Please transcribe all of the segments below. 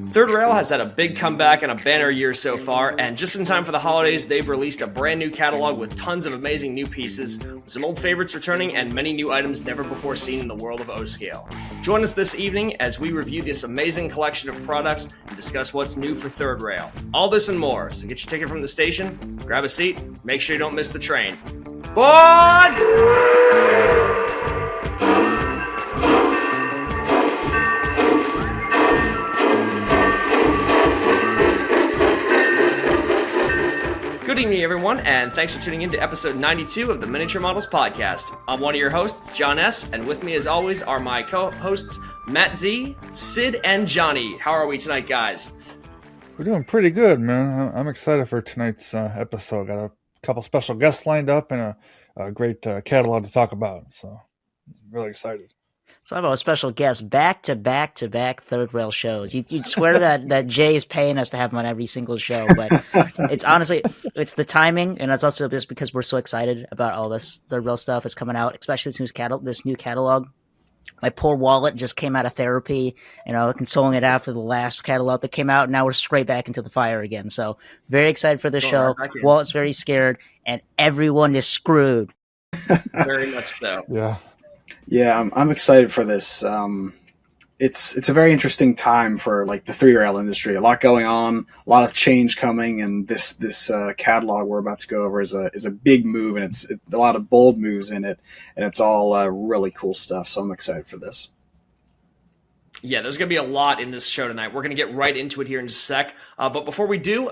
Third Rail has had a big comeback and a banner year so far, and just in time for the holidays, they've released a brand new catalog with tons of amazing new pieces, some old favorites returning, and many new items never before seen in the world of O-Scale. Join us this evening as we review this amazing collection of products and discuss what's new for Third Rail. All this and more, so get your ticket from the station, grab a seat, make sure you don't miss the train. Board! Good evening, everyone, and thanks for tuning in to episode 92 of the Miniature Models Podcast. I'm one of your hosts, John S., and with me, as always, are my co-hosts, Matt Z, Sid, and Johnny. How are we tonight, guys? We're doing pretty good, man. I'm excited for tonight's episode. Got a couple special guests lined up and a great catalog to talk about, so really excited. So I'm a special guest, back-to-back Third Rail shows. You'd swear that Jay is paying us to have him on every single show, but it's honestly, it's the timing, and it's also just because we're so excited about all this Third Rail stuff that's coming out, especially this new catalog. My poor wallet just came out of therapy, consoling it after the last catalog that came out, and now we're straight back into the fire again. So very excited for the show. Wallet's very scared, and everyone is screwed. Very much so. Yeah, I'm excited for this. It's a very interesting time for like the three-rail industry. A lot going on, a lot of change coming, and this catalog we're about to go over is a big move, and it's a lot of bold moves in it, and it's all really cool stuff. So I'm excited for this. Yeah, there's going to be a lot in this show tonight. We're going to get right into it here in just a sec. But before we do,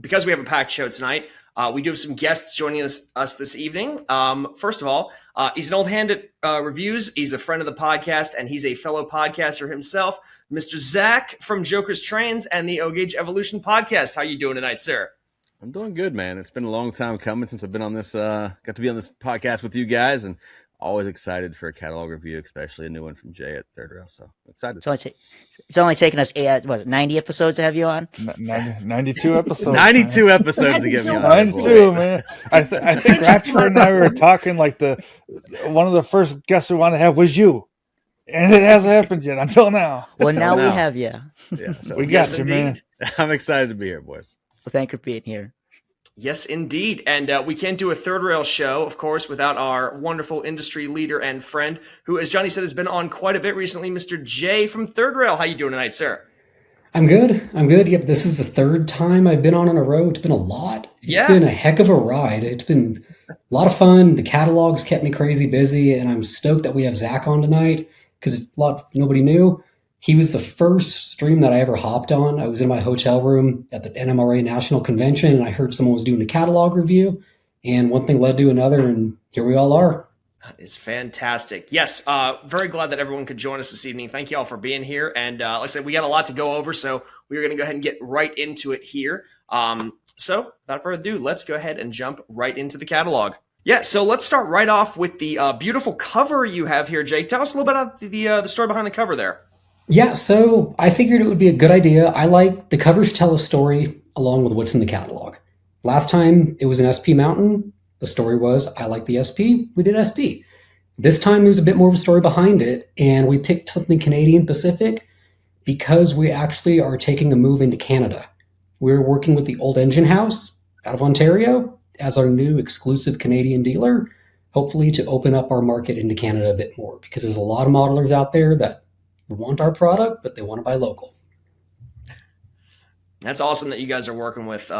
because we have a packed show tonight, we do have some guests joining us this evening. First of all, he's an old hand at reviews. He's a friend of the podcast, and he's a fellow podcaster himself, Mr. Zach from Joker's Trainz and the O-Gauge Evolution podcast. How you doing tonight, sir? I'm doing good, man. It's been a long time coming since I've been on this, got to be on this podcast with you guys, and always excited for a catalog review, especially a new one from Jay at Third Rail. So excited. It's only taken us 90 episodes to have you on. 92 episodes. 92 episodes to get me on. 92, man. I think Ratchford and I were talking like one of the first guests we wanted to have was you, and it hasn't happened yet until now. Well, now we have you. Yeah, so we got you, man. I'm excited to be here, boys. Well, thank you for being here. Yes, indeed. And we can't do a Third Rail show, of course, without our wonderful industry leader and friend, who, as Johnny said, has been on quite a bit recently, Mr. Jay from Third Rail. How you doing tonight, sir? I'm good. Yep, this is the third time I've been on in a row. It's been a lot. It's been a heck of a ride. It's been a lot of fun. The catalogs kept me crazy busy, and I'm stoked that we have Zach on tonight because nobody knew. He was the first stream that I ever hopped on. I was in my hotel room at the NMRA National Convention, and I heard someone was doing a catalog review, and one thing led to another, and here we all are. That is fantastic. Yes, very glad that everyone could join us this evening. Thank you all for being here. And like I said, we got a lot to go over, so we're going to go ahead and get right into it here. So without further ado, let's go ahead and jump right into the catalog. Yeah, so let's start right off with the beautiful cover you have here, Jake. Tell us a little bit about the story behind the cover there. Yeah, so I figured it would be a good idea. I like the covers tell a story along with what's in the catalog. Last time it was an SP Mountain. The story was, I like the SP, we did SP. This time there's a bit more of a story behind it, and we picked something Canadian Pacific because we actually are taking a move into Canada. We're working with the Old Engine House out of Ontario as our new exclusive Canadian dealer, hopefully to open up our market into Canada a bit more, because there's a lot of modelers out there that want our product, but they want to buy local. That's awesome that you guys are working with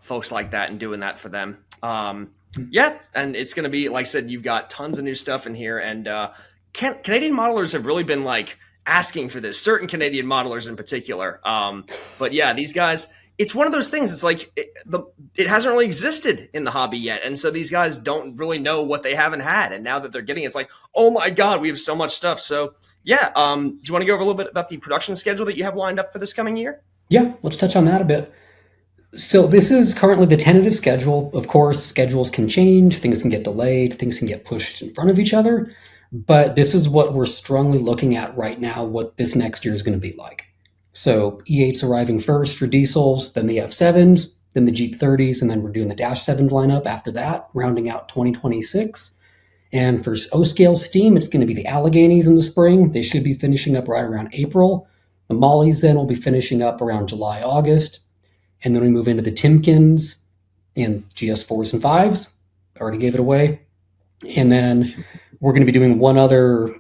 folks like that and doing that for them. Yeah, and it's going to be, like I said, you've got tons of new stuff in here, and Canadian modelers have really been like asking for this, certain Canadian modelers in particular. But yeah, these guys, it's one of those things. It's like it hasn't really existed in the hobby yet, and so these guys don't really know what they haven't had, and now that they're getting it, it's like, oh my God, we have so much stuff. So yeah, do you want to go over a little bit about the production schedule that you have lined up for this coming year? Yeah, let's touch on that a bit. So this is currently the tentative schedule. Of course, schedules can change, things can get delayed, things can get pushed in front of each other, but this is what we're strongly looking at right now, what this next year is going to be like. So E8's arriving first for diesels, then the F7s, then the Jeep 30s, and then we're doing the Dash 7s lineup after that, rounding out 2026. And for O-scale steam, it's going to be the Alleghenies in the spring. They should be finishing up right around April. The The Mollies then will be finishing up around July, August. And then we move into the Timkins and GS4s and 5s. Already gave it away. And then we're going to be doing one other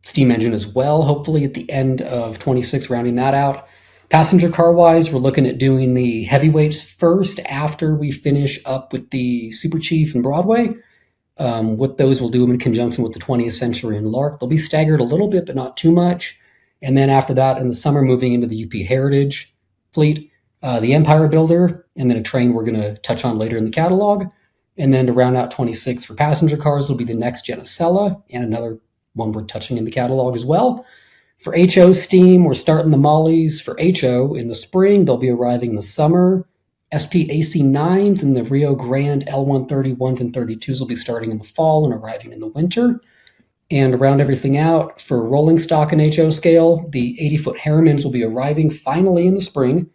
steam engine as well, hopefully at the end of 26, rounding that out. Passenger car wise, we're looking at doing the heavyweights first after we finish up with the Super Chief and Broadway. With those, we'll do them in conjunction with the 20th Century and Lark. They'll be staggered a little bit, but not too much. And then after that, in the summer, moving into the UP Heritage fleet, the Empire Builder, and then a train we're going to touch on later in the catalog. And then to round out 26 for passenger cars will be the next Genicella, and another one we're touching in the catalog as well. For HO steam, we're starting the Mollies for HO in the spring. They'll be arriving in the summer. SP AC9s and the Rio Grande L131s and 32s will be starting in the fall and arriving in the winter. And to round everything out, for rolling stock and HO scale, the 80-foot Harrimans will be arriving finally in the spring,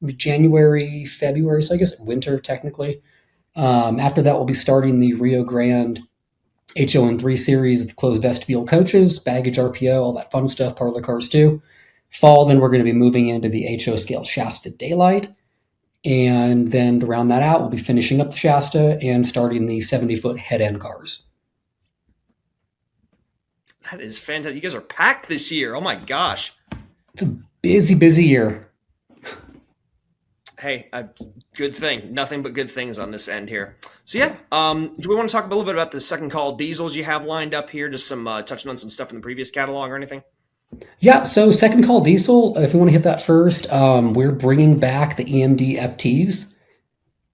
January, February, so I guess winter technically. After that, we'll be starting the Rio Grande HON3 series of closed vestibule coaches, baggage RPO, all that fun stuff, parlor cars too. Fall, then we're going to be moving into the HO scale Shasta Daylight. And then to round that out, we'll be finishing up the Shasta and starting the 70-foot head-end cars. That is fantastic. You guys are packed this year. Oh my gosh. It's a busy, busy year. Hey, good thing. Nothing but good things on this end here. So yeah, do we want to talk a little bit about the second call diesels you have lined up here? Just some touching on some stuff in the previous catalog or anything? Yeah, so second call diesel, if we want to hit that first, we're bringing back the EMD FTs.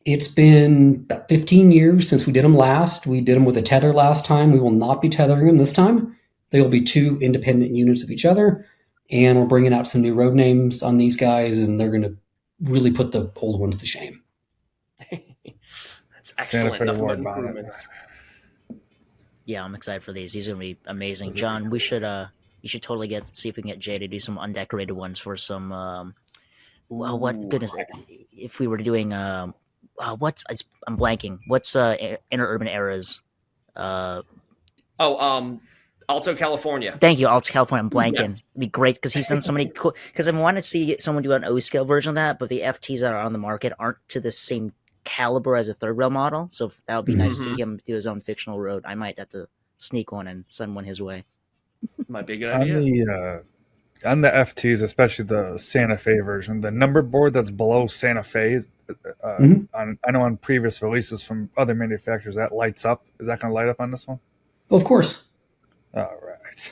It's been about 15 years since we did them last. We did them with a tether last time. We will not be tethering them this time. They will be two independent units of each other. And we're bringing out some new road names on these guys, and they're going to really put the old ones to shame. That's excellent. Nothing but Bonnet. improvements. Yeah, I'm excited for these. These are gonna be amazing. John, we should you should totally see if we can get Jay to do some undecorated ones for some well, what goodness, if we were doing I'm blanking. What's interurban eras? Alto California. Thank you, Alto California. I'm blanking. Yes. It'd be great because he's done so many cool. Because I want to see someone do an O scale version of that, but the FTs that are on the market aren't to the same caliber as a third rail model. So that would be nice to see him do his own fictional road. I might have to sneak one and send one his way. Might be a good idea. On the FTs, especially the Santa Fe version, the number board that's below Santa Fe, I know on previous releases from other manufacturers that lights up. Is that going to light up on this one? Of course. All right.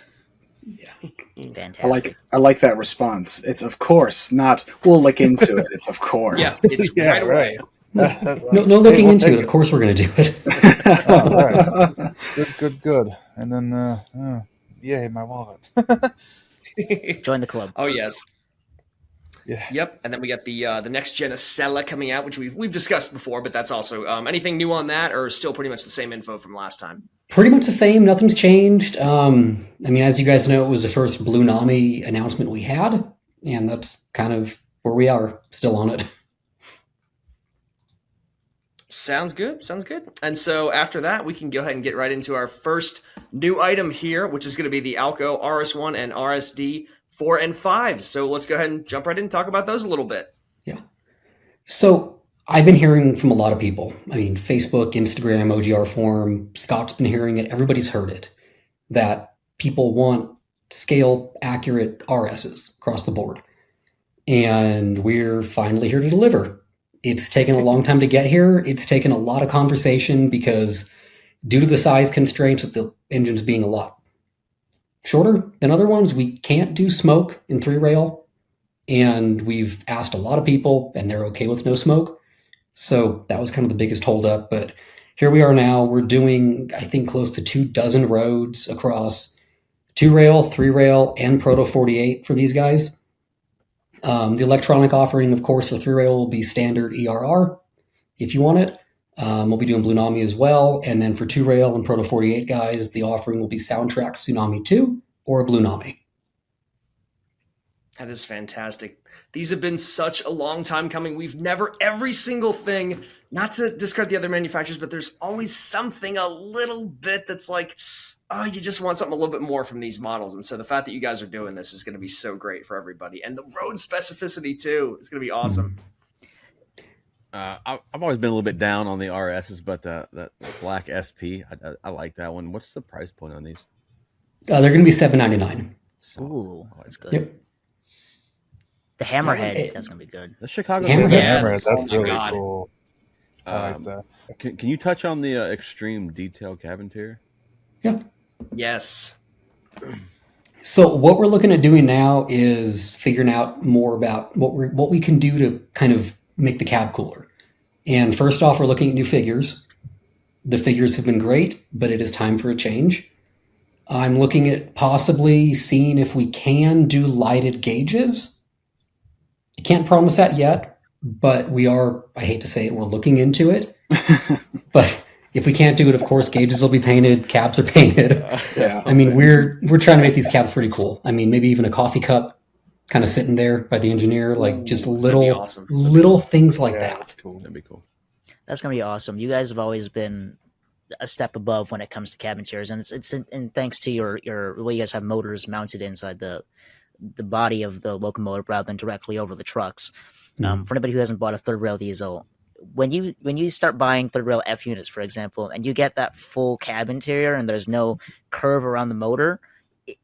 Fantastic. I like that response. It's of course, not we'll look into it. It's of course. Yeah, it's Yeah, right away. No looking we'll into take it. Of course we're going to do it. All right. Good. And then, yay, my wallet. Join the club. Oh yes. Yeah. Yep. And then we got the next Genicella coming out, which we've discussed before, but that's also anything new on that, or still pretty much the same info from last time? Pretty much the same. Nothing's changed. I mean, as you guys know, it was the first Blue Nami announcement we had, and that's kind of where we are, still on it. Sounds good. And so after that, we can go ahead and get right into our first new item here, which is going to be the Alco RS1 and RSD 4 and 5. So let's go ahead and jump right in and talk about those a little bit. Yeah. So I've been hearing from a lot of people. I mean, Facebook, Instagram, OGR forum, Scott's been hearing it. Everybody's heard it, that people want scale accurate RSs across the board. And we're finally here to deliver. It's taken a long time to get here. It's taken a lot of conversation because due to the size constraints of the engines being a lot shorter than other ones, we can't do smoke in 3-rail. And we've asked a lot of people and they're okay with no smoke. So that was kind of the biggest holdup. But here we are now. We're doing, I think, close to 24 roads across 2-rail, 3-rail, and Proto 48 for these guys. The electronic offering, of course, for 3-rail will be standard ERR if you want it. We'll be doing Blue Nami as well. And then for 2-rail and Proto 48 guys, the offering will be Soundtrack Tsunami 2 or Blue Nami. That is fantastic. These have been such a long time coming. We've never, every single thing, not to discredit the other manufacturers, but there's always something a little bit that's like, you just want something a little bit more from these models. And so the fact that you guys are doing this is going to be so great for everybody. And the road specificity too. It's going to be awesome. I've always been a little bit down on the RSs, but that black SP, I like that one. What's the price point on these? They're going to be $799. Ooh, that's good. Yep. The Hammerhead, that's gonna be good. The Chicago Hammerhead. Hammerhead, Oh that's my really God. cool. I like that. Can you touch on the extreme detail cab interior? Yeah. Yes. So what we're looking at doing now is figuring out more about what we can do to kind of make the cab cooler. And first off, we're looking at new figures. The figures have been great, but it is time for a change. I'm looking at possibly seeing if we can do lighted gauges. I can't promise that yet, but we are, I hate to say it, we're looking into it. But if we can't do it, of course, gauges will be painted, cabs are painted. Yeah. I mean, we're trying to make these cabs pretty cool. I mean, maybe even a coffee cup kind of sitting there by the engineer, like just That'd be little awesome. little things like Yeah, that. that's cool. That'd be cool. That's gonna be awesome. You guys have always been a step above when it comes to cab interiors, and it's and thanks to your the way you guys have motors mounted inside the body of the locomotive rather than directly over the trucks. For anybody who hasn't bought a third rail diesel, when you start buying third rail F units, for example, and you get that full cab interior and there's no curve around the motor,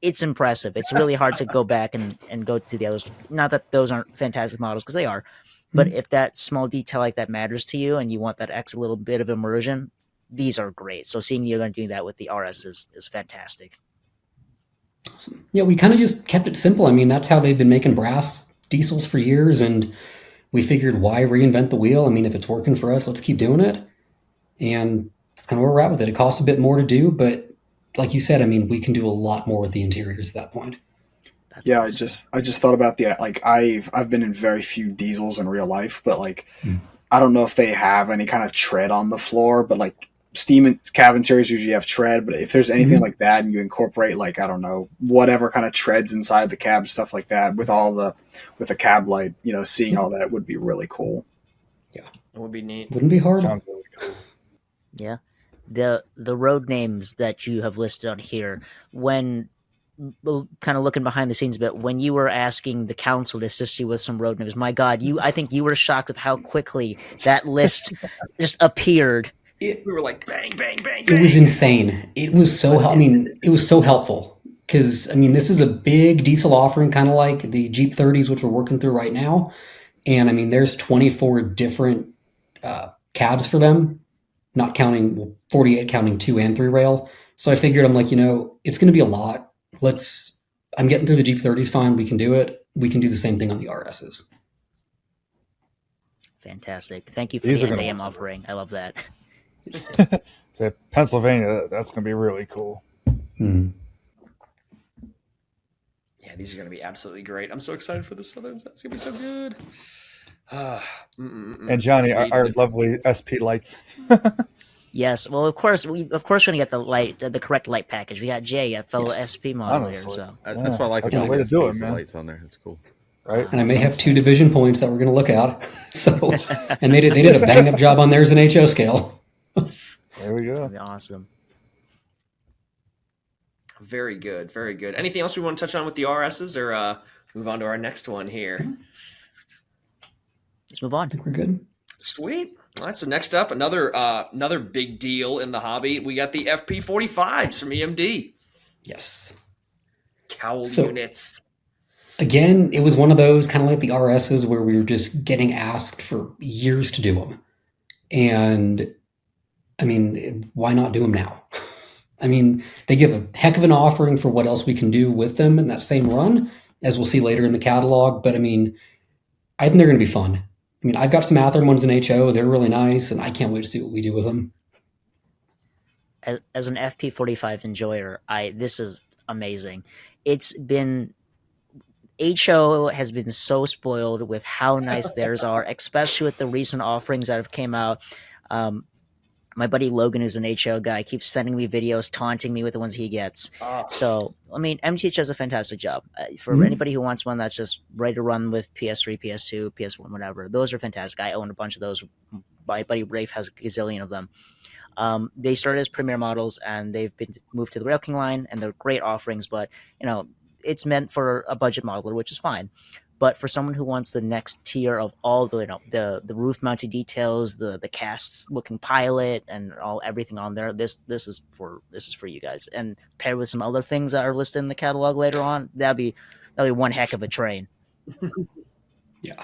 it's impressive. It's really hard to go back and go to the others. Not that those aren't fantastic models, because they are, but if that small detail like that matters to you and you want that extra little bit of immersion, these are great. So seeing you're going to do that with the RS is fantastic. Yeah, we kind of just kept it simple. I mean, that's how they've been making brass diesels for years, and we figured, why reinvent the wheel? I mean, if it's working for us, let's keep doing it. And that's kind of where we're at with it. It costs a bit more to do, but like you said, I mean, we can do a lot more with the interiors at that point. That's Yeah, awesome. I just thought about the like I've been in very few diesels in real life, but like I don't know if they have any kind of tread on the floor, but like steam and cab interiors usually have tread, but if there's anything like that and you incorporate like I don't know whatever kind of treads inside the cab, stuff like that with the cab light, you know, seeing all that would be really cool. It would be neat. Wouldn't be hard. Sounds really cool. Yeah. The road names that you have listed on here, when kind of looking behind the scenes a bit, when you were asking the council to assist you with some road names, my God, I think you were shocked with how quickly that list just appeared. We were like, bang, bang, bang, It bang. was insane. It was so, it was so helpful. Because, I mean, this is a big diesel offering, kind of like the Jeep 30s, which we're working through right now. And, I mean, there's 24 different cabs for them, not counting, 48 counting 2 and 3 rail. So I figured, I'm like, you know, it's going to be a lot. I'm getting through the Jeep 30s fine. We can do it. We can do the same thing on the RSs. Fantastic. Thank you for These the are gonna NAM be offering. I love that. Say Pennsylvania, that's going to be really cool. Mm. Yeah, these are going to be absolutely great. I'm so excited for the Southerns. That's going to be so good. And Johnny, our lovely SP lights. Yes. Well, of course, we're going to get the correct light package. We got Jay, a fellow SP model here. Honestly. So That's why I like That's the the way to do it, SPs, the man. lights on there. It's cool. Right? And I may have 2 division points that we're going to look at. So, and they did a bang up job on theirs in HO scale. There we it's go. going to be awesome. Very good, very good. Anything else we want to touch on with the RSs, or move on to our next one here? Let's move on. I think we're good. Sweet. All right, so next up, another big deal in the hobby. We got the FP45s from EMD. Yes. Cowl So- units. Again, it was one of those kind of like the RSs where we were just getting asked for years to do them. And I mean, why not do them now? I mean, they give a heck of an offering for what else we can do with them in that same run, as we'll see later in the catalog. But I mean, I think they're going to be fun. I mean, I've got some Athearn ones in HO. They're really nice, and I can't wait to see what we do with them. As an FP45 enjoyer, this is amazing. It's been HO has been so spoiled with how nice theirs are, especially with the recent offerings that have came out. My buddy Logan is an HO guy, keeps sending me videos, taunting me with the ones he gets. So, I mean, MTH does a fantastic job. For anybody who wants one that's just ready to run with PS3, PS2, PS1, whatever, those are fantastic. I own a bunch of those. My buddy Rafe has a gazillion of them. They started as premier models, and they've been moved to the Rail King line, and they're great offerings. But it's meant for a budget modeler, which is fine. But for someone who wants the next tier of all the roof mounted details, the cast looking pilot, and everything on there, this is for you guys. And paired with some other things that are listed in the catalog later on, that'd be one heck of a train. Yeah.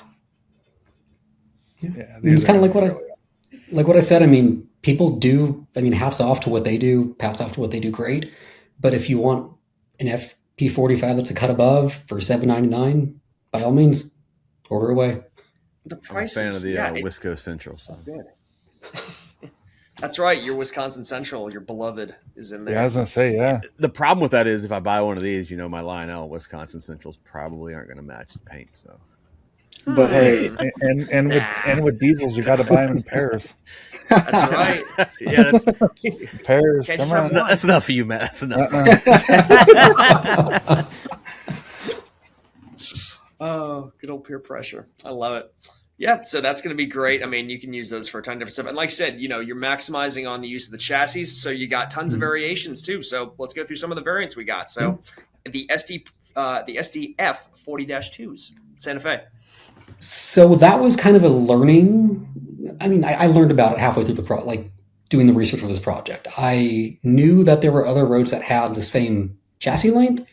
These It's kind of are like what I said. I mean, people do. I mean, hats off to what they do. Hats off to what they do. Great. But if you want an FP45 that's a cut above for $7.99, by all means, order away. The I'm a price fan of the yeah, Wisco Central. So. good. That's right. Your Wisconsin Central, your beloved, is in there. Yeah, I was gonna say, yeah. The problem with that is if I buy one of these, my Lionel Wisconsin Centrals probably aren't going to match the paint. So, But hey, And with diesels, you got to buy them in pairs. That's right. yeah, Pairs. Can't Come just have on. one. that's enough for you, Matt. That's enough. Oh, good old peer pressure. I love it. Yeah, so that's going to be great. I mean, you can use those for a ton of different stuff. And like I said, you're maximizing on the use of the chassis, so you got tons of variations too. So let's go through some of the variants we got. So the SDF 40-2s, Santa Fe. So that was kind of a learning. I mean, I learned about it halfway through doing the research for this project. I knew that there were other roads that had the same chassis length,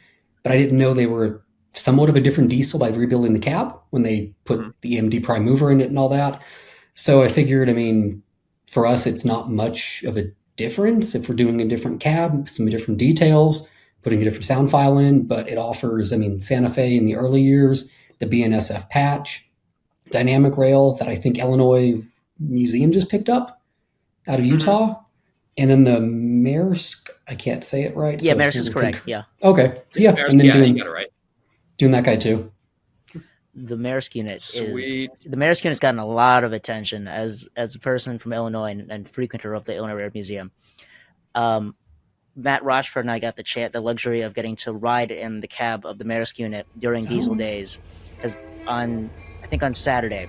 but I didn't know they were somewhat of a different diesel by rebuilding the cab when they put the MD prime mover in it and all that. So I figured, I mean, for us, it's not much of a difference if we're doing a different cab, some different details, putting a different sound file in, but it offers, I mean, Santa Fe in the early years, the BNSF patch, dynamic rail that I think Illinois Museum just picked up out of Utah. And then the Maersk, I can't say it right. Yeah, so Maersk is correct. Yeah. Okay. So yeah, Maersk, and then yeah, you doing got it right. that guy too. The Maersk unit Sweet. the Maersk unit's gotten a lot of attention as a person from Illinois and frequenter of the Illinois Railroad Museum. Matt Rochford and I got the luxury of getting to ride in the cab of the Maersk unit during diesel days, because I think on Saturday,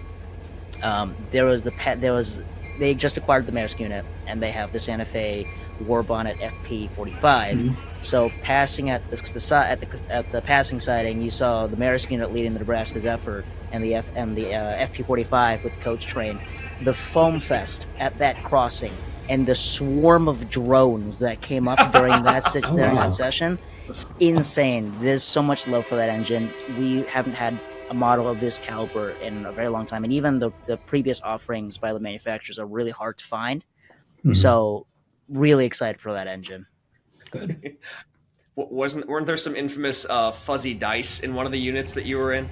they just acquired the Maersk unit, and they have the Santa Fe War Bonnet FP45. So passing at the passing siding, you saw the Maersk unit leading the Nebraska Zephyr and the FP45 with the coach train. The foam fest at that crossing and the swarm of drones that came up during that that session, insane. There's so much love for that engine. We haven't had a model of this caliber in a very long time, and even the previous offerings by the manufacturers are really hard to find. So really excited for that engine. Good. Weren't there some infamous fuzzy dice in one of the units that you were in?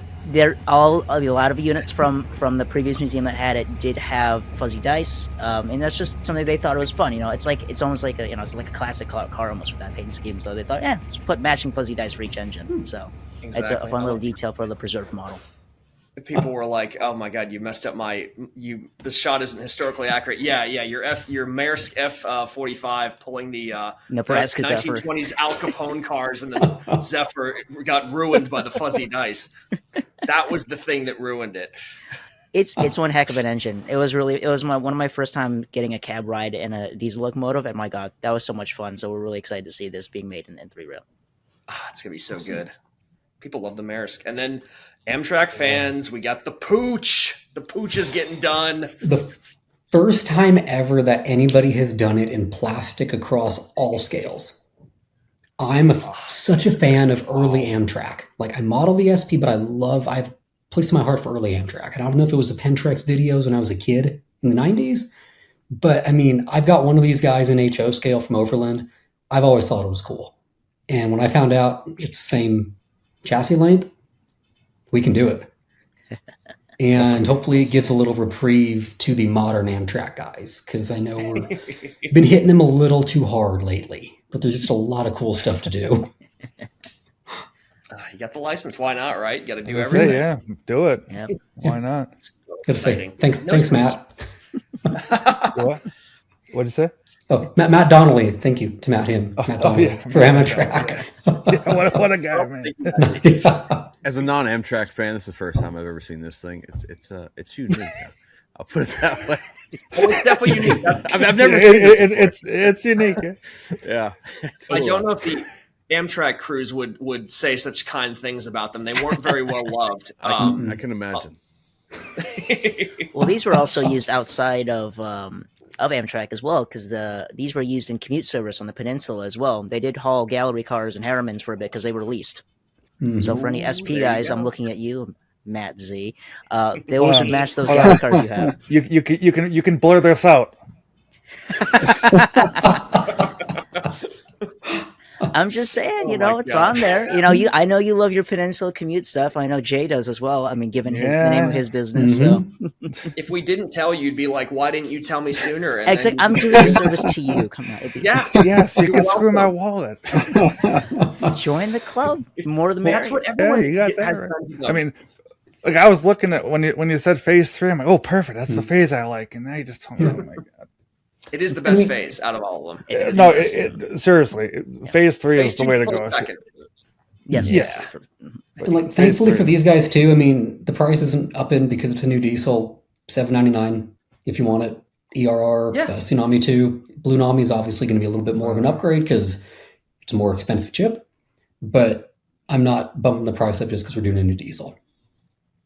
A lot of units from the previous museum that had it did have fuzzy dice, and that's just something they thought it was fun. It's almost like it's like a classic car almost with that paint scheme. So they thought, let's put matching fuzzy dice for each engine. So it's a fun little detail for the preserved model. People were like, "Oh my god, you messed up this shot isn't historically accurate." Yeah, your Maersk F45 pulling the Nebraska 1920s Al Capone cars, and the Zephyr got ruined by the fuzzy dice. That was the thing that ruined it. It's one heck of an engine. It was one of my first time getting a cab ride in a diesel locomotive, and my god, that was so much fun. So we're really excited to see this being made in 3-rail. It's gonna be so good. People love the Maersk, and then Amtrak fans, we got the Pooch. The Pooch is getting done. The first time ever that anybody has done it in plastic across all scales. I'm such a fan of early Amtrak. Like, I model the SP, but I've placed my heart for early Amtrak. And I don't know if it was the Pentrex videos when I was a kid in the 90s, but I mean, I've got one of these guys in HO scale from Overland. I've always thought it was cool. And when I found out it's the same chassis length, we can do it. And hopefully it gives a little reprieve to the modern Amtrak guys, because I know we've been hitting them a little too hard lately, but there's just a lot of cool stuff to do. You got the license. Why not, right? You got to do everything. Yeah, do it. Yep. Why not? So Good to say. exciting. Thanks, Matt. What? What'd you say? Oh, Matt Donnelly. Thank you to Matt Donnelly for Amtrak. Yeah, what a guy, man. As a non-Amtrak fan, this is the first time I've ever seen this thing. It's unique. I'll put it that way. Oh, it's definitely unique. I've never seen it. It's unique. Yeah. I don't know if the Amtrak crews would say such kind things about them. They weren't very well loved. I can imagine. Well, these were also used outside of Amtrak as well, because these were used in commute service on the peninsula as well. They did haul gallery cars and Harrimans for a bit because they were leased. So for any SP guys, I'm looking at you, Matt Z. They always would match those gallery cars you have. You can blur this out. I'm just saying, it's God. on there. I know you love your peninsula commute stuff. I know Jay does as well. I mean, given the name of his business. So If we didn't tell you, you'd be like, "Why didn't you tell me sooner?" And exactly, then- I'm doing a service to you. Come on, Yes, you can screw my wallet. join the club. More the merrier. That's what everyone you got that has right. done to them. I mean, like I was looking at when you said phase 3, I'm like, oh, perfect. That's the phase I like. And now you just told me, oh my god. it is the best phase out of all of them. It is No, the best. seriously, phase 3 Phase is the two way to close go. second. Yes. Yeah. Yes. And like, thankfully for these guys too, I mean, the price isn't up in because it's a new diesel, $7.99 if you want it. ERR, Yeah. Tsunami 2. Blue Nami is obviously going to be a little bit more of an upgrade because it's a more expensive chip, but I'm not bumping the price up just because we're doing a new diesel.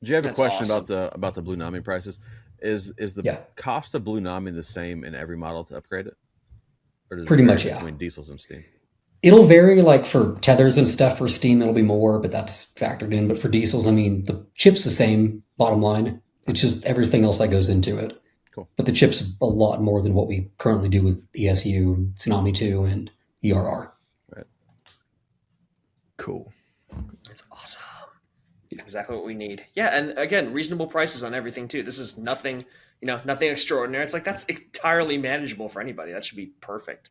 Do you have a That's question awesome. about the Blue Nami prices? Is the cost of Blue Nami the same in every model to upgrade it? Or does it Pretty vary much, yeah. between diesels and steam? It'll vary, like for tethers and stuff. For steam, it'll be more, but that's factored in. But for diesels, I mean, the chip's the same, bottom line. It's just everything else that goes into it. Cool. But the chip's a lot more than what we currently do with ESU, Tsunami 2, and ERR. Right. Cool. It's awesome. Exactly what we need. Yeah, and again, reasonable prices on everything too. This is nothing, nothing extraordinary. It's like that's entirely manageable for anybody. That should be perfect.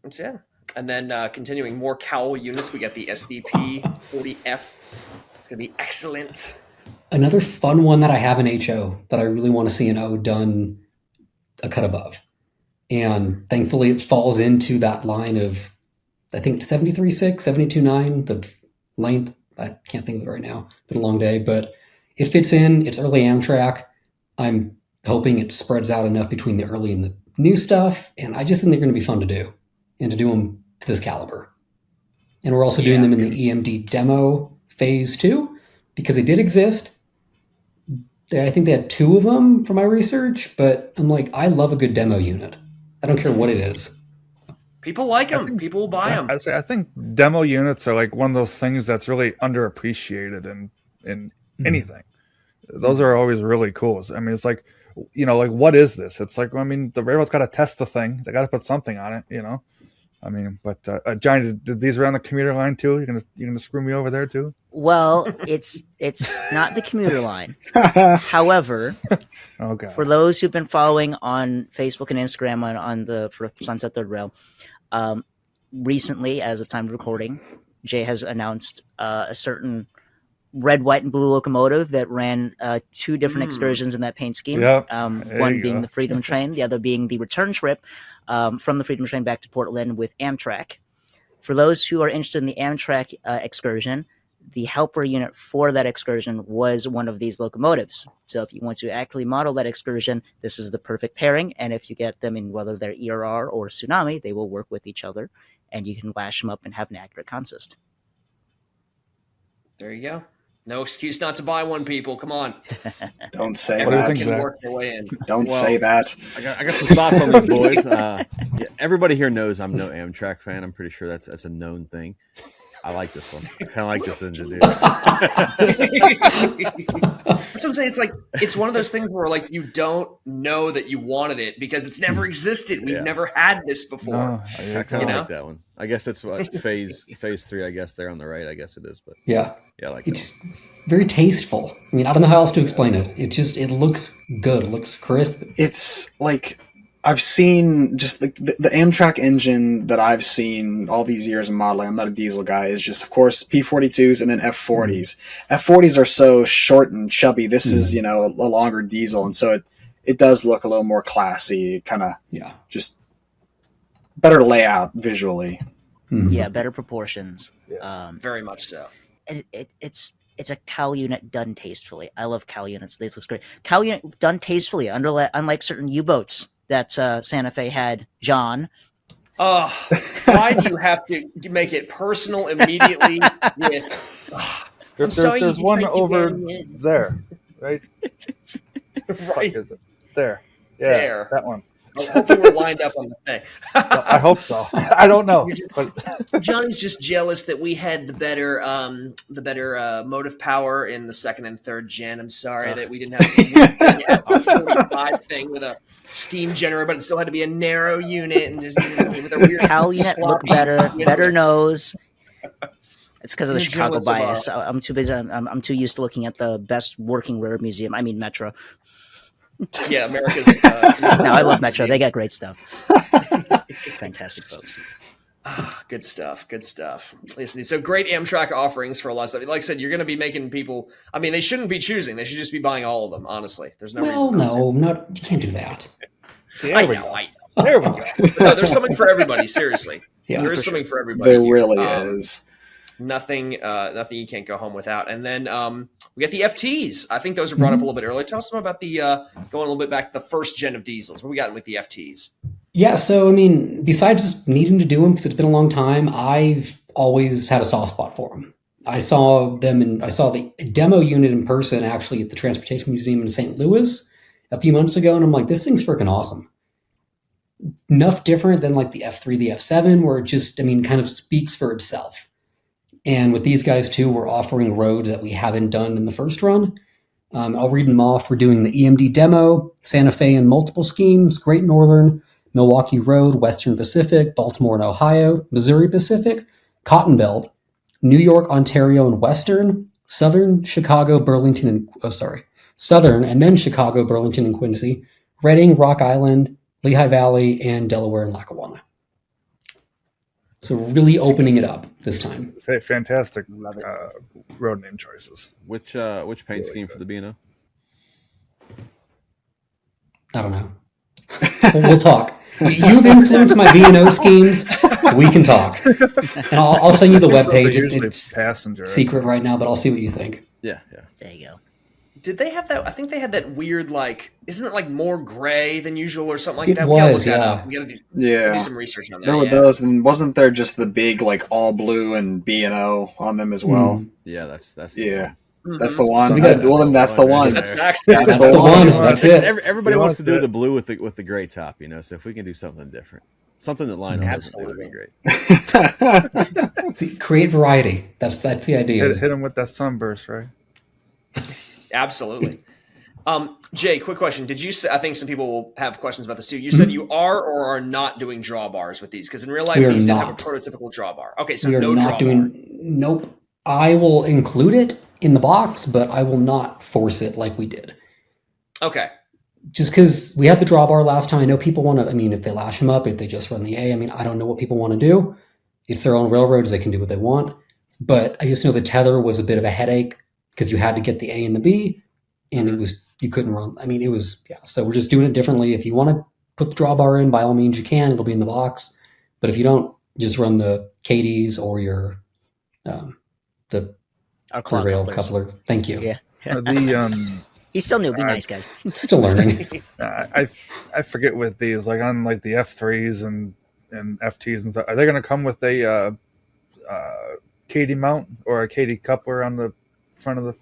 That's it. And then continuing more cowl units, we got the SDP 40F. It's gonna be excellent. Another fun one that I have in HO that I really want to see in O done a cut above. And thankfully it falls into that line of, I think, 73.6, 72.9, the length. I can't think of it right now. It's been a long day, but it fits in. It's early Amtrak. I'm hoping it spreads out enough between the early and the new stuff. And I just think they're going to be fun to do and to do them to this caliber. And we're also doing them in the EMD demo phase 2 because they did exist. I think they had 2 of them from my research, but I'm like, I love a good demo unit. I don't care what it is. People like them. People will buy them. I think demo units are like one of those things that's really underappreciated in anything. Those are always really cool. I mean, it's like, like what is this? It's like, I mean, the railroad's got to test the thing. They got to put something on it, I mean, but Johnny, did these around the commuter line too? You're gonna screw me over there too? Well, it's not the commuter line. However, Okay. for those who've been following on Facebook and Instagram for Sunset Third Rail, recently, as of time of recording, Jay has announced a certain red, white, and blue locomotive that ran 2 different excursions in that paint scheme. Yep. One being the Freedom Train, the other being the return trip from the Freedom Train back to Portland with Amtrak. For those who are interested in the Amtrak excursion, the helper unit for that excursion was one of these locomotives. So if you want to actually model that excursion, this is the perfect pairing. And if you get them in whether they're ERR or Tsunami, they will work with each other, and you can lash them up and have an accurate consist. There you go. No excuse not to buy one, people. Come on. Don't say What do you that. think, Can Zach? work their way in. Don't say that. I got some thoughts on these boys. Everybody here knows I'm no Amtrak fan. I'm pretty sure that's a known thing. I like this one. I kind of like this engine, dude. That's what I'm saying. It's like it's one of those things where like you don't know that you wanted it because it's never existed. We've never had this before. No, I kind of You know? like that one. I guess it's what phase 3. I guess there on the right. I guess it is, but Yeah. yeah, I like that It's very tasteful. I mean, I don't know how else to explain it. It looks good. It looks crisp. It's like I've seen just the Amtrak engine that I've seen all these years of modeling. I'm not a diesel guy. Is just of course P42s and then F40s. F40s are so short and chubby. This is a longer diesel, and so it does look a little more classy. Kind of just better layout visually. Yeah, better proportions. Very much so. And it's it's a cowl unit done tastefully. I love cowl units. This looks great. Cowl unit done tastefully, unlike certain U-boats that Santa Fe had, John. Oh, why do you have to make it personal immediately? There's one over there, right? Right. Is it there? Yeah, There. that one. Hopefully we're lined up on the thing. I hope so. I don't know, but Johnny's just jealous that we had the better motive power in the second and third gen. I'm sorry that we didn't have some 45 thing with a steam generator, but it still had to be a narrow unit and just with a weird cowl unit look better, unit. better nose. It's because of the You're Chicago jealous of bias. I'm too busy. I'm too used to looking at the best working railroad museum. I mean Metro. Yeah, America's. No, I love Metro. They got great stuff. Fantastic folks. Good stuff. Good stuff. Listen, so great Amtrak offerings for a lot of stuff. Like I said, you're going to be making people. I mean, they shouldn't be choosing. They should just be buying all of them. Honestly, there's no reason. You can't do that. I know. there we go. No, there's something for everybody. Seriously, Yeah, there is something for everybody. There really is. Nothing you can't go home without. And then we got the FTs. I think those were brought up a little bit earlier. Tell us about the going a little bit back to the first gen of diesels. What we got with the FTs? Yeah, so I mean, besides just needing to do them because it's been a long time, I've always had a soft spot for them. I saw the demo unit in person actually at the Transportation Museum in St. Louis a few months ago, and I'm like, this thing's freaking awesome. Enough different than like the F3, the F7, where it just, kind of speaks for itself. And with these guys too, we're offering roads that we haven't done in the first run. I'll read them off. We're doing the EMD demo, Santa Fe in multiple schemes, Great Northern, Milwaukee Road, Western Pacific, Baltimore and Ohio, Missouri Pacific, Cotton Belt, New York, Ontario and Western, Southern, Chicago, Burlington, Southern, and then Chicago, Burlington and Quincy, Reading, Rock Island, Lehigh Valley, and Delaware and Lackawanna. So really opening it up this time. Say fantastic road name choices. Which paint scheme for the B&O? I don't know. We'll talk. You've influenced my B&O schemes. We can talk. And I'll send you the webpage. It's passenger secret right now, but I'll see what you think. Yeah. There you go. Did they have that? I think they had that weird, isn't it like more gray than usual or something like It that? was, We gotta yeah. look that up. We gotta Yeah. do some research on that. There were those, and wasn't there just the big all blue and B&O on them as well? Yeah, that's the Yeah. Mhm. That's the one. So we got- Well, then that's the one. That's That's That's the the one. one. That's it. Everybody You wants to want do that. the blue with the gray top, So if we can do something different, something that lines up, Absolutely. would be great. See, create variety. That's the idea. hit him with that sunburst, right? Absolutely. Jay, quick question. Did you say, I think some people will have questions about this too. You said you are or are not doing drawbars with these? Because in real life, We are these didn't have a not. prototypical drawbar. Okay, so We are no not drawbar. Nope. I will include it in the box, but I will not force it like we did. Okay. Just because we had the drawbar last time. I know people want to, if they lash them up, if they just run the A, I don't know what people want to do. It's their own railroads. They can do what they want. But I just know the tether was a bit of a headache because you had to get the A and the B, and you couldn't run. It was, yeah. So we're just doing it differently. If you want to put the drawbar in, by all means you can. It'll be in the box. But if you don't, just run the KDs or your the Our clear clock rail couplers. coupler. Thank you. Yeah. Are the He's still new. Be nice, guys. Still learning. I forget with these on the F3s and FTs and stuff. Are they going to come with a KD mount or a KD coupler on the front of the?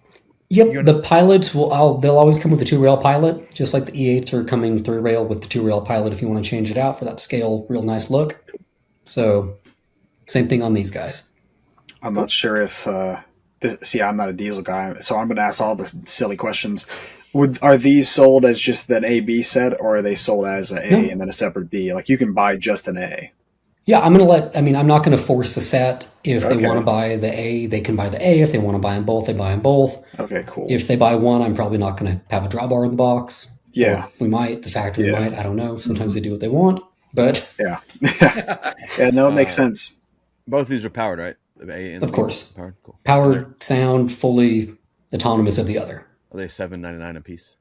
Yep, unit? the pilots they'll always come with the 2-rail pilot, just like the E8s are coming 3-rail with the 2-rail pilot if you want to change it out for that scale, real nice look. So, same thing on these guys. I'm not sure if. I'm not a diesel guy, so I'm going to ask all the silly questions. Are these sold as just an A/B set, or are they sold as an A and then a separate B? You can buy just an A. Yeah, I'm not going to force the set. If they Okay. want to buy the A, they can buy the A. If they want to buy them both, they buy them both. Okay, cool. If they buy one, I'm probably not going to have a drawbar in the box. Yeah. Or we might. The factory Yeah. might. I don't know. Sometimes they do what they want. But, Yeah. Yeah, no, it makes sense. Both of these are powered, right? The A and Of the B course. powered. Cool. powered, sound, fully autonomous of the other. Are they $7.99 a piece?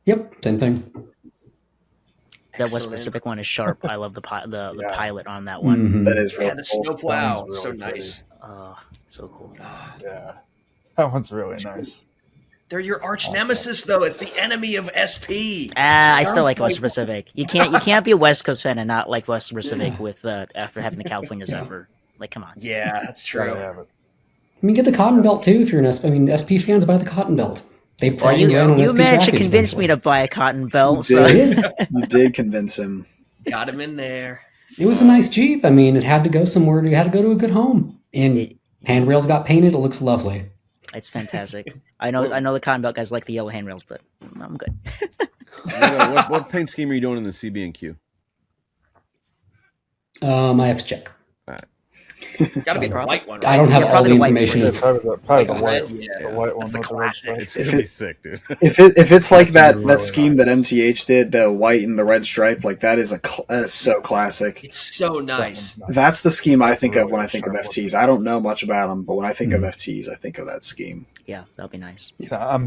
Yep, same thing. That West Excellent. Pacific one is sharp. I love the Yeah. pilot on that one. Mhm. That is Yeah, really the cool. snowplow. Sounds So really nice. So cool. Yeah. That one's really nice. They're your arch nemesis, though. It's the enemy of SP. I still like Western Pacific. You can't be a West Coast fan and not like Western Pacific with after having the California Zephyr. Like, come on. Yeah, that's Gotta true. have it. I mean, get the Cotton Belt too if you're an SP. I mean, SP fans buy the Cotton Belt. They Well, probably ran on you SP managed to trackage convince me eventually. to buy a cotton belt. You So did. You did convince him. Got him in there. It was a nice Jeep. I mean, it had to go somewhere. It had to go to a good home. And handrails got painted. It looks lovely. it's fantastic. I know the cotton belt guys like the yellow handrails, but I'm good. What paint scheme are you doing in the CB&Q? I have to check. Got to be the white one. Right? I don't have Yeah, all probably the the white information. Yeah, Of, probably the Like white, red, yeah. the white one That's the with the red classic. stripes. It's gonna be sick, dude. If it's like That's that really scheme nice. that MTH did, the white and the red stripe, like that is that is so classic. It's so nice. That's the scheme I think of when I Really think of sharp FTs. I don't know much about them, but when I think of Mhm. FTs, I think of that scheme. Yeah, that'll be nice. Yeah,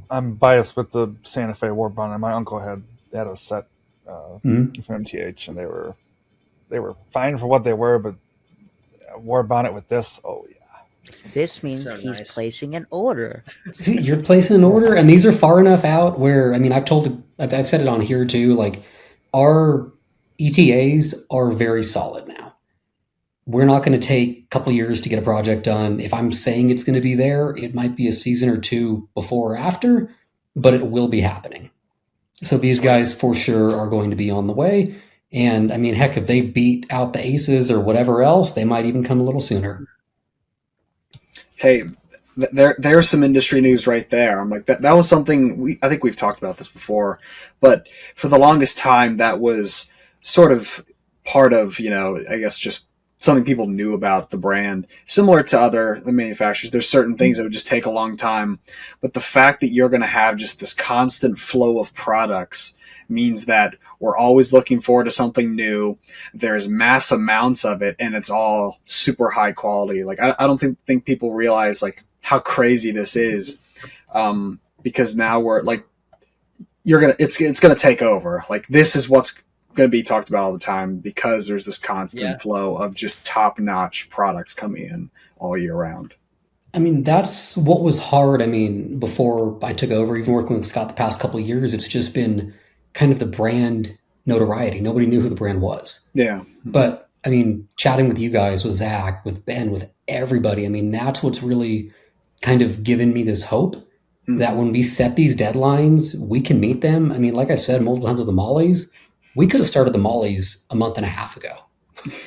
I'm biased with the Santa Fe War Bonnet. My uncle had a set Mhm. from MTH, and they were fine for what they were, but War Bonnet with this, oh yeah. This means So he's nice. placing an order. See, you're placing an order, and these are far enough out where, I mean, I've said it on here too, like, our ETAs are very solid now. We're not going to take a couple years to get a project done. If I'm saying it's going to be there, it might be a season or two before or after, but it will be happening. So these guys for sure are going to be on the way. And I mean, heck, if they beat out the Aces or whatever else, they might even come a little sooner. Hey, there's some industry news right there. I'm like that was something I think we've talked about this before, but for the longest time that was sort of part of, I guess just something people knew about the brand. Similar to other manufacturers, there's certain things that would just take a long time, but the fact that you're going to have just this constant flow of products means that we're always looking forward to something new. There's mass amounts of it, and it's all super high quality. Like I don't think people realize like how crazy this is, because now we're like it's gonna take over. Like this is what's going to be talked about all the time because there's this constant flow of just top notch products coming in all year round. I mean, that's what was hard. I mean, before I took over, even working with Scott the past couple of years, it's just been kind of the brand notoriety. Nobody knew who the brand was. Yeah. But I mean, chatting with you guys, with Zach, with Ben, with everybody, I mean, that's what's really kind of given me this hope that when we set these deadlines, we can meet them. I mean, like I said multiple times with the Mollies, we could have started the Mollies a month and a half ago.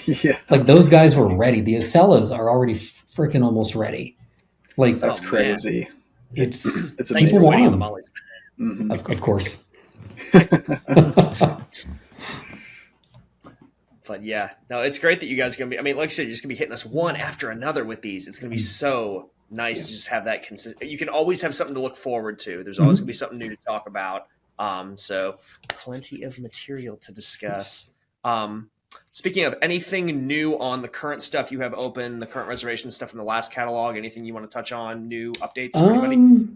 Yeah. Like those guys were ready. The Acellas are already freaking almost ready. Like That's crazy. it's It's Thank you people for want waiting on the them. Mollies. Mhm. Of course. But yeah, no, it's great that you guys are going to be, I mean, like I said, you're just going to be hitting us one after another with these. It's going to be so nice to just have that consistent. You can always have something to look forward to. There's always going to be something new to talk about. So plenty of material to discuss. Speaking of anything new on the current stuff you have open, the current reservation stuff from the last catalog, anything you want to touch on, new updates for anybody?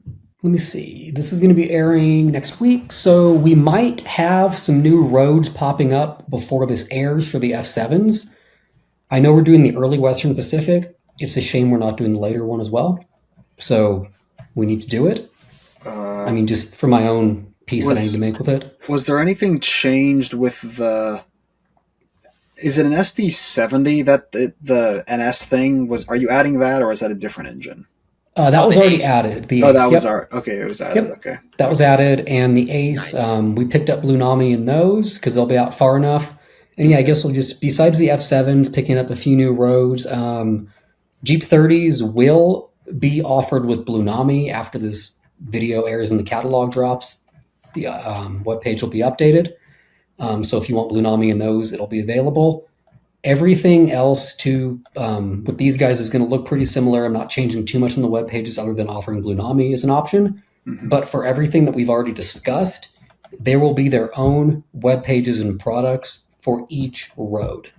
Let me see. This is going to be airing next week, so we might have some new roads popping up before this airs for the F7s. I know we're doing the early Western Pacific. It's a shame we're not doing the later one as well. So we need to do it. I mean, just for my own piece that I need to make with it. Was there anything changed with the? Is it an SD70 that the NS thing was? Are you adding that, or is that a different engine? That was the already Ace. added. The Oh, Ace, that yep. was okay. It was added. Yep. Okay. That was added, and the Ace, Nice. we picked up Blue Nami in those because they'll be out far enough. And yeah, I guess we'll just, besides the F7s, picking up a few new roads. Jeep 30s will be offered with Blue Nami after this video airs and the catalog drops. The webpage will be updated. So if you want Blue Nami in those, it'll be available. Everything else with these guys is going to look pretty similar. I'm not changing too much on the web pages other than offering Blue Nami as an option. Mhm. But for everything that we've already discussed, there will be their own web pages and products for each road.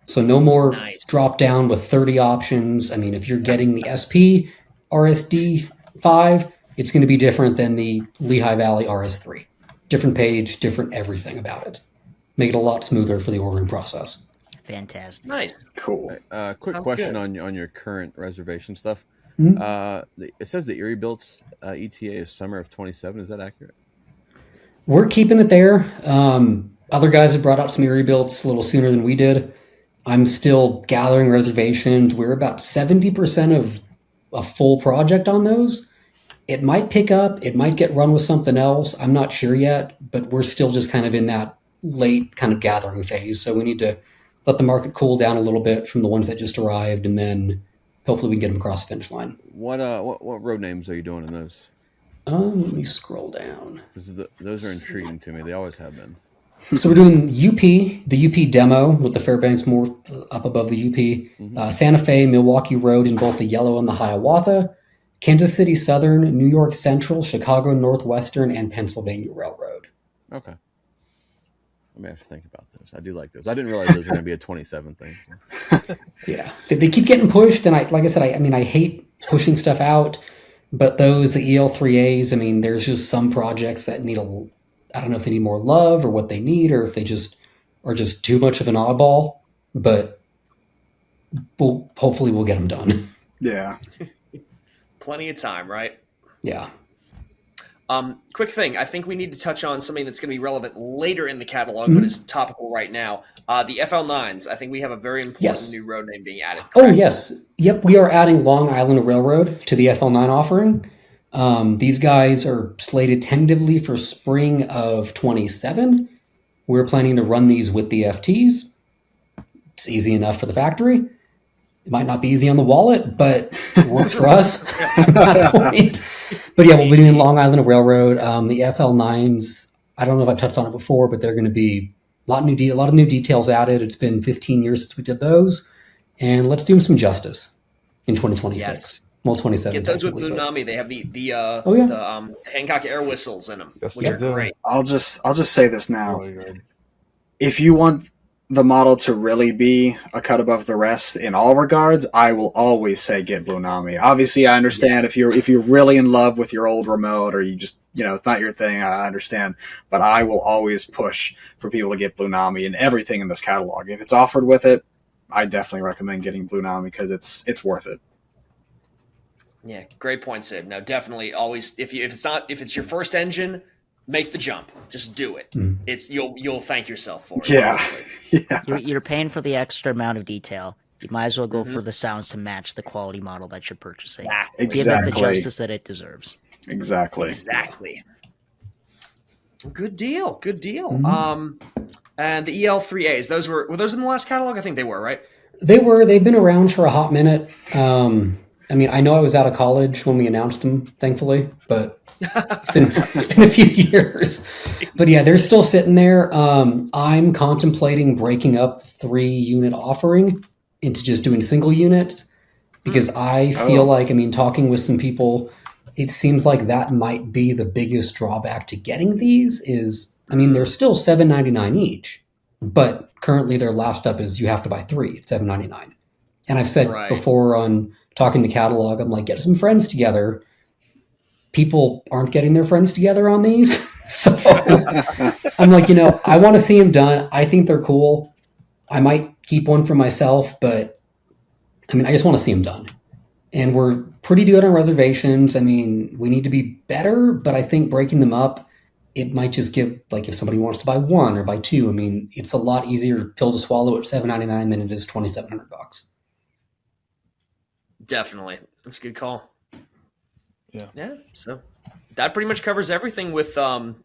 So no more Nice. drop down with 30 options. I mean, if you're getting the SP RSD 5, it's going to be different than the Lehigh Valley RS3. Different page, different everything about it. Make it a lot smoother for the ordering process. Fantastic. Nice. Cool. Quick Sounds question good. on your current reservation stuff. It says the Erie-Builts ETA is summer of 27. Is that accurate? We're keeping it there. Other guys have brought out some Erie-Builts a little sooner than we did. I'm still gathering reservations. We're about 70% of a full project on those. It might pick up. It might get run with something else. I'm not sure yet, but we're still just kind of in that late kind of gathering phase. So we need to let the market cool down a little bit from the ones that just arrived, and then hopefully we can get them across the finish line. What road names are you doing in those? Let me scroll down. Those are intriguing to me. They always have been. So we're doing the UP demo with the Fairbanks more up above the UP, Santa Fe, Milwaukee Road in both the Yellow and the Hiawatha, Kansas City Southern, New York Central, Chicago Northwestern, and Pennsylvania Railroad. Okay. I may have to think about those. I do like those. I didn't realize those were going to be a 27 thing. So. Yeah, they keep getting pushed, and like I said, I hate pushing stuff out, but the EL3As, I mean, there's just some projects that need I don't know if they need more love or what they need, or if they just are just too much of an oddball, but hopefully we'll get them done. Yeah. Plenty of time, right? Yeah. Quick thing. I think we need to touch on something that's going to be relevant later in the catalog, but is topical right now. The FL9s. I think we have a very important new road name being added. Correct? Oh, yes. Yep, we are adding Long Island Railroad to the FL9 offering. These guys are slated tentatively for spring of 27. We're planning to run these with the FTs. It's easy enough for the factory. It might not be easy on the wallet, but it works for us at that point. But yeah, we'll be doing Long Island Railroad. The FL9s, I don't know if I've touched on it before, but they're going to be a lot of new details added. It's been 15 years since we did those. And let's do them some justice in 2026. Yes. Well, 27. Get those with Lunami. They have the Hancock air whistles in them, Yes, which are great. I'll just say this now. If you want the model to really be a cut above the rest in all regards, I will always say get Lunami. Obviously, I understand if you're really in love with your old remote, or you just it's not your thing. I understand, but I will always push for people to get Lunami and everything in this catalog. If it's offered with it, I definitely recommend getting Lunami because it's worth it. Yeah, great point, Sid. No, definitely always if it's your first engine, make the jump. Just do it. You'll thank yourself for it. Yeah. You're paying for the extra amount of detail. You might as well go for the sounds to match the quality model that you're purchasing. Exactly. Give it the justice that it deserves. Exactly. Good deal. And the EL3As, those were those in the last catalog? I think they were, right? They were. They've been around for a hot minute. I mean, I know I was out of college when we announced them, thankfully, but it's been a few years. But yeah, they're still sitting there. I'm contemplating breaking up the 3-unit offering into just doing single units because I feel like, talking with some people, it seems like that might be the biggest drawback to getting these is, they're still $7.99 each, but currently their last up is you have to buy 3 at $7.99. And I've said before on talking the catalog, I'm like, get some friends together. People aren't getting their friends together on these. So I'm like, I want to see them done. I think they're cool. I might keep one for myself, but I just want to see them done. And we're pretty good on reservations. We need to be better, but I think breaking them up, it might just give, like if somebody wants to buy 1 or buy 2, it's a lot easier pill to swallow at $7.99 than it is $2,700. Definitely. That's a good call. Yeah. So that pretty much covers everything with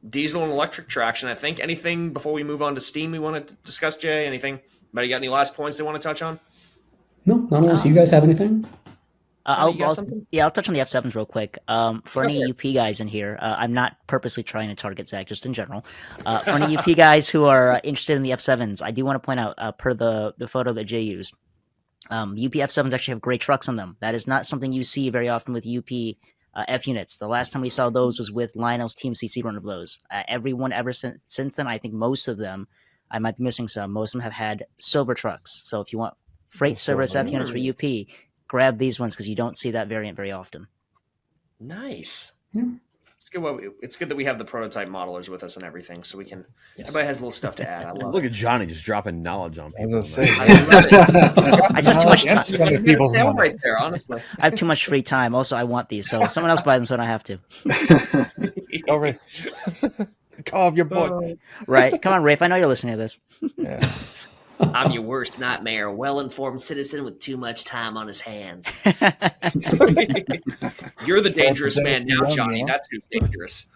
diesel and electric traction, I think. Anything before we move on to steam we want to discuss, Jay? Anything? Anybody got any last points they want to touch on? No, not unless you guys have anything. I'll touch on the F7s real quick. For any UP guys in here, I'm not purposely trying to target Zach, just in general. For any UP guys who are interested in the F7s, I do want to point out, per the photo that Jay used, the UP F7s actually have great trucks on them. That is not something you see very often with UP F units. The last time we saw those was with Lionel's Team CC run of those. Everyone ever since then, I think most of them, I might be missing some, most of them have had silver trucks. So if you want freight service F units for UP, grab these ones because you don't see that variant very often. Nice. It's good that we have the prototype modelers with us and everything, so we can. Yes. Everybody has a little stuff to add. I love Look it. at Johnny just dropping knowledge on people. was gonna say, I love it. I just have too much time. Against other people's Sale money. right there, honestly. I have too much free time. Also, I want these, so someone else buy them so I don't have to. Go, Rafe. Call up your boy. Right? Come on, Rafe. I know you're listening to this. Yeah. I'm your worst nightmare, well-informed citizen with too much time on his hands. You're the dangerous man now, Johnny. That's who's dangerous.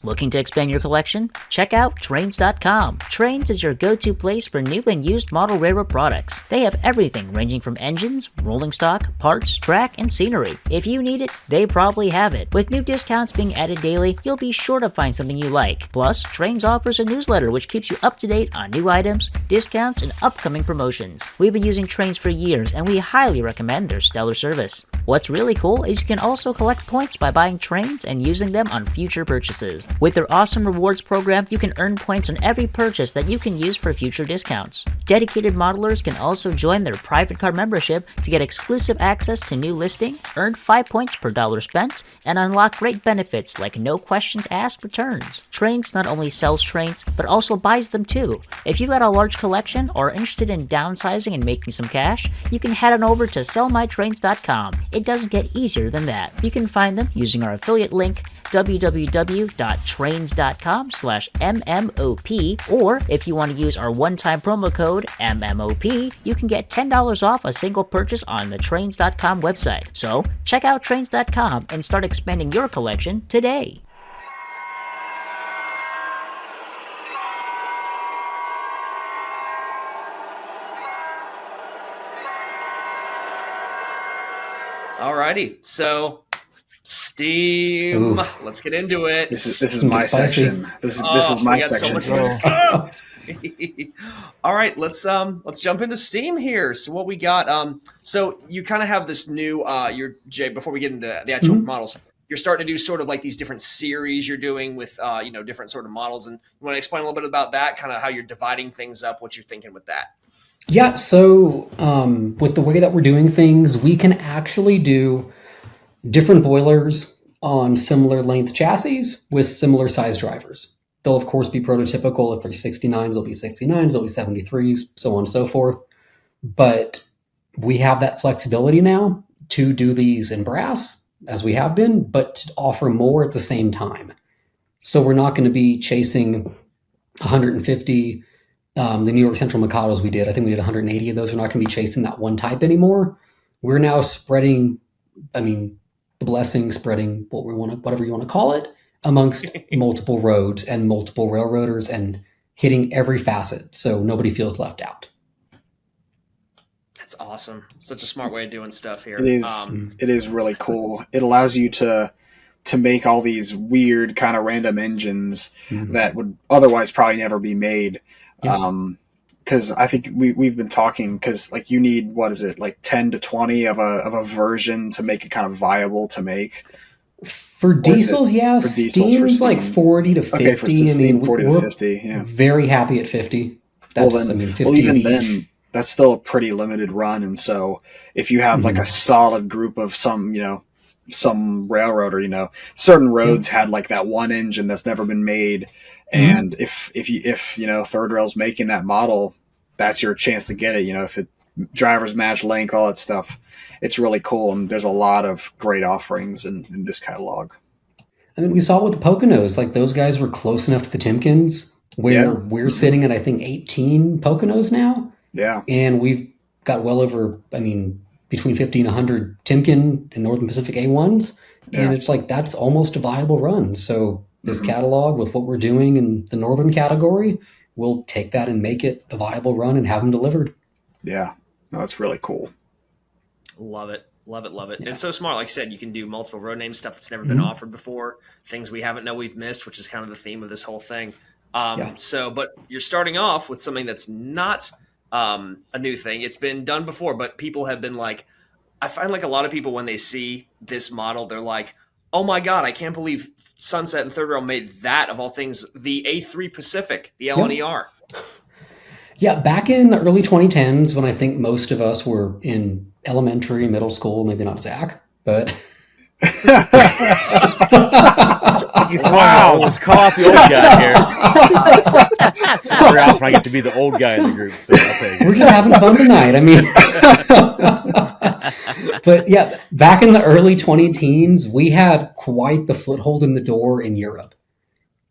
Looking to expand your collection? Check out Trainz.com. Trainz is your go-to place for new and used model railroad products. They have everything ranging from engines, rolling stock, parts, track, and scenery. If you need it, they probably have it. With new discounts being added daily, you'll be sure to find something you like. Plus, Trainz offers a newsletter which keeps you up to date on new items, discounts, and upcoming promotions. We've been using Trainz for years, and we highly recommend their stellar service. What's really cool is you can also collect points by buying Trainz and using them on future purchases. With their awesome rewards program, you can earn points on every purchase that you can use for future discounts. Dedicated modelers can also join their private card membership to get exclusive access to new listings, earn 5 points per dollar spent, and unlock great benefits like no questions asked returns. Trainz not only sells trains, but also buys them too. If you've got a large collection or are interested in downsizing and making some cash, you can head on over to sellmytrains.com. It doesn't get easier than that. You can find them using our affiliate link, www.trainz.com/MMOP, or if you want to use our one-time promo code MMOP, you can get $10 off a single purchase on the Trainz.com website. So check out Trainz.com and start expanding your collection today. Alrighty, so Steam. Ooh. Let's get into it. This is my Spicy. section. This is my we got section. So much stuff. All right, let's jump into Steam here. So what we got? So you kind of have this new Jay. Before we get into the actual models, you're starting to do sort of like these different series you're doing with different sort of models, and you want to explain a little bit about that, kind of how you're dividing things up, what you're thinking with that. Yeah, so with the way that we're doing things, we can actually do different boilers on similar length chassis with similar size drivers. They'll, of course, be prototypical. If they're 69s, they'll be 69s, they'll be 73s, so on and so forth. But we have that flexibility now to do these in brass, as we have been, but to offer more at the same time. So we're not going to be chasing 150 the New York Central Mikados we did. I think we did 180 of those. We're not going to be chasing that one type anymore. We're now spreading, the blessing, spreading whatever you want to call it, amongst multiple roads and multiple railroaders and hitting every facet so nobody feels left out. That's awesome. Such a smart way of doing stuff here. It is. It is really cool. It allows you to make all these weird kind of random engines that would otherwise probably never be made. Because I think we've been talking, because like you need, what is it, like 10 to 20 of a version to make it kind of viable to make. For diesels, yeah. For diesels, Steam's for like Steam. 40 to 50. Okay, for Steam, 40 to we're 50, yeah. very happy at 50. That's, Well, then, 50 well, even each. then, that's still a pretty limited run. And so if you have like a solid group of some railroad, or, certain roads had like that one engine that's never been made. And if Third Rail's making that model, that's your chance to get it. If it drivers match length, all that stuff, it's really cool. And there's a lot of great offerings in this catalog. We saw it with the Poconos. Like, those guys were close enough to the Timkins where we're sitting at, I think, 18 Poconos now. Yeah. And we've got well over, between 50 and 100 Timken and Northern Pacific A1s. Yeah. And it's like, that's almost a viable run. So this catalog, with what we're doing in the Northern category, we'll take that and make it a viable run and have them delivered. Yeah. No, it's really cool. Love it. Love it. Love it. Yeah. It's so smart. Like you said, you can do multiple road name stuff that's never been offered before, things we haven't know we've missed, which is kind of the theme of this whole thing. But you're starting off with something that's not a new thing. It's been done before, but people have been like, I find like a lot of people, when they see this model, they're like, oh my God, I can't believe Sunset and Third Rail made that, of all things, the A3 Pacific, the LNER. Yeah, back in the early 2010s, when I think most of us were in elementary, middle school, maybe not Zach, but Wow, just call out the old guy here. We're out when I get to be the old guy in the group, so I'll take it. We're just having fun tonight. I mean, but yeah, back in the early 2010s, we had quite the foothold in the door in Europe.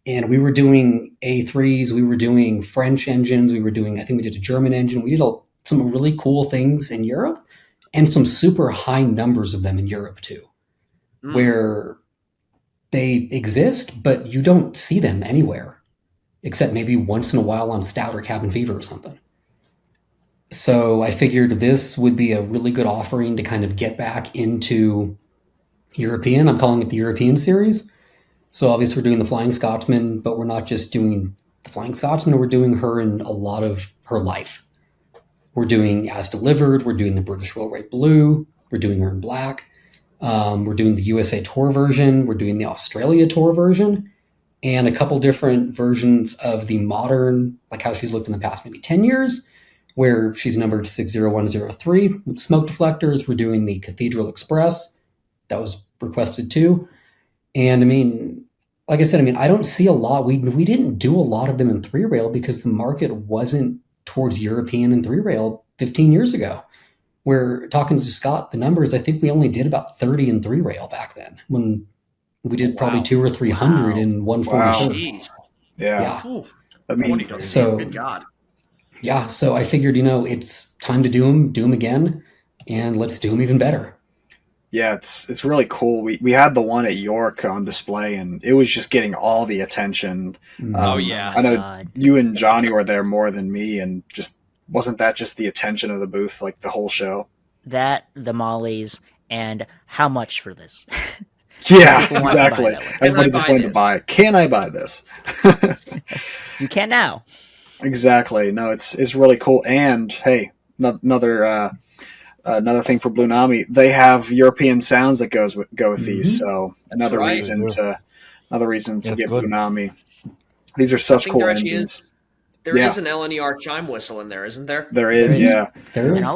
And we were doing A3s, we were doing French engines, I think we did a German engine. We did some really cool things in Europe and some super high numbers of them in Europe too, where they exist, but you don't see them anywhere, except maybe once in a while on Stout or Cabin Fever or something. So I figured this would be a really good offering to kind of get back into European. I'm calling it the European series. So obviously we're doing the Flying Scotsman, but we're not just doing the Flying Scotsman, we're doing her in a lot of her life. We're doing As Delivered, we're doing the British Railway Blue, we're doing her in black. We're doing the USA Tour version, we're doing the Australia Tour version, and a couple different versions of the modern, like how she's looked in the past maybe 10 years, where she's numbered 60103 with smoke deflectors. We're doing the Cathedral Express. That was requested too. And I mean, like I said, I don't see a lot. We didn't do a lot of them in 3-rail because the market wasn't towards European and 3-rail 15 years ago. We're talking to Scott, the numbers, I think we only did about 30 in 3-rail back then, when we did probably 200 or 300 in 140. Jeez. Yeah. I mean, so good God. Yeah, so I figured, it's time to do them again, and let's do them even better. Yeah, it's really cool. We had the one at York on display, and it was just getting all the attention. I know you and Johnny were there more than me, and just wasn't that just the attention of the booth, like the whole show? That, the Mollies, and how much for this? Yeah, exactly. Everybody just wanted to buy it. Can I buy this? You can now. Exactly. No, it's really cool. And hey, another thing for Blue Nami, they have European sounds that go with these. So another reason to get Blue Nami. These are such cool engines. There is an LNER chime whistle in there, isn't there? There is. And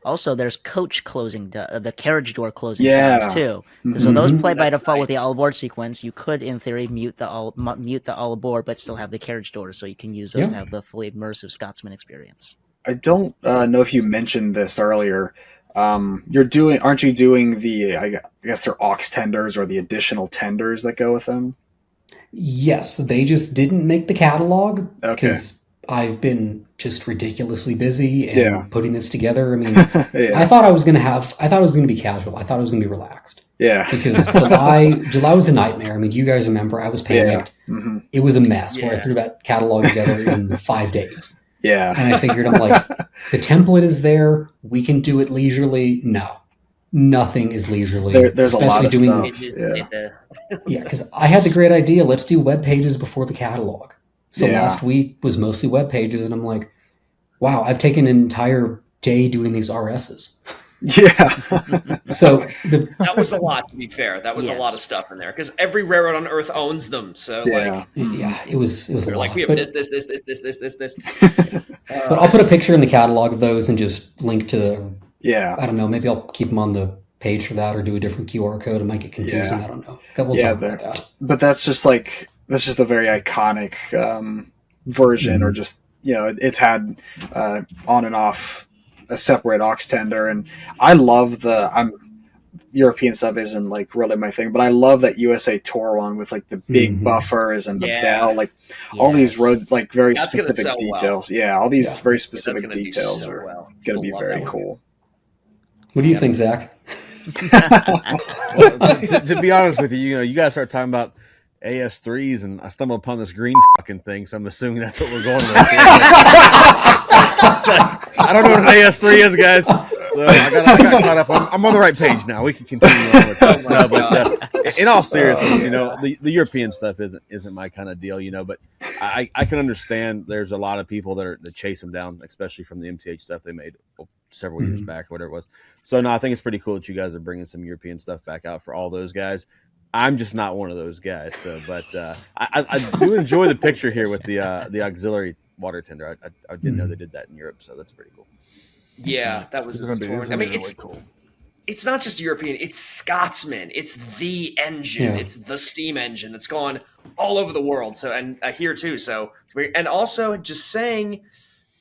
also there's coach closing, the carriage door closing sounds too. So those play by default with the all aboard sequence. You could, in theory, mute the all aboard, but still have the carriage doors, so you can use those to have the fully immersive Scotsman experience. I don't know if you mentioned this earlier. Aren't you doing the, I guess they're aux tenders or the additional tenders that go with them? Yes, they just didn't make the catalog. Okay. Because I've been just ridiculously busy and putting this together. I mean, I thought it was going to be casual. I thought it was going to be relaxed. Yeah. Because July was a nightmare. I mean, you guys remember, I was panicked. Yeah. Mm-hmm. It was a mess where I threw that catalog together in 5 days. Yeah. And I figured, I'm like, the template is there. We can do it leisurely. No, nothing is leisurely. There's a lot of stuff. Yeah, because I had the great idea. Let's do web pages before the catalog. So last week was mostly web pages, and I'm like, wow, I've taken an entire day doing these RSs. Yeah. So that was a lot, to be fair. That was a lot of stuff in there, because every railroad on Earth owns them. So it was a lot. Like, we have this. But I'll put a picture in the catalog of those and just link to. Yeah. I don't know. Maybe I'll keep them on the page for that, or do a different QR code. It might get confusing. I don't know. We'll talk about that. But that's just a very iconic version, or just, it's had on and off a separate aux tender. And I love European stuff isn't like really my thing, but I love that USA Tour one with like the big buffers and the bell, like all these road, like very specific details. Well. Yeah, all these very specific details are going to be very cool. What do you think, Zach? Well, to be honest with you, you guys start talking about AS3s, and I stumbled upon this green fucking thing, so I'm assuming that's what we're going with. So, I don't know what an AS3 is, guys. So I got caught up. I'm on the right page now. We can continue on with this. But in all seriousness, the European stuff isn't my kind of deal, But I can understand there's a lot of people that chase them down, especially from the MTH stuff they made several years back, or whatever it was. So no, I think it's pretty cool that you guys are bringing some European stuff back out for all those guys. I'm just not one of those guys. So, but I do enjoy the picture here with the auxiliary water tender. I didn't know they did that in Europe, so that's pretty cool. Yeah, that was torn. I mean, it's cool. it's not just European, it's Scotsman. It's the engine. Yeah. It's the steam engine that's gone all over the world. So, and here too. So it's weird. And also just saying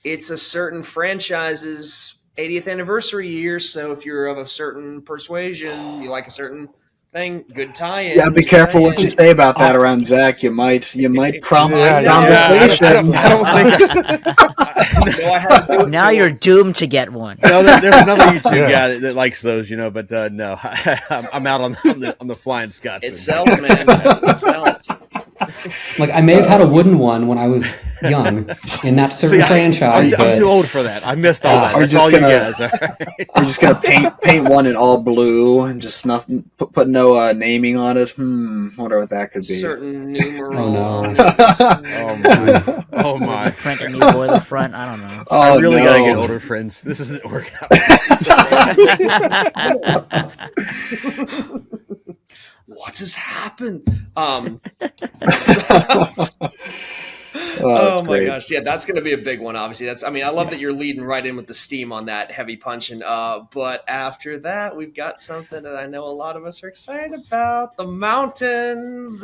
it's a certain franchise's 80th anniversary year. So if you're of a certain persuasion, you like a certain thing, good tie-in. Yeah, be careful what you say about that around Zach. You might prompt conversation. I don't think. Now you're doomed to get one. No, there's another YouTube guy that likes those, but no, I'm out on the flying Scotsman. It sells, man. It sells. Like I may have had a wooden one when I was young in that certain franchise. I'm too old for that. I missed all that. We're That's just all gonna, you guys. All right. We're just gonna paint one in all blue and just nothing. Put no naming on it. Wonder what that could be. Certain numeral. Oh no. Oh my. Print a new boiler front. I don't know. I really gotta get older friends. This isn't working out. What has happened? Oh Oh my great. gosh, yeah, that's going to be a big one. Obviously, I love that you're leading right in with the steam on that heavy punching. But after that, we've got something that I know a lot of us are excited about: the mountains.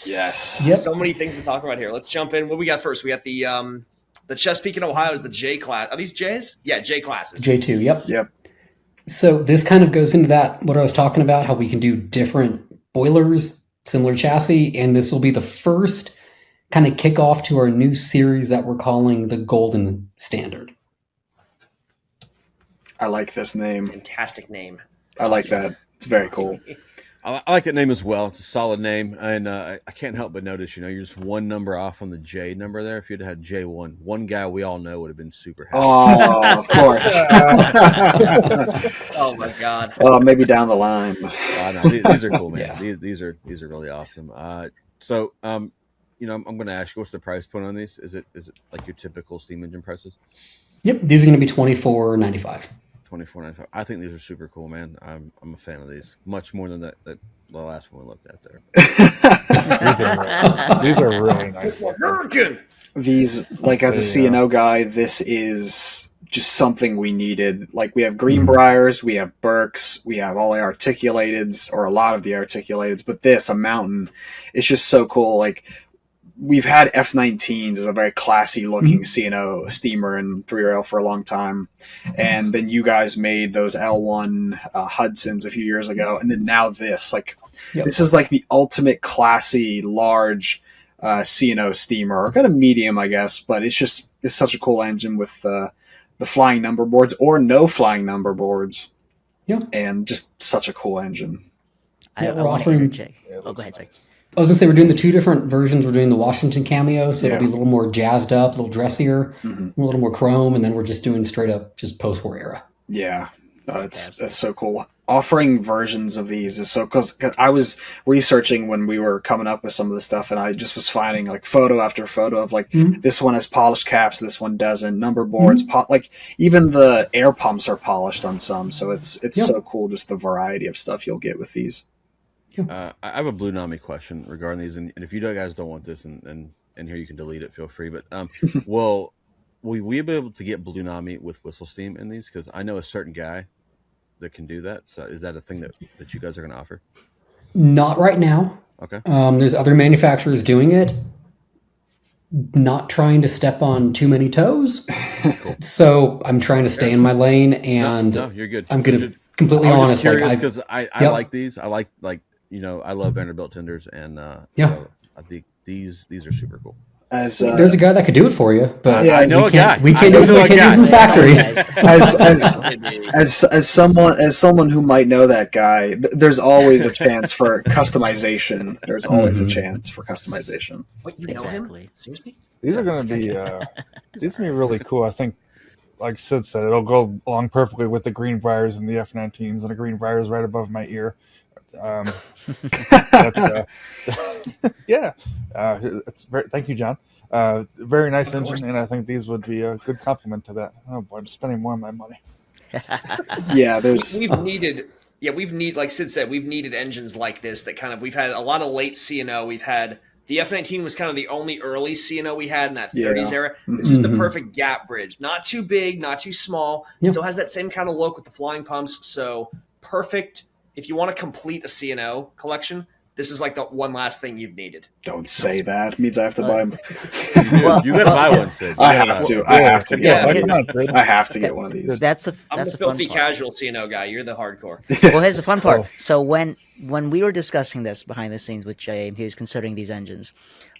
Yes. Yep. So many things to talk about here. Let's jump in. What we got first? We got the Chesapeake in Ohio is the J class. Are these J's? Yeah, J classes. J2, yep. Yep. So this kind of goes into that, what I was talking about, how we can do different boilers, similar chassis, and this will be the first kind of kickoff to our new series that we're calling the Golden Standard. I like this name. Fantastic name. I like that. It's very cool. I like that name as well. It's a solid name, and I can't help but notice, you're just one number off on the J number there. If you'd had J1, one guy we all know would have been super happy. Oh, of course. Oh my god. Well, maybe down the line. No, these are cool, man. Yeah. These are really awesome. So, I'm going to ask you, what's the price point on these? Is it like your typical steam engine prices? Yep, these are going to be $24.95. $24.95. I think these are super cool, man. I'm a fan of these, much more than the last one we looked at there. These are really nice. American. These, like, as a C&O guy, this is just something we needed. Like, we have Greenbriers, we have Burks, we have all the articulateds, or a lot of the articulateds, but this, a mountain, it's just so cool. Like, we've had F-19s as a very classy looking C&O steamer and 3RL for a long time. And then you guys made those L1 Hudsons a few years ago. And then now this, this is like the ultimate classy, large C&O steamer, or kind of medium, I guess. But it's such a cool engine with the flying number boards or no flying number boards. Yeah. And just such a cool engine. I we're want to hear offering- Jake. Oh, go ahead, sorry. I was going to say we're doing the two different versions. We're doing the Washington cameo, so Yeah. it'll be a little more jazzed up, a little dressier, a little more chrome, and then we're just doing straight up just post-war era. Yeah, that's so cool. Offering versions of these is so because I was researching when we were coming up with some of the stuff, and I just was finding like photo after photo of like this one has polished caps, this one doesn't. Number boards, like even the air pumps are polished on some, so it's so cool just the variety of stuff you'll get with these. I have a Blue Nami question regarding these, and if you guys don't want this, and here you can delete it, feel free. But will we be able to get Blue Nami with whistle steam in these? Because I know a certain guy that can do that. So is that a thing that you guys are going to offer? Not right now. Okay. There's other manufacturers doing it. Not trying to step on too many toes. Cool. So I'm trying to stay in my lane, and no, you're good. I'm going to completely I was honest. just curious Like, because I like these. I like I love Vanderbilt tenders, and so I think these are super cool. As there's a guy that could do it for you, but I know a guy. We can't I do know a it guy. from factories. as someone who might know that guy, there's always a chance for customization. There's always a chance for customization. What, you know him? Exactly. Seriously? These are going to be these are going to be really cool. I think, like Sid said, it'll go along perfectly with the Greenbriers and the F-19s, and the Greenbriers right above my ear. It's very, thank you, John. Very nice engine, and I think these would be a good complement to that. Oh boy, I'm spending more of my money. Yeah, we've needed, like Sid said, we've needed engines like this that kind of, we've had a lot of late C&O, we've had The F-19 was kind of the only early C&O we had in that Yeah. 30s era. This is the perfect gap bridge. Not too big, not too small. Yeah. Still has that same kind of look with the flying pumps. So perfect. If you want to complete a C&O collection, this is like the one last thing you've needed. Don't say that. It means I have to buy them. You gotta buy one, Sid. I have to. I have to get Yeah, one of it's- these. I have to get one of these. That's I'm that's the a fun filthy part. casual C&O guy. You're the hardcore. Well, here's the fun part. Oh. So when we were discussing this behind the scenes with Jay, and he was considering these engines,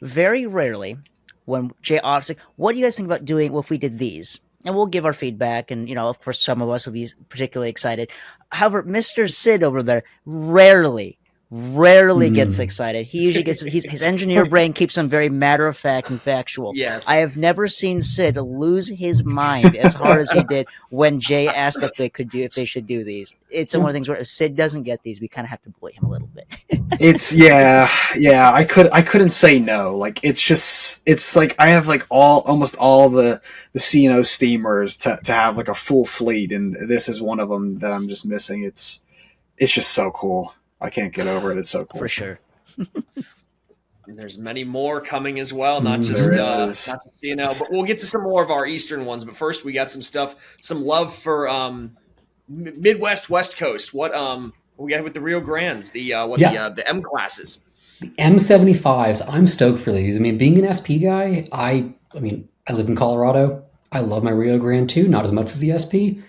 very rarely when Jay asks, like, "What do you guys think about doing if we did these?" And we'll give our feedback, and of course, some of us will be particularly excited. However, Mr. Sid over there rarely gets excited. He usually gets his engineer brain keeps him very matter of fact and factual. Yeah. I have never seen Sid lose his mind as hard as he did when Jay asked if they should do these. It's one of the things where if Sid doesn't get these, we kind of have to bully him a little bit. It's I couldn't say no. Like it's like I have like almost all the C&O steamers to have like a full fleet, and this is one of them that I'm just missing. It's just so cool. I can't get over it. It's so cool. For sure. And there's many more coming as well, not just C&O, but we'll get to some more of our Eastern ones. But first, we got some love for Midwest, West Coast. What we got with the Rio Grandes, the M classes. The M75s, I'm stoked for these. I mean, being an SP guy, I live in Colorado. I love my Rio Grande too, not as much as the SP.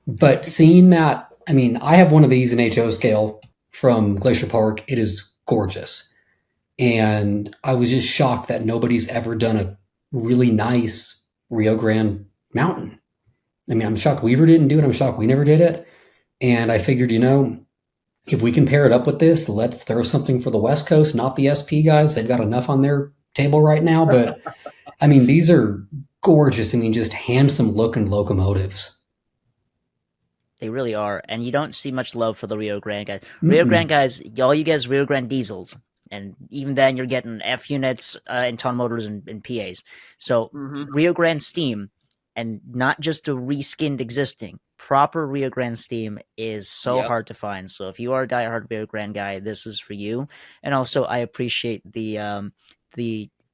But seeing that, I mean, I have one of these in HO scale from Glacier Park. It is gorgeous. And I was just shocked that nobody's ever done a really nice Rio Grande mountain. I mean, I'm shocked Weaver didn't do it. I'm shocked we never did it. And I figured, if we can pair it up with this, let's throw something for the West Coast, not the SP guys. They've got enough on their table right now. But, I mean, these are gorgeous. I mean, just handsome looking locomotives. They really are. And you don't see much love for the Rio Grande guys. Rio Grande guys, all you guys Rio Grande diesels. And even then, you're getting F units and ton motors and PAs. So Rio Grande steam, and not just a reskinned existing, proper Rio Grande steam is so hard to find. So if you are a diehard Rio Grande guy, this is for you. And also, I appreciate the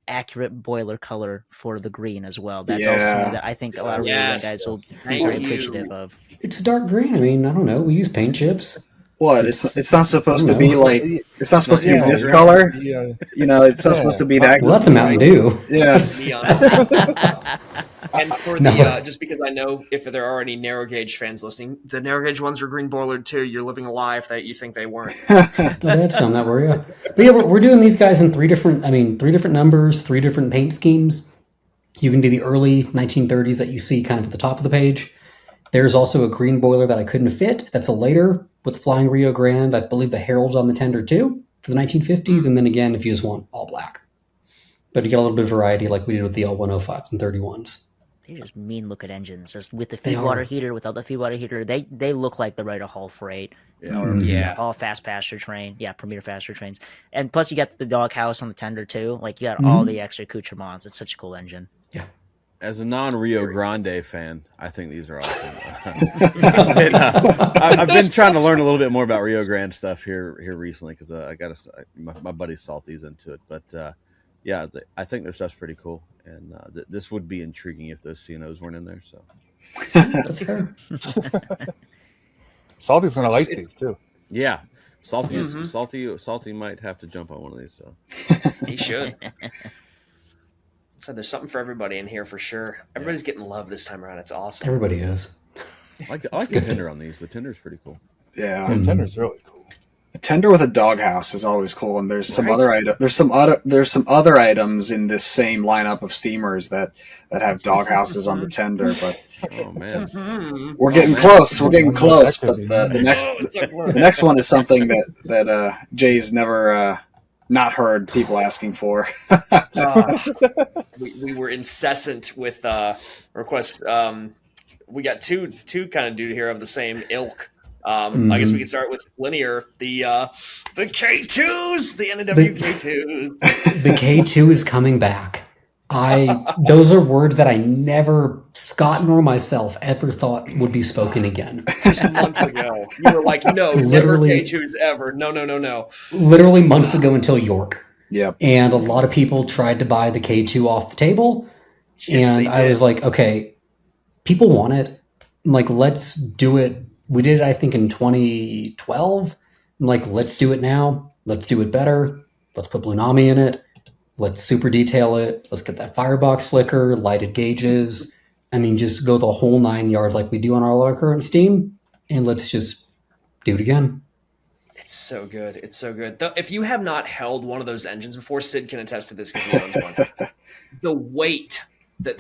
accurate boiler color for the green as well. That's also something that I think a lot of Rio Grande guys will be very appreciative of. It's dark green. I mean, I don't know. We use paint chips. What? It's not supposed to be like. It's not supposed to be this color. Yeah. It's not supposed to be that. Well, that's a Mountain Dew. Yeah. And for the just because I know if there are any narrow gauge fans listening, the narrow gauge ones were green boilered too. You're living a lie if you think they weren't. No, they had some that were, yeah. But yeah, we're doing these guys in three different numbers, 3 different paint schemes. You can do the early 1930s that you see kind of at the top of the page. There's also a green boiler that I couldn't fit. That's a later with Flying Rio Grande. I believe the Herald's on the tender too for the 1950s. And then again, if you just want all black. But you get a little bit of variety like we did with the L105s and 31s. They're just mean looking engines. Just with the feed water heater, without the feed water heater, they look like they're ready to haul freight. All fast passenger train. Yeah, Premier faster trains. And plus you got the doghouse on the tender too. Like you got all the extra accoutrements. It's such a cool engine. Yeah. As a non-Rio Grande fan, I think these are awesome. I've been trying to learn a little bit more about Rio Grande stuff here recently because my buddy Salty's into it. But I think their stuff's pretty cool, and this would be intriguing if those C&Os weren't in there. So That's fair. Salty's gonna like these too. yeah, Salty might have to jump on one of these. So He should. So there's something for everybody in here for sure. Everybody's getting love this time around. It's awesome. Everybody is. I like the tender on these. The tender's pretty cool. Yeah. The tender's really cool. A tender with a doghouse is always cool, and there's some other there's some other items in this same lineup of steamers that have doghouses on the tender. But Oh man, we're getting close. We're getting close. But the next one is something that Jay's never not heard people asking for. We were incessant with requests. We got two kind of dude here of the same ilk. I guess we could start with linear. The K2s, the N&W K2s. The K2 is coming back. Those are words that I never, Scott nor myself, ever thought would be spoken again. Just months ago, you were like, "No, Literally- never K2s ever." No. Literally months ago until York. Yep. And a lot of people tried to buy the K2 off the table. Yes, And they I did. was like, okay, people want it. I'm like, let's do it. We did it, I think, in 2012. I'm like, let's do it now. Let's do it better. Let's put Blunami in it. Let's super detail it. Let's get that firebox flicker, lighted gauges. I mean, just go the whole 9 yards like we do on all our current Steam. And let's just do it again. It's so good. It's so good. If you have not held one of those engines before, Sid can attest to this because he owns one. The weight that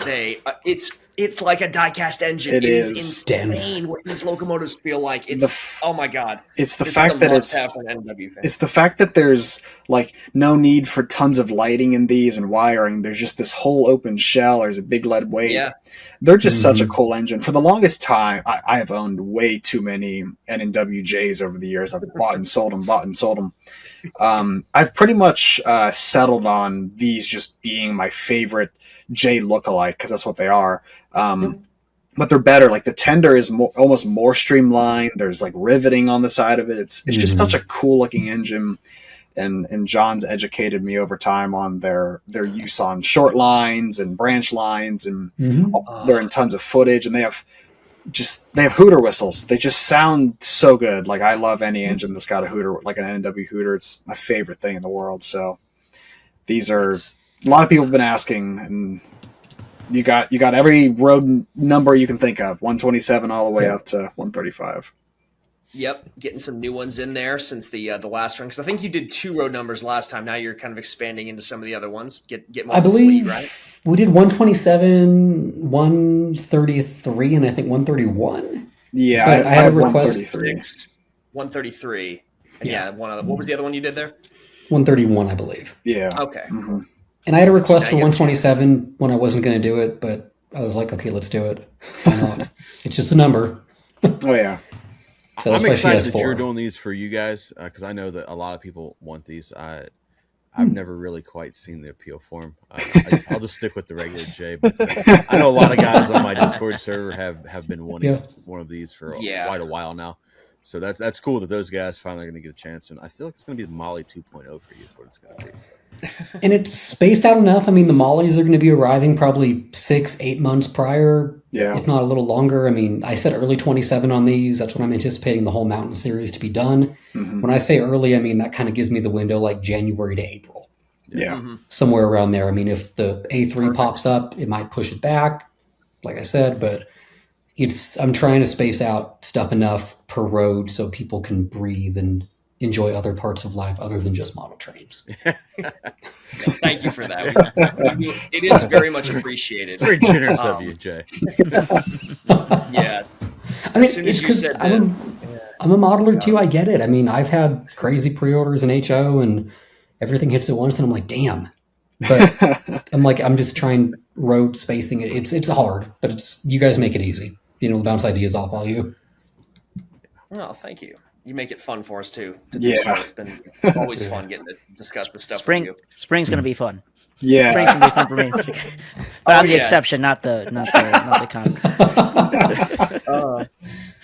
it's like a die-cast engine. It is insane dense. what these locomotives feel like. It's oh my god. It's the This fact is a that must-have for an N&W fan. it's the fact that there's like no need for tons of lighting in these and wiring. There's just this whole open shell. There's a big lead weight. Yeah. They're just such a cool engine. For the longest time, I have owned way too many N&W Js over the years. I've bought and sold them. I've pretty much settled on these just being my favorite J lookalike because that's what they are. But they're better. Like the tender is almost more streamlined. There's like riveting on the side of it. It's just such a cool looking engine. And John's educated me over time on their use on short lines and branch lines, and they're in tons of footage. And they have hooter whistles. They just sound so good. Like I love any engine that's got a hooter, like an N&W hooter. It's my favorite thing in the world. So these are a lot of people have been asking, and you got every road number you can think of, 127 all the way up to 135. Yep, getting some new ones in there since the last run. Because I think you did 2 road numbers last time. Now you're kind of expanding into some of the other ones. Get more I believe fleet, right? we did 127, 133, and I think 131. Yeah, But I had a request. 133. 133. And yeah, one other. What was the other one you did there? 131, I believe. Yeah. Okay. Mm-hmm. And I had a request So for now you have 127 when I wasn't going to do it, but I was like, okay, let's do it. Why not? It's just a number. Oh yeah. So I'm that's why excited PS4. that you're doing these for you guys because I know that a lot of people want these. I've never really quite seen the appeal for them. I'll just stick with the regular J. But I know a lot of guys on my Discord server have been wanting one of these for quite a while now. So that's cool that those guys finally going to get a chance. And I feel like it's going to be the Molly 2.0 for you is what it's going to be. So. And it's spaced out enough. I mean, the Mollies are going to be arriving probably 6-8 months prior, if not a little longer. I mean, I said early 27 on these. That's when I'm anticipating the whole Mountain series to be done. Mm-hmm. When I say early, I mean that kind of gives me the window like January to April. Yeah. Somewhere around there. I mean, if the A3 pops up, it might push it back, like I said, but I'm trying to space out stuff enough per road so people can breathe and enjoy other parts of life other than just model trains. Thank you for that. It is very much appreciated. It's very generous of you, Jay. Yeah. I mean, it's because I'm a modeler too. I get it. I mean, I've had crazy pre-orders in HO and everything hits at once and I'm like, damn. But I'm just trying road spacing. It's hard, but you guys make it easy. You know, the bounce ideas off all you. Oh, thank you. You make it fun for us too. Yeah. So it's been always fun getting to discuss this stuff with you. Spring's going to be fun. Yeah. Spring's going to be fun for me. But I'm the exception, not the con.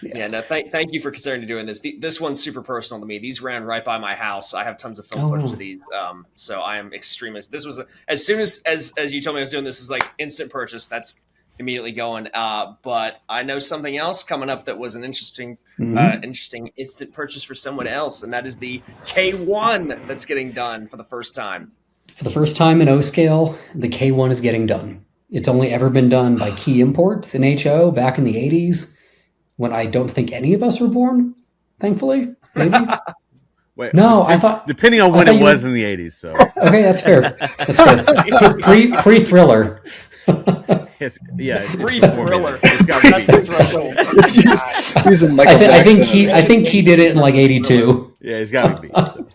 Yeah, no, thank you for considering doing this. This one's super personal to me. These ran right by my house. I have tons of film footage of these. So I am extremely. This was as soon as you told me I was doing this is like instant purchase. That's immediately going. But I know something else coming up that was an interesting instant purchase for someone else, and that is the K1 that's getting done for the first time. For the first time in O scale, the K1 is getting done. It's only ever been done by Key Imports in HO back in the 80s, when I don't think any of us were born, thankfully. Maybe? Wait, no, I thought... Depending on when it was in the 80s, so... Okay, that's fair. That's good. Pre-Thriller. Pre-Thriller. It's got to be. I think he did it in like 82. Yeah, it's got to be. So.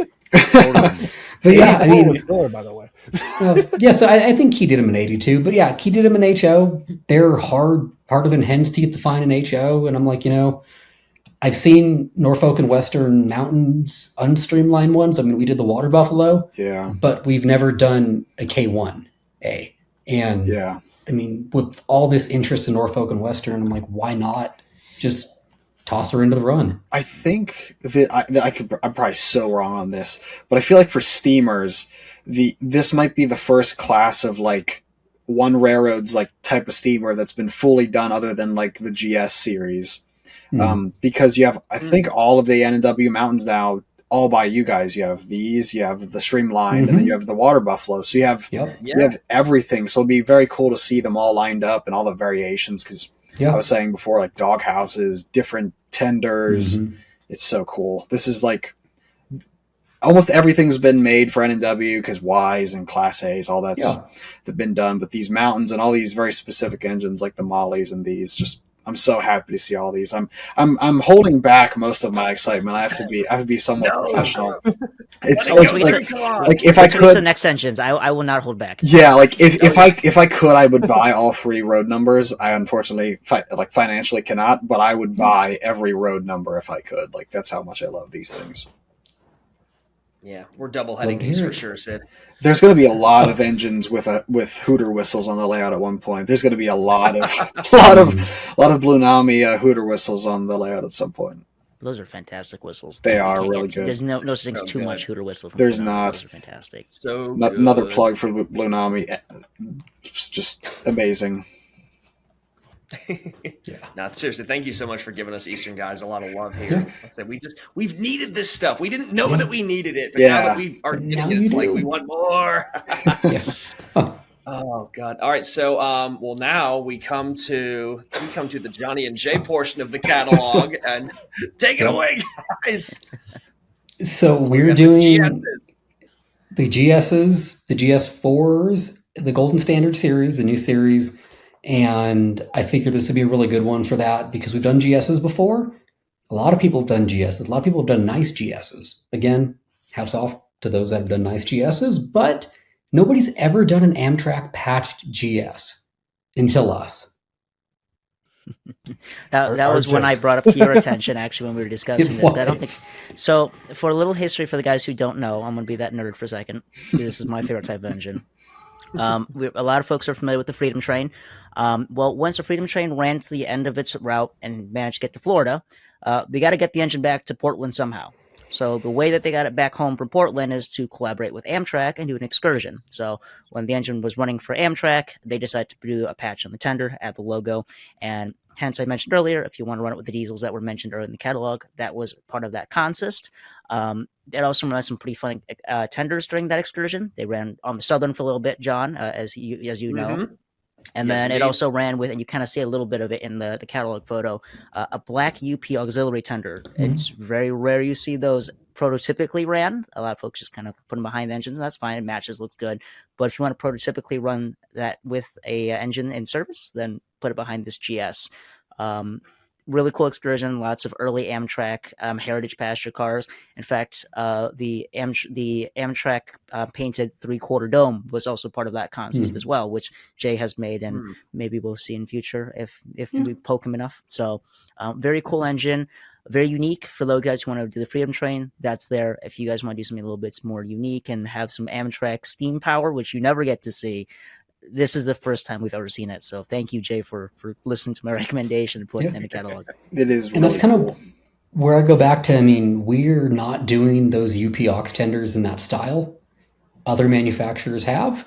But yeah, I mean... Thriller, by the way. So I think he did him in 82. But yeah, he did him in HO. They're harder than hen's teeth to find in HO. And I'm like, I've seen Norfolk and Western Mountains unstreamlined ones. I mean, we did the Water Buffalo. Yeah. But we've never done a K1A. And I mean, with all this interest in Norfolk and Western, I'm like, why not just toss her into the run. I think that I'm probably so wrong on this, but I feel like for steamers, this might be the first class of like one railroad's like type of steamer that's been fully done other than like the GS series. Because you have, I think, all of the N&W mountains now, all by you guys. You have these, you have the Streamlined, and then you have the Water Buffalo. So you have everything. So it'll be very cool to see them all lined up and all the variations. Because I was saying before, like dog houses, different tenders. It's so cool. This is like almost everything's been made for N&W because Ys and Class A's, all that's been done. But these mountains and all these very specific engines, like the Mollys and these, just I'm so happy to see all these. I'm holding back most of my excitement. I have to be somewhat professional. It's like if I could the next engines, I will not hold back. Yeah, like if I could, I would buy all 3 road numbers. I unfortunately financially cannot, but I would buy every road number if I could. Like that's how much I love these things. Yeah, we're double heading these for sure, Sid. There's going to be a lot of engines with Hooter whistles on the layout at one point. There's going to be a lot of Blue Nami Hooter whistles on the layout at some point. Those are fantastic whistles. They are really good. There's no such thing as too much Hooter whistle. There's not. Those are fantastic. So another plug for Blue Nami. It's just amazing. No, seriously, thank you so much for giving us Eastern guys a lot of love here. Like I said, we've needed this stuff. We didn't know that we needed it, but now that we are getting it, it's like we want more. Oh God! All right, so now we come to the Johnny and Jay portion of the catalog, and take it away, guys. So we're doing the GSs, the GS4s, the Golden Standard series, the new series. And I figured this would be a really good one for that because we've done GSs before. A lot of people have done GSs. A lot of people have done nice GSs. Again, hats off to those that have done nice GSs, but nobody's ever done an Amtrak patched GS until us. that was when I brought up to your attention, actually, when we were discussing this. I don't think so. For a little history for the guys who don't know, I'm going to be that nerd for a second. This is my favorite type of engine. A lot of folks are familiar with the Freedom Train. Well, once the Freedom Train ran to the end of its route and managed to get to Florida, they got to get the engine back to Portland somehow. So the way that they got it back home from Portland is to collaborate with Amtrak and do an excursion. So when the engine was running for Amtrak, they decided to do a patch on the tender, add the logo, and hence I mentioned earlier, if you want to run it with the diesels that were mentioned earlier in the catalog, that was part of that consist. It also ran some pretty fun tenders during that excursion. They ran on the Southern for a little bit, John, as you know. And then it also ran with, and you kind of see a little bit of it in the catalog photo, a black UP auxiliary tender. It's very rare you see those prototypically ran. A lot of folks just kind of put them behind the engines, and that's fine. It matches, looks good. But if you want to prototypically run that with a engine in service, then put it behind this GS. Really cool excursion. Lots of early Amtrak heritage passenger cars. In fact, the Amtrak painted 3/4 dome was also part of that consist as well, which Jay has made, and maybe we'll see in future if we poke him enough. So, very cool engine, very unique for those guys who want to do the Freedom Train. That's there. If you guys want to do something a little bit more unique and have some Amtrak steam power, which you never get to see, this is the first time we've ever seen it. So thank you, Jay, for listening to my recommendation and putting it in the catalog. It is, and that's kind of where I go back to. I mean, we're not doing those UP aux tenders in that style. Other manufacturers have.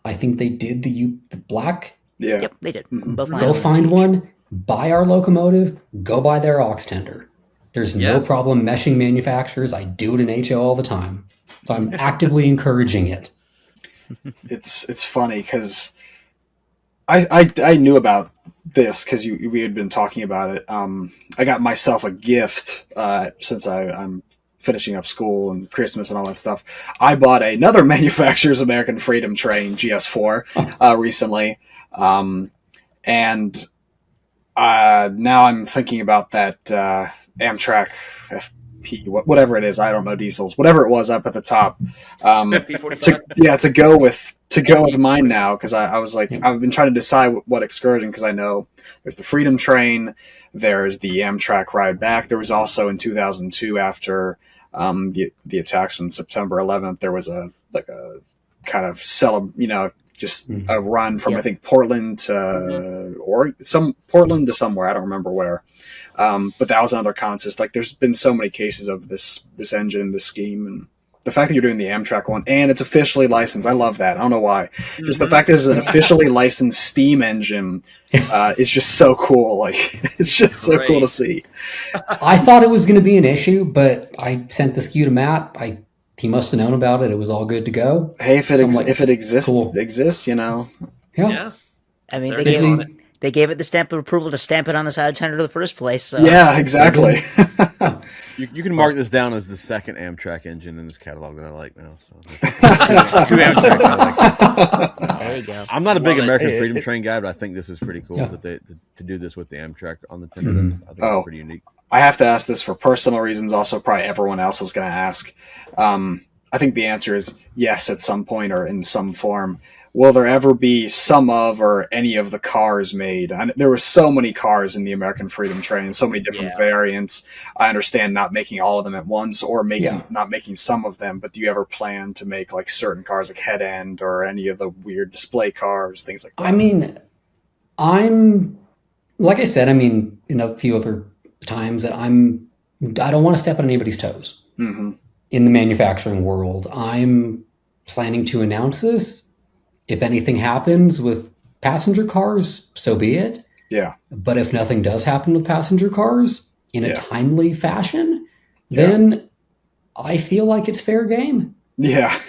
I think they did the black. Yeah. Yep, they did. Go find one, buy our locomotive, go buy their aux tender. There's no problem meshing manufacturers. I do it in HO all the time. So I'm actively encouraging it. It's funny because I knew about this because we had been talking about it. I got myself a gift since I'm finishing up school and Christmas and all that stuff. I bought another manufacturer's American Freedom Train GS4 recently, and now I'm thinking about that Amtrak FP, whatever it is. I don't know diesels, whatever it was up at the top. To go with mine now, because I was like, I've been trying to decide what excursion, because I know there's the Freedom Train, there's the Amtrak ride back. There was also in 2002 after the attacks on September 11th, there was a kind of just a run from I think Portland to Portland to somewhere. I don't remember where. But that was another consist. Like there's been so many cases of this engine, this scheme, and the fact that you're doing the Amtrak one and it's officially licensed. I love that. I don't know why. Just the fact that there's an officially licensed steam engine is just so cool. Like it's just so cool to see. I thought it was going to be an issue, but I sent the SKU to Matt. He must have known about it. It was all good to go. Hey, if it exists, cool. it exists, you know. Yeah. I mean, they gave it the stamp of approval to stamp it on the side of tender in the first place. So. Yeah, exactly. You can mark this down as the second Amtrak engine in this catalog that I like now. So 2 Amtraks I like. There you go. I'm not a big American Freedom Train guy, but I think this is pretty cool that they to do this with the Amtrak on the tender. I think it's pretty unique. I have to ask this for personal reasons. Also, probably everyone else is going to ask. I think the answer is yes at some point or in some form. Will there ever be some of or any of the cars made? There were so many cars in the American Freedom Train, so many different variants. I understand not making all of them at once or not making some of them, but do you ever plan to make like certain cars like Head End or any of the weird display cars, things like that? I mean, like I said, in a few other times that I don't want to step on anybody's toes in the manufacturing world. I'm planning to announce this. If anything happens with passenger cars, so be it. Yeah. But if nothing does happen with passenger cars in a timely fashion, then I feel like it's fair game. Yeah.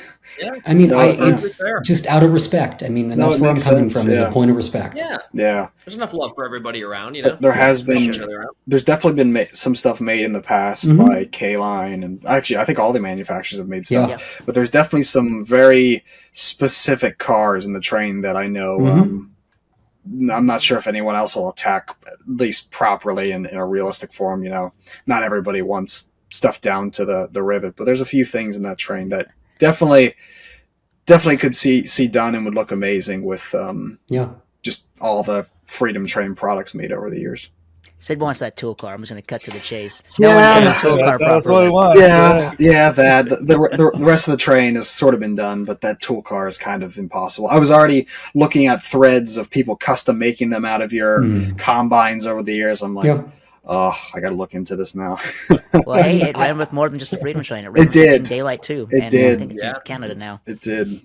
I mean, it's just out of respect. I mean, and that's where I'm coming from, is a point of respect. Yeah. Yeah. There's enough love for everybody around, you know. There's definitely been some stuff made in the past by K-Line, and actually, I think all the manufacturers have made stuff. Yeah. But there's definitely some very specific cars in the train that I know. I'm not sure if anyone else will attack, at least properly in a realistic form. You know, not everybody wants stuff down to the rivet, but there's a few things in that train that definitely could see done and would look amazing with just all the Freedom Train products made over the years. Sid wants that tool car. I'm just going to cut to the chase. No one's got a tool car properly. That's what he wants. That the rest of the train has sort of been done, but that tool car is kind of impossible. I was already looking at threads of people custom making them out of your combines over the years. I'm like, oh, I got to look into this now. Well, hey, it ran with more than just the Freedom Train. It ran with Daylight too. I think it's in Canada now. It did.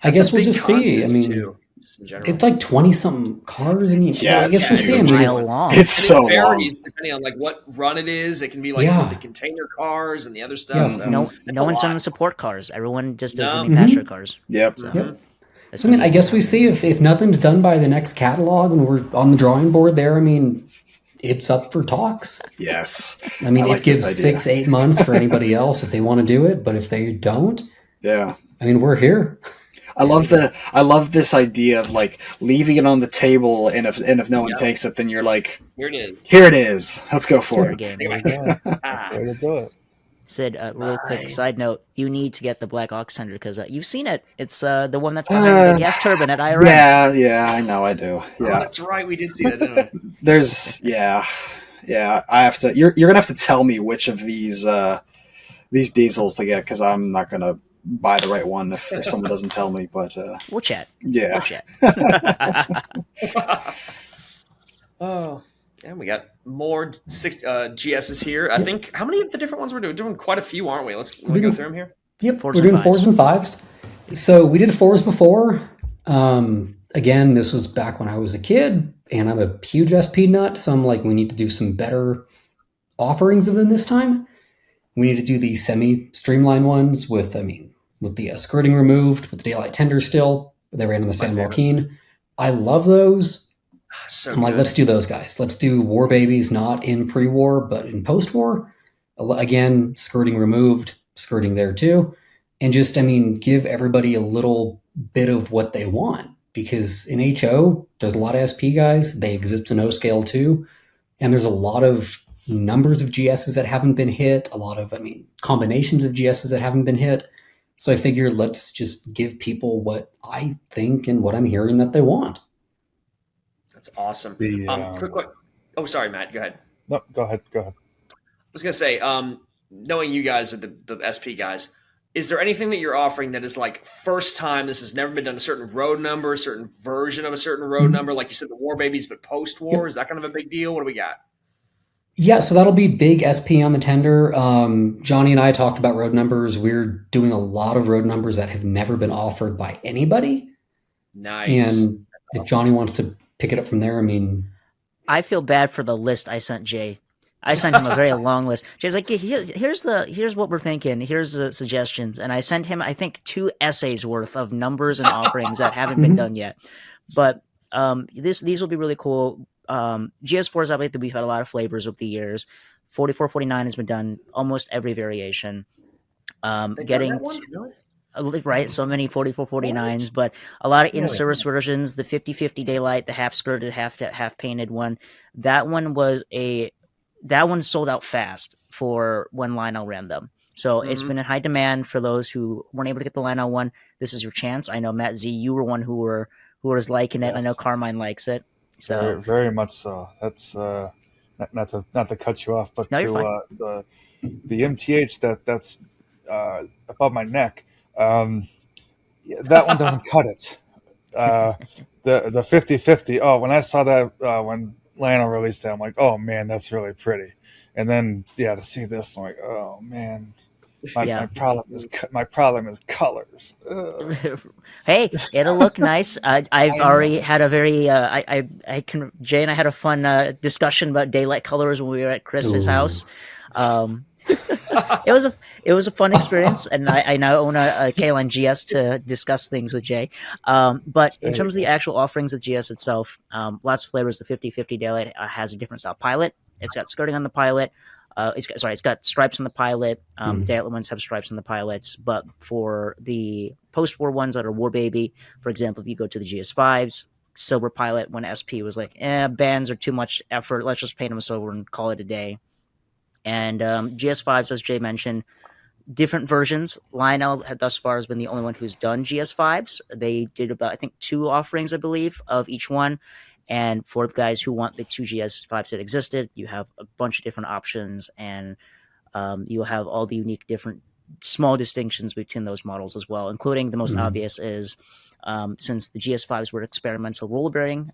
I guess we'll just see. I mean, it's like 20-something cars, and I guess we'll see. It's a mile long. It's so varies long. Depending on like what run it is. It can be like with the container cars and the other stuff. So no one's done the support cars. Everyone just does the passenger cars. Yep. So I mean, I guess we see if nothing's done by the next catalog and we're on the drawing board there. I mean, it's up for talks. Yes. I mean, it gives 6-8 months for anybody else if they want to do it, but if they don't, I mean, we're here. I love this idea of like leaving it on the table, and if no one takes it, then you're like, here it is. Let's go for it. Way to do it. Sid, real quick side note: you need to get the Black Ox Tender because you've seen it. It's the one that's behind the gas turbine at IRM. Yeah, I know, I do. Yeah, oh, that's right. We did see that, didn't we? There's I have to. You're gonna have to tell me which of these diesels to get, because I'm not gonna buy the right one if someone doesn't tell me. But we'll chat. Yeah. We'll chat. Oh. And we got more GSs here. I think, how many of the different ones we're doing? We're doing quite a few, aren't we? Let's go through them here. Yep, we're doing 4s and 5s. So we did 4s before. Again, this was back when I was a kid, and I'm a huge SP nut, so I'm like, we need to do some better offerings of them this time. We need to do the semi-streamlined ones with the skirting removed, with the daylight tender still. They ran on the San Joaquin. I love those. So I'm like, let's do those guys. Let's do war babies, not in pre-war, but in post-war. Again, skirting removed, skirting there too. And just, give everybody a little bit of what they want. Because in HO, there's a lot of SP guys. They exist in O scale too. And there's a lot of numbers of GSs that haven't been hit. A lot of, combinations of GSs that haven't been hit. So I figured let's just give people what I think and what I'm hearing that they want. That's awesome. Quick. Oh, sorry, Matt. Go ahead. No, go ahead. I was gonna say, knowing you guys are the SP guys, is there anything that you're offering that is like first time, this has never been done, a certain road number, a certain version of a certain road number, like you said, the War Babies, but post-war? Is that kind of a big deal? What do we got? Yeah, so that'll be big SP on the tender. Johnny and I talked about road numbers. We're doing a lot of road numbers that have never been offered by anybody. Nice. And if Johnny wants to pick it up from there, I mean, I feel bad for the list I sent Jay. I sent him a very long list. Jay's like, here's what we're thinking. Here's the suggestions, and I sent him, I think, 2 essays worth of numbers and offerings that haven't been done yet. But these will be really cool. GS4 is obviously we've had a lot of flavors over the years. 4449 has been done almost every variation. Getting right, so many 4449s, but a lot of in-service versions. The 50/50 daylight, the half-skirted, half painted one. That one sold out fast for when Lionel ran them. So it's been in high demand for those who weren't able to get the Lionel one. This is your chance. I know Matt Z, you were one who was liking it. Yes. I know Carmine likes it. So very, very much so. That's not to cut you off, but the MTH that's above my neck. That one doesn't cut it. The 50/50. Oh, when I saw that when Lionel released it, I'm like, oh man, that's really pretty. And then to see this, I'm like, oh man. My problem is colors. Hey, it'll look nice. I've already had a very Jay and I had a fun discussion about daylight colors when we were at Chris's house. It was a fun experience, and I now own a K-Line GS to discuss things with Jay. But in terms of the actual offerings of GS itself, lots of flavors. The 50/50 daylight has a different style pilot. It's got skirting on the pilot. It's got stripes on the pilot. Daylight ones have stripes on the pilots, but for the post-war ones that are War Baby, for example, if you go to the GS5s, silver pilot, when SP was like, bands are too much effort, let's just paint them silver and call it a day. And GS5s, as Jay mentioned, different versions. Lionel thus far has been the only one who's done GS5s. They did about, I think, 2 offerings, I believe, of each one. And for the guys who want the 2 GS5s that existed, you have a bunch of different options, and you'll have all the unique different small distinctions between those models as well, including the most obvious is since the GS5s were experimental roller bearing,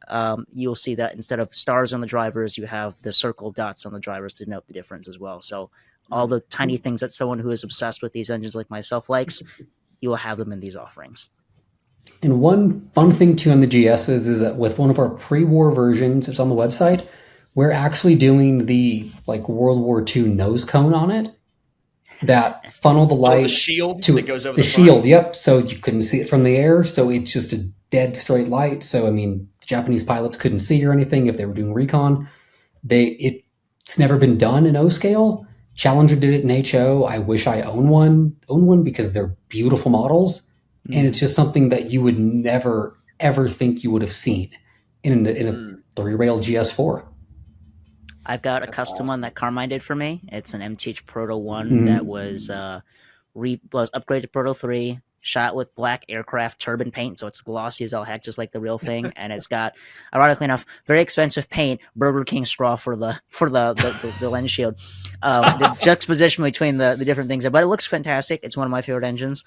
you'll see that instead of stars on the drivers, you have the circle dots on the drivers to note the difference as well. So all the tiny things that someone who is obsessed with these engines like myself likes, you will have them in these offerings. And one fun thing too on the GSs is that with one of our pre-war versions, it's on the website, we're actually doing the World War II nose cone on it that funnel the light the shield to that goes over the front. shield. Yep. So you couldn't see it from the air. So it's just a dead straight light. So, I mean, the Japanese pilots couldn't see or anything if they were doing recon. It's never been done in O scale. Challenger did it in HO. I wish I own one because they're beautiful models. And it's just something that you would never, ever think you would have seen in a 3-rail GS4. I've got a custom one that Carmine did for me. It's an MTH Proto 1 that was upgraded to Proto 3, shot with black aircraft turbine paint, so it's glossy as all heck, just like the real thing. And it's got, ironically enough, very expensive paint, Burger King straw for the lens shield. The juxtaposition between the different things, but it looks fantastic. It's one of my favorite engines.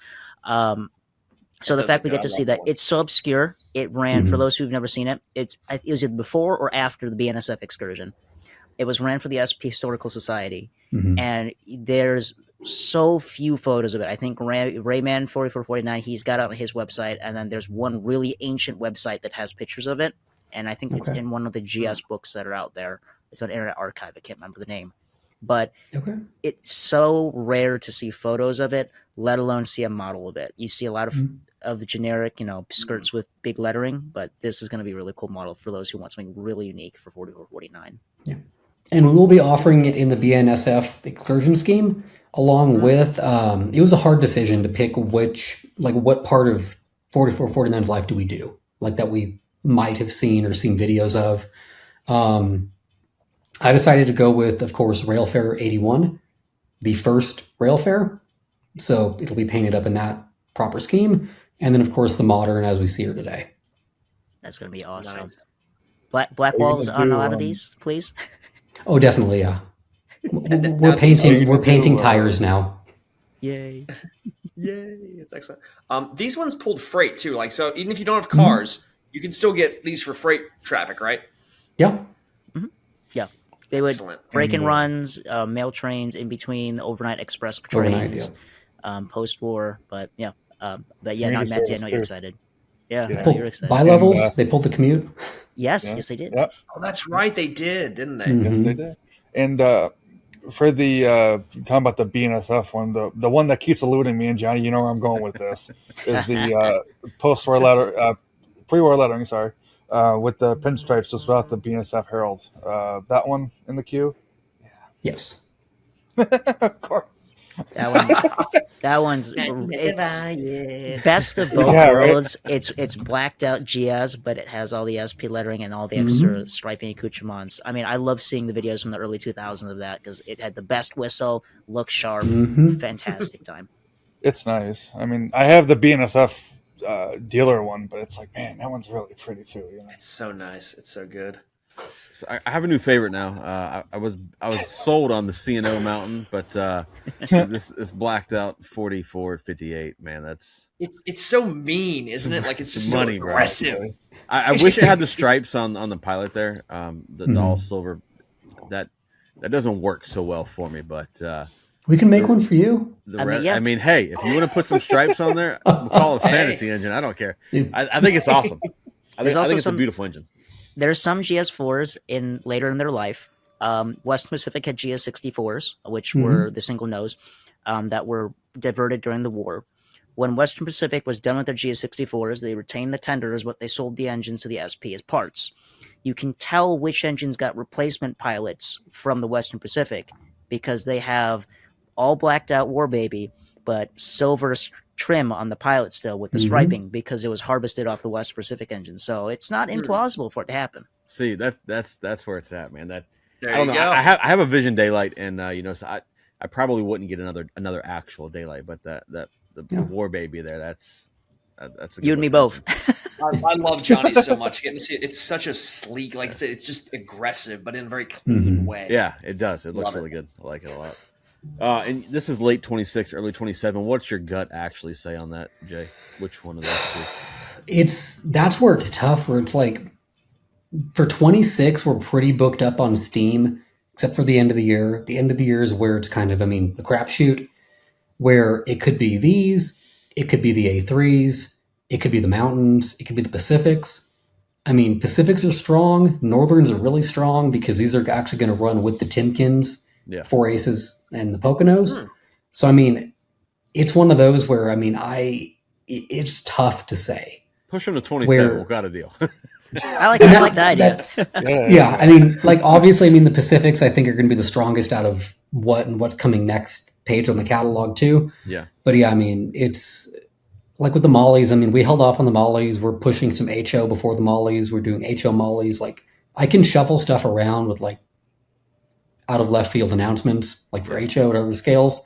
So the fact we get to see that, it's so obscure. It ran, for those who've never seen it, it was either before or after the BNSF excursion. It was ran for the SP Historical Society. And there's so few photos of it. I think Rayman 4449, he's got it on his website. And then there's one really ancient website that has pictures of it. And I think it's in one of the GS books that are out there. It's on Internet Archive. I can't remember the name. But it's so rare to see photos of it, let alone see a model of it. You see a lot of the generic, skirts with big lettering, but this is going to be a really cool model for those who want something really unique for 4449. Yeah. And we will be offering it in the BNSF excursion scheme, along with, it was a hard decision to pick what part of 4449's life do we do, that we might have seen or seen videos of. I decided to go with, of course, Railfare 81, the first Railfare. So it'll be painted up in that proper scheme. And then, of course, the modern as we see her today. That's going to be awesome. Nice. Black walls on a lot of these, please? Oh, definitely, yeah. We're painting tires now. Yay. Yay! It's excellent. These ones pulled freight too. Like, so even if you don't have cars, you can still get these for freight traffic, right? Yeah. Yeah, they would Excellent. break and runs, mail trains in between, overnight express trains, post-war. But yeah, no, Community Matthew, I service, know too. you're excited. Yeah, I know Pull, you're excited. bi-levels, they pulled the commute. Yes, yes, they did. Yep. Oh, that's right. They did, didn't they? Mhm. Yes, they did. And for the talking about the BNSF one, the one that keeps eluding me, and Johnny, you know where I'm going with this, is the post-war letter, pre-war lettering. Sorry, with the pinstripes just without the BNSF Herald. That one in the queue. Yes. Of course. That one's it's best of both Yeah, right. worlds. It's blacked out GS, but it has all the SP lettering and all the extra striping accoutrements. I mean, I love seeing the videos from the early 2000s of that because it had the best whistle, looked sharp, fantastic time. It's nice. I mean, I have the BNSF dealer one, but it's like, man, that one's really pretty too. You know? It's so nice. It's so good. So I have a new favorite now. I was sold on the C&O Mountain, but this blacked out 4458. Man, It's so mean, isn't it? Like, it's just money, so bro. aggressive. I wish it had the stripes on the pilot there. The all silver. That doesn't work so well for me, but We can make one for you. I mean, hey, if you want to put some stripes on there, we'll call it a fantasy engine. I don't care. I think it's awesome. I think it's a beautiful engine. There's some GS4s later in their life. Western Pacific had GS64s, which were the single nose, that were diverted during the war. When Western Pacific was done with their GS64s, they retained the tenders, but they sold the engines to the SP as parts. You can tell which engines got replacement pilots from the Western Pacific because they have all blacked out War Baby, but silver trim on the pilot still with the striping because it was harvested off the West Pacific engine. So it's not implausible for it to happen. See, that's where it's at, man. There I don't you know. go. I have a Vision Daylight, and so I probably wouldn't get another actual Daylight, but the War Baby there, that's a good You and me looking both. engine. I love Johnny's so much. Getting to see it, it's such a sleek, like it's just aggressive, but in a very clean way. Yeah, it does. It looks Love really good. I like it a lot. And this is late 26, early 27. What's your gut actually say on that, Jay? Which one of those two? That's where it's tough, where it's like for 26 we're pretty booked up on Steam except for the end of the year. The end of the year is where it's kind of, a crapshoot, where it could be these, it could be the A3s, it could be the Mountains, it could be the Pacifics. Pacifics are strong, Northerns are really strong because these are actually going to run with the Timkins, 4 Aces and the Poconos. So it's one of those where it's tough to say. Push them to 27. We've got a deal. I like that idea. Obviously, the Pacifics I think are going to be the strongest out of what's coming next page on the catalog too. Yeah. But it's like with the Mollies. We held off on the Mollies. We're pushing some HO before the Mollies. We're doing HO Mollies. Like, I can shuffle stuff around with out of left field announcements, like for HO at other scales.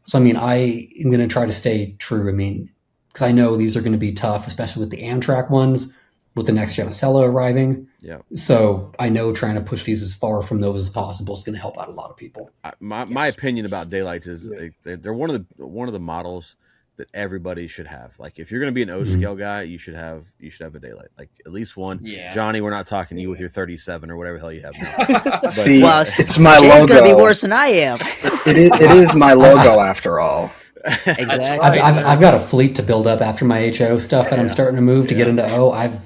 So, I am going to try to stay true. Because I know these are going to be tough, especially with the Amtrak ones, with the next gen Acela arriving. Yeah. So I know trying to push these as far from those as possible is going to help out a lot of people. My opinion about Daylights is they're one of the models that everybody should have. Like, if you're going to be an O scale guy, you should have a Daylight, like at least one. Yeah. Johnny, we're not talking to you with your 37 or whatever the hell you have now. See, Well, it's my Jay's logo. going to be worse than I am. It is my logo after all. Exactly. I've got a fleet to build up after my HO stuff that I'm starting to move to get into O. I've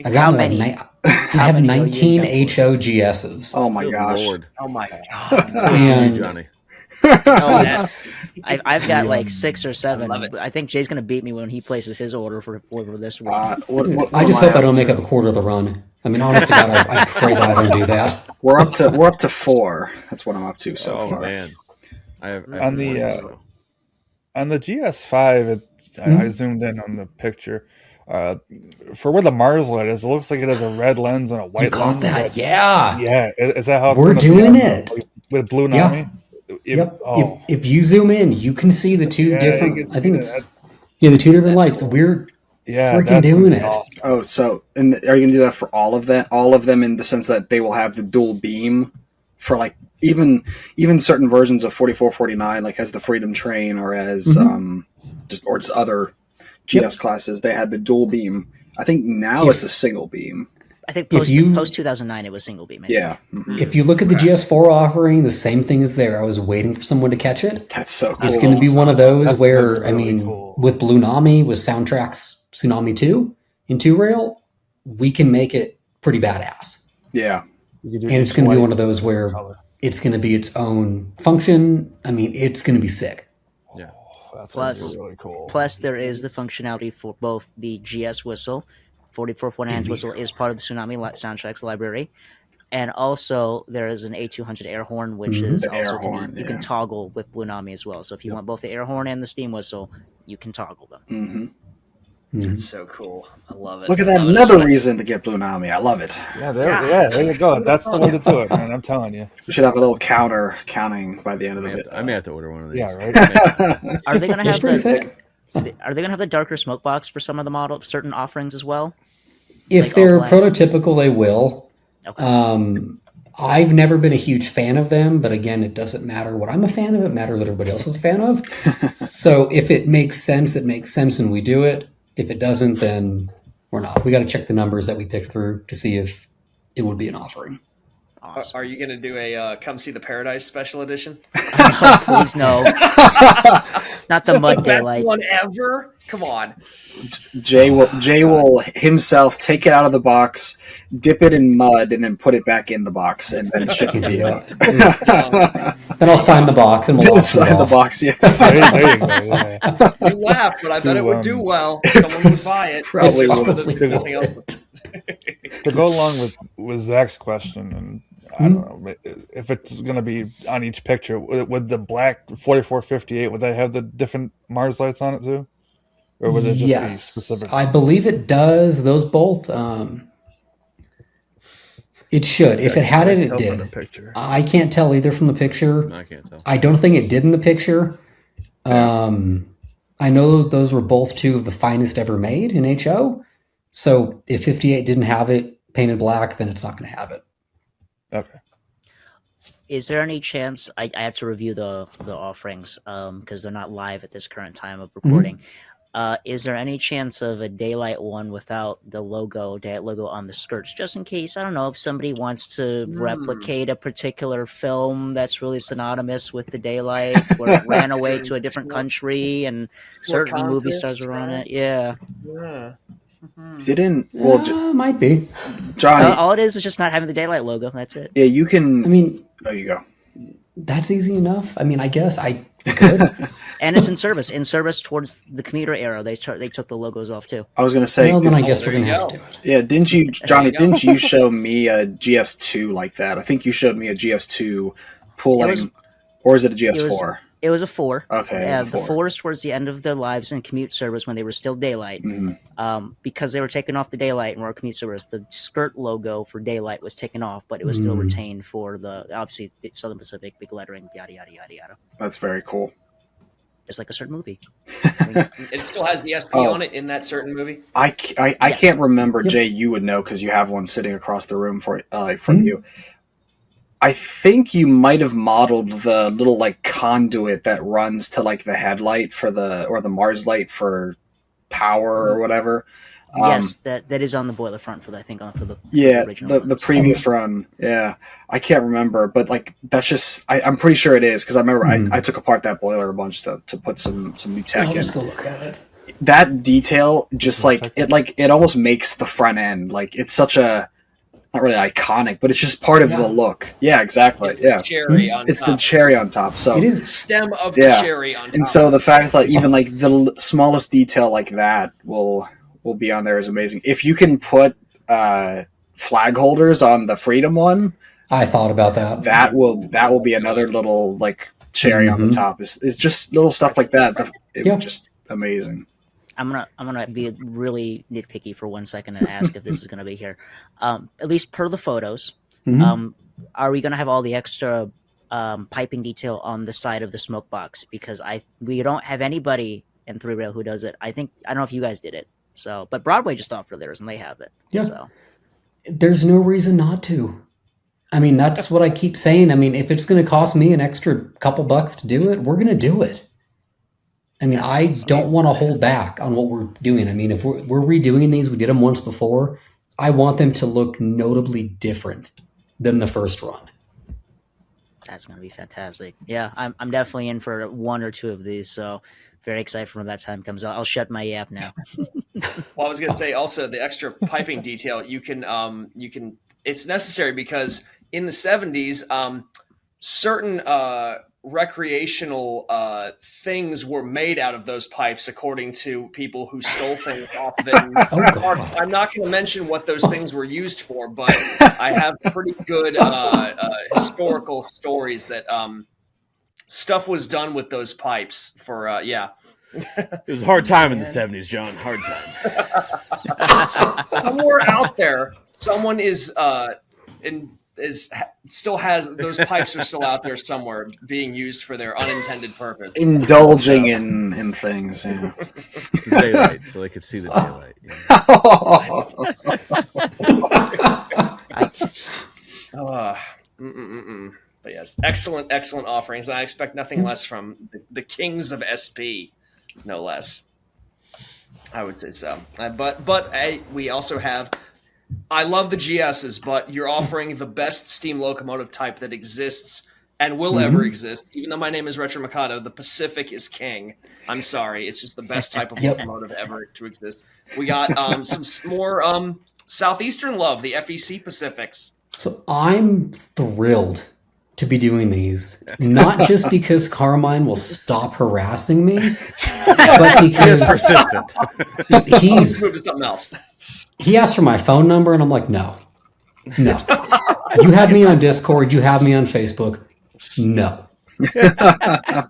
got How many? I have 19 HO GSs. Oh my Good gosh. Lord. Oh my god. And Johnny. I've got like 6 or 7. love it. I think Jay's going to beat me when he places his order for this one. I just hope I don't make up a quarter of the run. Honest to God, I pray that I don't do that. We're up to 4. That's what I'm up to so far. Man. I have On the on the GS5, I zoomed in on the picture. For where the Marslet is, it looks like it has a red lens and a white You caught lens. that? Yeah. Yeah, is that how it's We're gonna doing be it. with Blue Yeah. Nami? Yep. Oh, If you zoom in, you can see the two yeah, different. you can I think see it's that. the two different That's lights. cool. We're yeah, freaking that's doing gonna be it. awesome. Oh, so are you going to do that for all of them? All of them in the sense that they will have the dual beam for even certain versions of 4449, like as the Freedom Train or as just other GS classes, they had the dual beam. I think now it's a single beam. I think post 2009 it was single beam. Yeah. If you look at the GS4 offering, the same thing is there. I was waiting for someone to catch it. That's so cool. It's going to be one of those That's where, really cool. with Blue Nami, with Soundtrack's Tsunami 2 in 2-rail, we can make it pretty badass. Yeah. And it's going to be one of those where it's going to be its own function. I mean, it's going to be sick. Yeah. That's really cool. Plus, there is the functionality for both the GS whistle, 44 4/9 whistle is part of the Tsunami soundtracks library, and also there is an A200 air horn, which is The also air horn, you can toggle with Blue Nami as well. So if you want both the air horn and the steam whistle, you can toggle them. That's so cool. I love it. Look at that. Another reason to get Blue Nami. I love it. Yeah, there you go. That's the way to do it, man. I'm telling you. We should have a little counting by the end of the video. I may have to order one of these. Yeah, right. Are they going to It's have pretty sick. Are they going to have the darker smoke box for some of the certain offerings as well? If Like all they're black? prototypical, they will. Okay. I've never been a huge fan of them, but again, it doesn't matter what I'm a fan of. It matters what everybody else is a fan of. So if it makes sense, it makes sense, and we do it. If it doesn't, then we're not. We got to check the numbers that we picked through to see if it would be an offering. Awesome. Are you going to do a Come See the Paradise special edition? Please no. Not the mud Best daylight. one ever? Come on. Jay will himself take it out of the box, dip it in mud, and then put it back in the box, and then ship it to you. Then I'll sign the box and we'll He'll auction it sign the off. box. Yeah, There you go. Yeah. You laugh, but I bet it would do well. Someone would buy it. Probably Just for would. the, nothing else. To go along with Zach's question, and I don't know if it's going to be on each picture. Would the black 4458 would they have the different Mars lights on it too, or would it just be specific? I believe it does. Those both. It should. If it had it, it Tell from the did. picture. I can't tell either from the picture. I can't tell. I don't think it did in the picture. I know those were both two of the finest ever made in HO. So if 58 didn't have it painted black, then it's not going to have it. Okay. Is there any chance I have to review the offerings because they're not live at this current time of recording? Is there any chance of a daylight one without the daylight logo on the skirts, just in case? I don't know if somebody wants to replicate a particular film that's really synonymous with the daylight, or it ran away to a different country and certain movie stars were on it. Yeah. didn't Might be. Johnny? All it is just not having the daylight logo. That's it. Yeah, you can. I mean, Oh, you go. that's easy enough. I mean, I guess I could. And it's in service towards the commuter era. They took the logos off too. I was gonna say. Well, then I 'cause- guess we're there going to you have go. to do it. Yeah, didn't you, Johnny? you go. Didn't you show me a GS2 like that? I think you showed me a GS2 pulling, or is it a GS4? It was a 4. Okay, Yeah, it was a the 4. 4s towards the end of their lives in commute service when they were still daylight. Because they were taking off the daylight and were commute service, the skirt logo for daylight was taken off, but it was still retained for the obviously the Southern Pacific, big lettering, yada yada yada yada. That's very cool. Just like a certain movie. It still has the SP on it in that certain movie. I Yes. can't remember. Jay, you would know because you have one sitting across the room from you. I think you might have modeled the little like conduit that runs to like the headlight for the Mars light for power or whatever. Yes, that is on the boiler front for the, I think for the original the ones. previous run. Yeah, I can't remember, but like that's just I'm pretty sure it is because I remember I took apart that boiler a bunch to put some new tech I'll in. just go look at it. That detail just like it almost makes the front end like it's such a not really iconic, but it's just part of the look. Yeah, exactly. It's Yeah, the cherry on it's top. the cherry on top. So It is. Stem of Yeah. the cherry on top. and so the fact that even like the smallest detail like that will be on there is amazing. If you can put flag holders on the Freedom one, I thought about that. that will be another little like cherry on the top. It's just little stuff like that. It's just amazing. I'm gonna be really nitpicky for 1 second and ask if this is gonna be here. At least per the photos, are we gonna have all the extra piping detail on the side of the smoke box? Because we don't have anybody in 3-rail who does it. I don't know if you guys did it. So, but Broadway just offered theirs and they have it. Yeah. So There's no reason not to. I mean, that's what I keep saying. I mean, if it's going to cost me an extra couple bucks to do it, we're going to do it. I mean, I don't want to hold back on what we're doing. I mean, if we're redoing these, we did them once before. I want them to look notably different than the first run. That's going to be fantastic. Yeah, I'm definitely in for one or two of these, so very excited for when that time comes. I'll shut my yap now. Well, I was going to say also the extra piping detail you can it's necessary because in the 70s certain recreational things were made out of those pipes according to people who stole things off them. I'm not going to mention what those things were used for, but I have pretty good historical stories that stuff was done with those pipes for It was a hard time in the 70s, John. Hard time. Somewhere out there, someone still has those pipes are still out there somewhere being used for their unintended purpose. Indulging in things. Yeah. Daylight, so they could see the daylight. But yes, excellent offerings. And I expect nothing less from the kings of SP, no less. I would say so. But we also have. I love the GSs, but you're offering the best steam locomotive type that exists and will ever exist. Even though my name is RetroMikado, the Pacific is king. I'm sorry, it's just the best type of locomotive ever to exist. We got some more southeastern love, the FEC Pacifics. So I'm thrilled to be doing these, not just because Carmine will stop harassing me, but because He is persistent. Let's move to something else. He asked for my phone number, and I'm like, no. You have me on Discord, you have me on Facebook. No.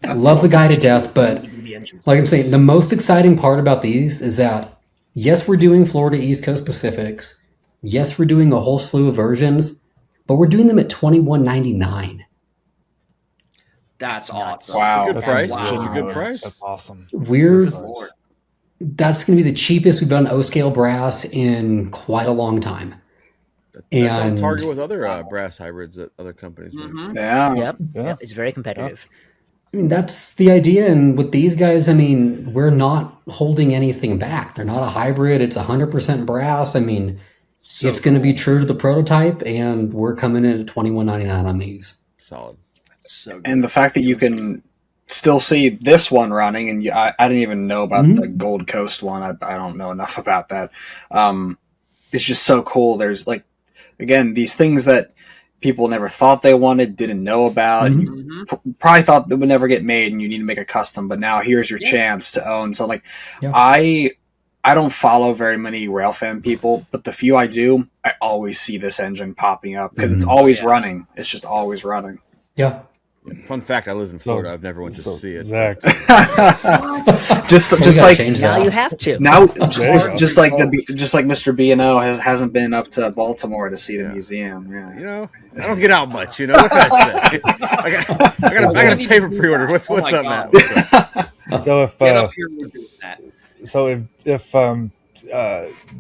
Love the guy to death, but like I'm saying, the most exciting part about these is that, yes, we're doing Florida East Coast Pacifics. Yes, we're doing a whole slew of versions, but we're doing them at $21.99. That's awesome. Wow. Good price. Wow. That's a good price. That's awesome. That's going to be the cheapest we've done O-scale brass in quite a long time. That's on target with other brass hybrids that other companies make. Yeah. Yep, it's very competitive. I mean, that's the idea. And with these guys, I mean, we're not holding anything back. They're not a hybrid. It's 100% brass. I mean, it's going to be true to the prototype, and we're coming in at $21.99 on these. Solid. So good. And the fact that you can still see this one running, and I didn't even know about the Gold Coast one. I don't know enough about that. It's just so cool. There's again, these things that people never thought they wanted, didn't know about. You probably thought they would never get made, and you need to make a custom. But now here's your chance to own. So I don't follow very many railfan people, but the few I do, I always see this engine popping up because it's always running. It's just always running. Yeah. Fun fact: I live in Florida. I've never went to see it. Exactly. just like Now you have to. now, just like Mr. B&O hasn't been up to Baltimore to see the museum. Yeah. You know, I don't get out much. You know, what can I say? I got a paper pre-order. What's up, Matt? What's up? So if Get up here, we're doing that. if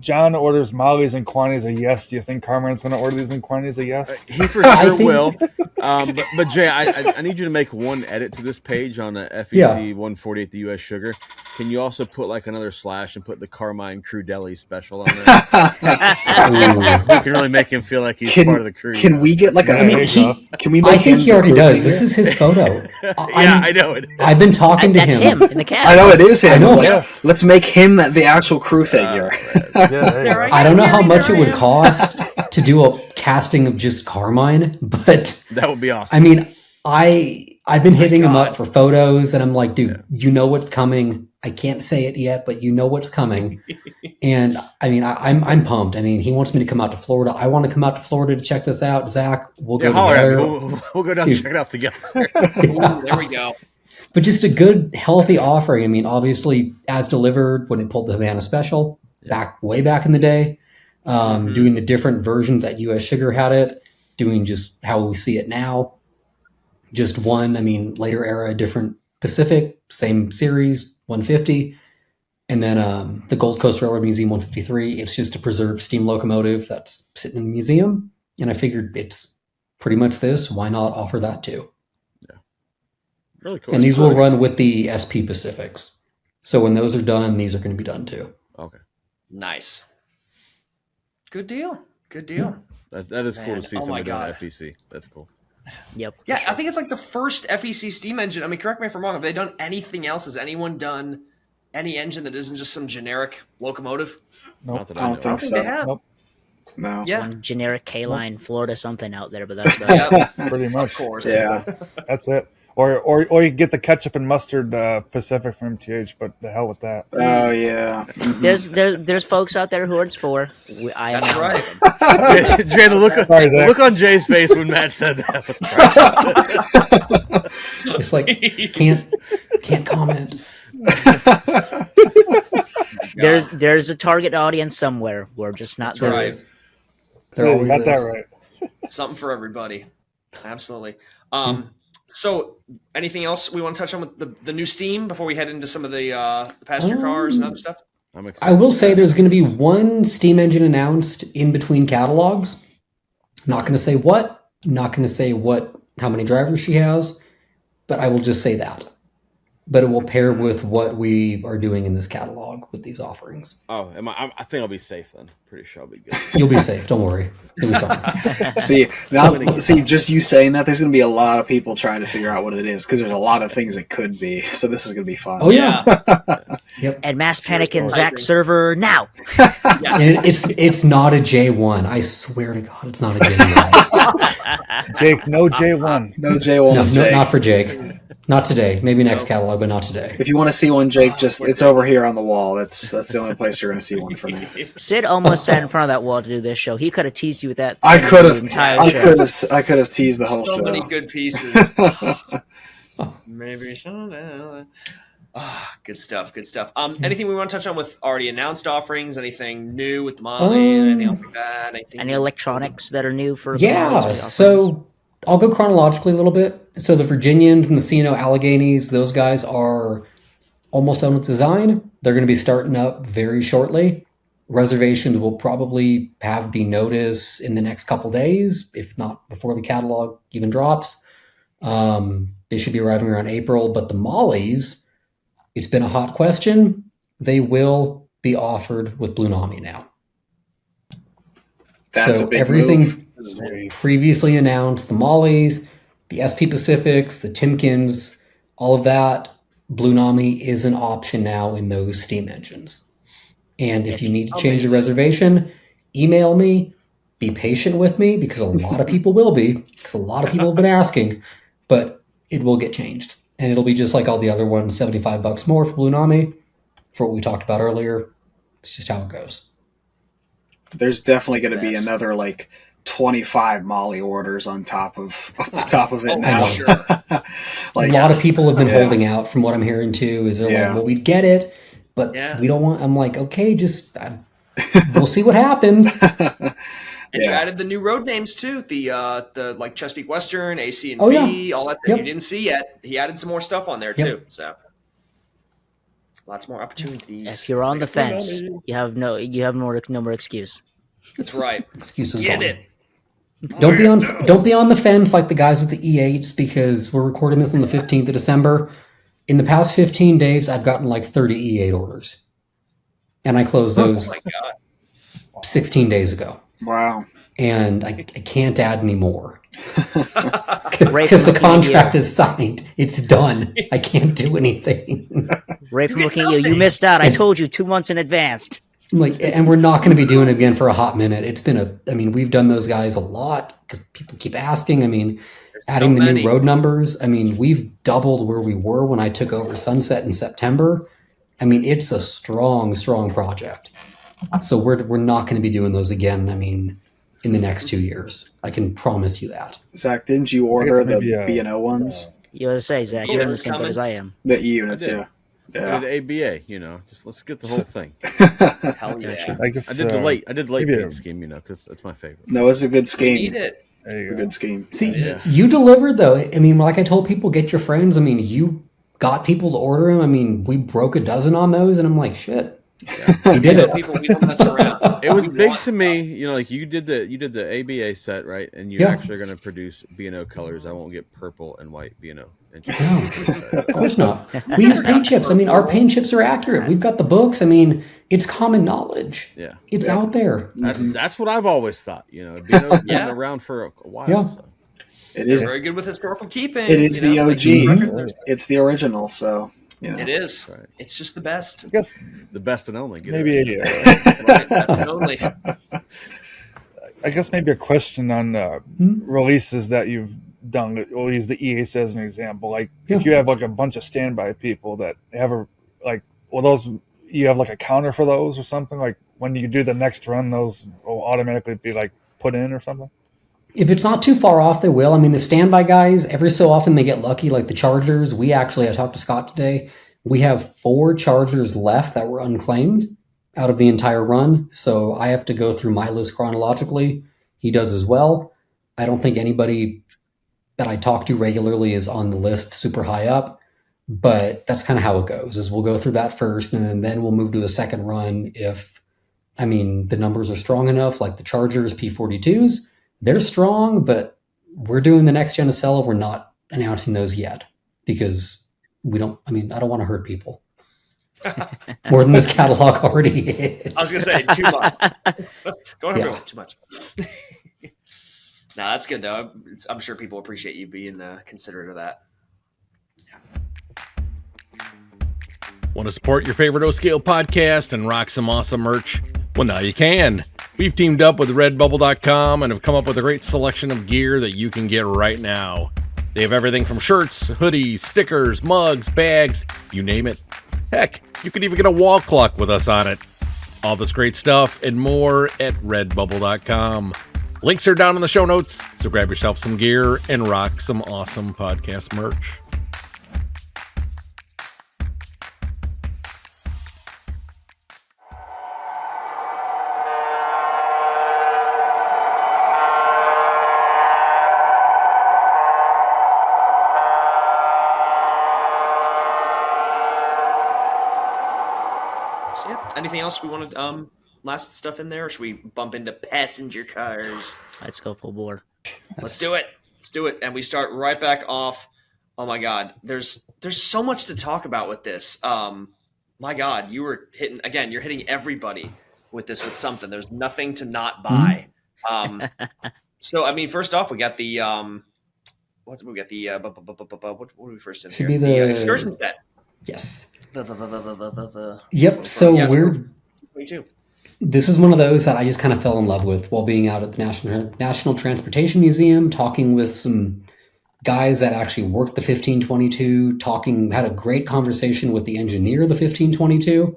John orders Molly's in quantities of yes, do you think Carmine's going to order these in quantities of yes? He for sure will. But Jay, I need you to make one edit to this page on the FEC 148, the U.S. Sugar. Can you also put another slash and put the Carmine Crew Deli special on there? You can really make him feel like he's part of the crew. Can we get can we? I think he already does. This is his photo. I know it. I've been talking to That's him in the cab. I know it is him. I know. Let's make him the actual crew figure. I don't know how much it would cost to do a casting of just Carmine, but that would be awesome. I mean, I've been hitting him up for photos, and I'm like, dude, you know what's coming. I can't say it yet, but you know what's coming. And I mean, I'm pumped. I mean, he wants me to come out to Florida. I want to come out to Florida to check this out. Zach, we'll go together. We'll go down and check it out together. There we go. But just a good, healthy offering. I mean, obviously, as delivered when it pulled the Havana Special way back in the day, doing the different versions that U.S. Sugar had it, doing just how we see it now. Just one, I mean, later era, different Pacific, same series, 150. And then the Gold Coast Railroad Museum 153. It's just a preserved steam locomotive that's sitting in the museum. And I figured it's pretty much this. Why not offer that too? Really cool. And these will run with the SP Pacifics. So when those are done, these are going to be done too. Okay. Nice. Good deal. Good deal. That is cool Man, to see oh my somebody doing God. FEC. That's cool. Yep. Yeah, I think it's like the first FEC steam engine. I mean, correct me if I'm wrong. Have they done anything else? Has anyone done any engine that isn't just some generic locomotive? Nope. Not that I I don't know. I think don't think so. they have. Nope. No. Yeah, One generic K-line Florida something out there, but that's about it. yeah, Pretty of much. course. Yeah. That's it. Or you get the ketchup and mustard Pacific from MTH, but the hell with that. Oh yeah. There's folks out there who it's for. I am That's not right. one of them. Jay, the Sorry, Zach. look on Jay's face when Matt said that. It's like can't comment. There's a target audience somewhere. We're just not That's there. right. There So you always got that is. right. Something for everybody. Absolutely. So, anything else we want to touch on with the new Steam before we head into some of the passenger cars and other stuff? I'm excited. I will say there's going to be one steam engine announced in between catalogs. Not going to say what. Not going to say how many drivers she has, but I will just say that. But it will pair with what we are doing in this catalog with these offerings. Oh, I think I'll be safe then. Pretty sure I'll be good. You'll be safe. Don't worry. You'll be fine. See, just you saying that, there's going to be a lot of people trying to figure out what it is because there's a lot of things it could be. So this is going to be fun. Oh yeah. Yep. And Mass Panic and Cheers, Zach Mike. server now. And it's not a J1. I swear to God, it's not a J1. Jake, no J1. No J1. No, Jake. not for Jake. Not today. Maybe next catalog, but not today. If you want to see one, Jake, it's over here on the wall. That's the only place you're going to see one from me. Sid almost sat in front of that wall to do this show. He could have teased you with that. I could the have. entire I show. could have teased the whole So show. many good pieces. Maybe so. Good stuff. Good stuff. Anything we want to touch on with already announced offerings? Anything new with the Molly? Anything else like that? Any electronics that are new for the Yeah. Mollies? So I'll go chronologically a little bit. So the Virginians and the C&O Alleghenies, those guys are almost done with design. They're going to be starting up very shortly. Reservations will probably have the notice in the next couple days, if not before the catalog even drops. They should be arriving around April. But the Mollies, it's been a hot question. They will be offered with Blue Nami now. That's so a big everything move. previously announced, the Mollies, the SP Pacifics, the Timkins, all of that, Blue Nami is an option now in those steam engines. And if you need to change the reservation, email me. Be patient with me because a lot of people will be, because a lot of people have been asking, but it will get changed. And it'll be just like all the other ones, $75 more for Blue Nami, for what we talked about earlier. It's just how it goes. There's definitely going to be another like 25 Molly orders on top of it now. Sure. Like, a lot of people have been Yeah. holding out from what I'm hearing too, is they're Yeah. like, well, we'd get it, but Yeah. we don't want, I'm like, okay, just, we'll see what happens. And you Yeah. added the new road names too. The like Chesapeake Western, AC and Oh, B, all that stuff Yep. you didn't see yet. He added some more stuff on there Yep. too. So lots more opportunities. If you're on the fence, you have no more excuse. That's right. Excuses Get gone. it. Don't be on the fence like the guys with the E8s, because we're recording this on the 15th of December. In the past 15 days, I've gotten like 30 E8 orders. And I closed Oh those my God. 16 days ago. wow. And I can't add any more. Ray Because the from looking at contract you- is signed. It's done. I can't do anything. Ray from looking at you missed out. I told you 2 months in advance. Like, and we're not going to be doing it again for a hot minute. It's been we've done those guys a lot because people keep asking. I mean, adding the many. new road numbers. I mean, we've doubled where we were when I took over Sunset in September. I mean, it's a strong, strong project. So we're not going to be doing those again. I mean, in the next 2 years, I can promise you that. Zach, didn't you order the maybe, B&O ones? You gotta say, Zach, Oh, you're in the it's same boat coming. as I am. The E units, I did. yeah. I Yeah. did ABA, just let's get the whole thing. Hell yeah. I guess I did the late maybe paint scheme, because that's my favorite. No, it's a good Need scheme. it. There It's you a go. good scheme. See, Yeah. you delivered though. I mean, like I told people, get your friends. I mean, you got people to order them. I mean, we broke a dozen on those, and I'm like, shit. He did it. People, we don't mess around. It was We big want to me, like you did the ABA set, right? And you're Yeah. actually going to produce B&O colors. I won't get purple and white B&O. No, of course not. We use paint chips. I mean, our paint chips are accurate. We've got the books. I mean, it's common knowledge. Yeah, It's out there. that's what I've always thought. B&O's been Yeah. around for a while. Yeah. So. It It's is. very good with historical keeping. It is the like, OG. It's the original. So It is. Right. It's just the best. I guess The best and only. Get maybe it. Right, that's the only. I guess maybe a question on releases that you've done. We'll use the E8 as an example. Like if you have like a bunch of standby people that have those you have like a counter for those or something. Like when you do the next run, those will automatically be like put in or something. If it's not too far off, they will. I mean, the standby guys, every so often they get lucky, like the Chargers. I talked to Scott today. We have 4 Chargers left that were unclaimed out of the entire run. So I have to go through my list chronologically. He does as well. I don't think anybody that I talk to regularly is on the list super high up, but that's kind of how it goes, is we'll go through that first and then we'll move to a second run if, the numbers are strong enough, like the Chargers P42s. They're strong, but we're doing the next gen Acela. We're not announcing those yet because I don't want to hurt people more than this catalog already is. I was gonna say too much. Don't hurt Yeah. people too much. No, that's good though. I'm sure people appreciate you being considerate of that. Want to support your favorite O-Scale podcast and rock some awesome merch? Well, now you can. We've teamed up with Redbubble.com and have come up with a great selection of gear that you can get right now. They have everything from shirts, hoodies, stickers, mugs, bags, you name it. Heck, you could even get a wall clock with us on it. All this great stuff and more at Redbubble.com. Links are down in the show notes, so grab yourself some gear and rock some awesome podcast merch. So, yeah. Anything else we wanted? Last stuff in there, or should we bump into passenger cars? Let's go full bore. Let's do it. Let's do it. And we start right back off. Oh my God, there's so much to talk about with this. My God, you were hitting again. You're hitting everybody with this with something. There's nothing to not buy. So first off, we got the what we got the what were we first in Should here? be the Excursion set. Yes. The Yep. So yes. we're 22. this is one of those that I just kind of fell in love with while being out at the National Transportation Museum, talking with some guys that actually worked the 1522, had a great conversation with the engineer of the 1522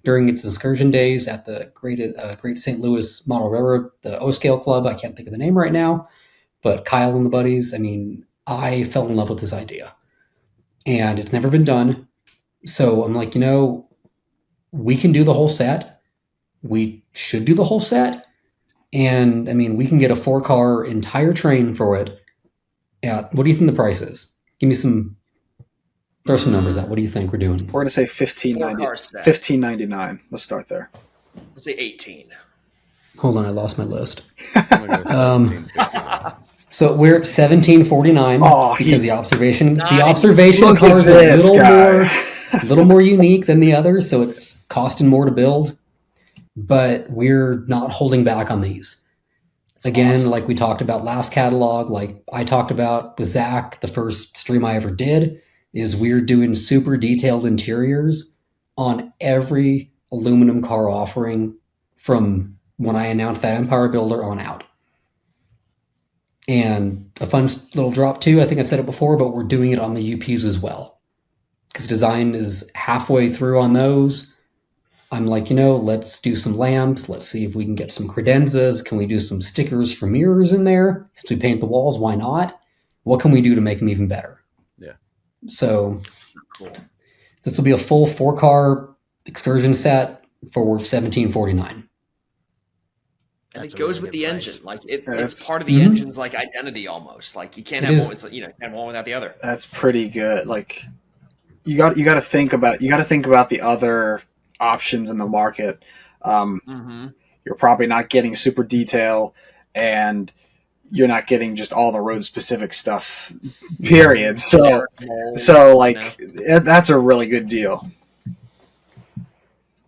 during its excursion days at the Great St. Louis Model Railroad, the O-Scale Club. I can't think of the name right now, but Kyle and the buddies, I fell in love with this idea. And it's never been done. So I'm like, we can do the whole set. We should do the whole set. And we can get a 4-car entire train for it at, what do you think the price is? Throw some numbers out. What do you think we're doing? We're going to say Four-car set. $15.99. Let's start there. Let's say 18. Hold on, I lost my list. I'm gonna go 17.50. So we're at $17.49 Oh, because the observation Nice. cars are this guy. a little more unique than the others, so it's costing more to build. But we're not holding back on these. Again, awesome. like we talked about last catalog, like I talked about with Zach, the first stream I ever did, is we're doing super detailed interiors on every aluminum car offering from when I announced that Empire Builder on out. And a fun little drop too, I think I've said it before, but we're doing it on the UPs as well. Because design is halfway through on those. I'm like, let's do some lamps. Let's see if we can get some credenzas. Can we do some stickers for mirrors in there? Since we paint the walls, why not? What can we do to make them even better? Yeah. So Cool. this will be a full 4-car excursion set for $17.49. And That's it a goes really with good the price. engine. Like That's- it's part of the engine's like identity almost. Like you can't It have is. one. It's can't have one without the other. That's pretty good. Like you got to think about the other options in the market. Mm-hmm. You're probably not getting super detail, and you're not getting just all the road specific stuff. Period. So like that's a really good deal.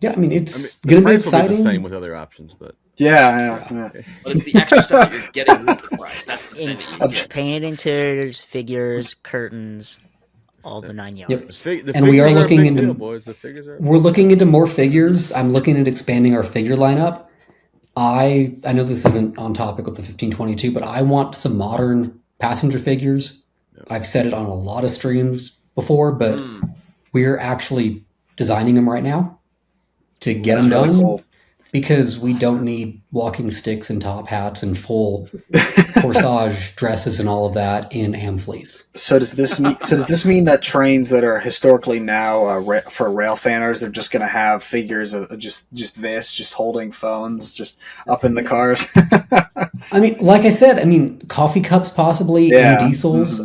Yeah, I mean, it's the going to be price will be exciting. the same with other options, but Yeah. But it's the extra stuff that you're getting with the price. That's the thing that you get. Painted interiors, figures, curtains, all the 9 yards. Yep. the And we are figures looking a big into deal, boys. The figures are. We're looking into more figures. I'm looking at expanding our figure lineup. I know this isn't on topic with the 1522, but I want some modern passenger figures. I've said it on a lot of streams before, but we're actually designing them right now to get them done, cool. because we don't need walking sticks and top hats and full corsage dresses and all of that in Amfleets. So does this mean that trains that are historically now for rail fanners, they're just going to have figures of just holding phones just up in the cars? I mean, like I said, coffee cups possibly in diesels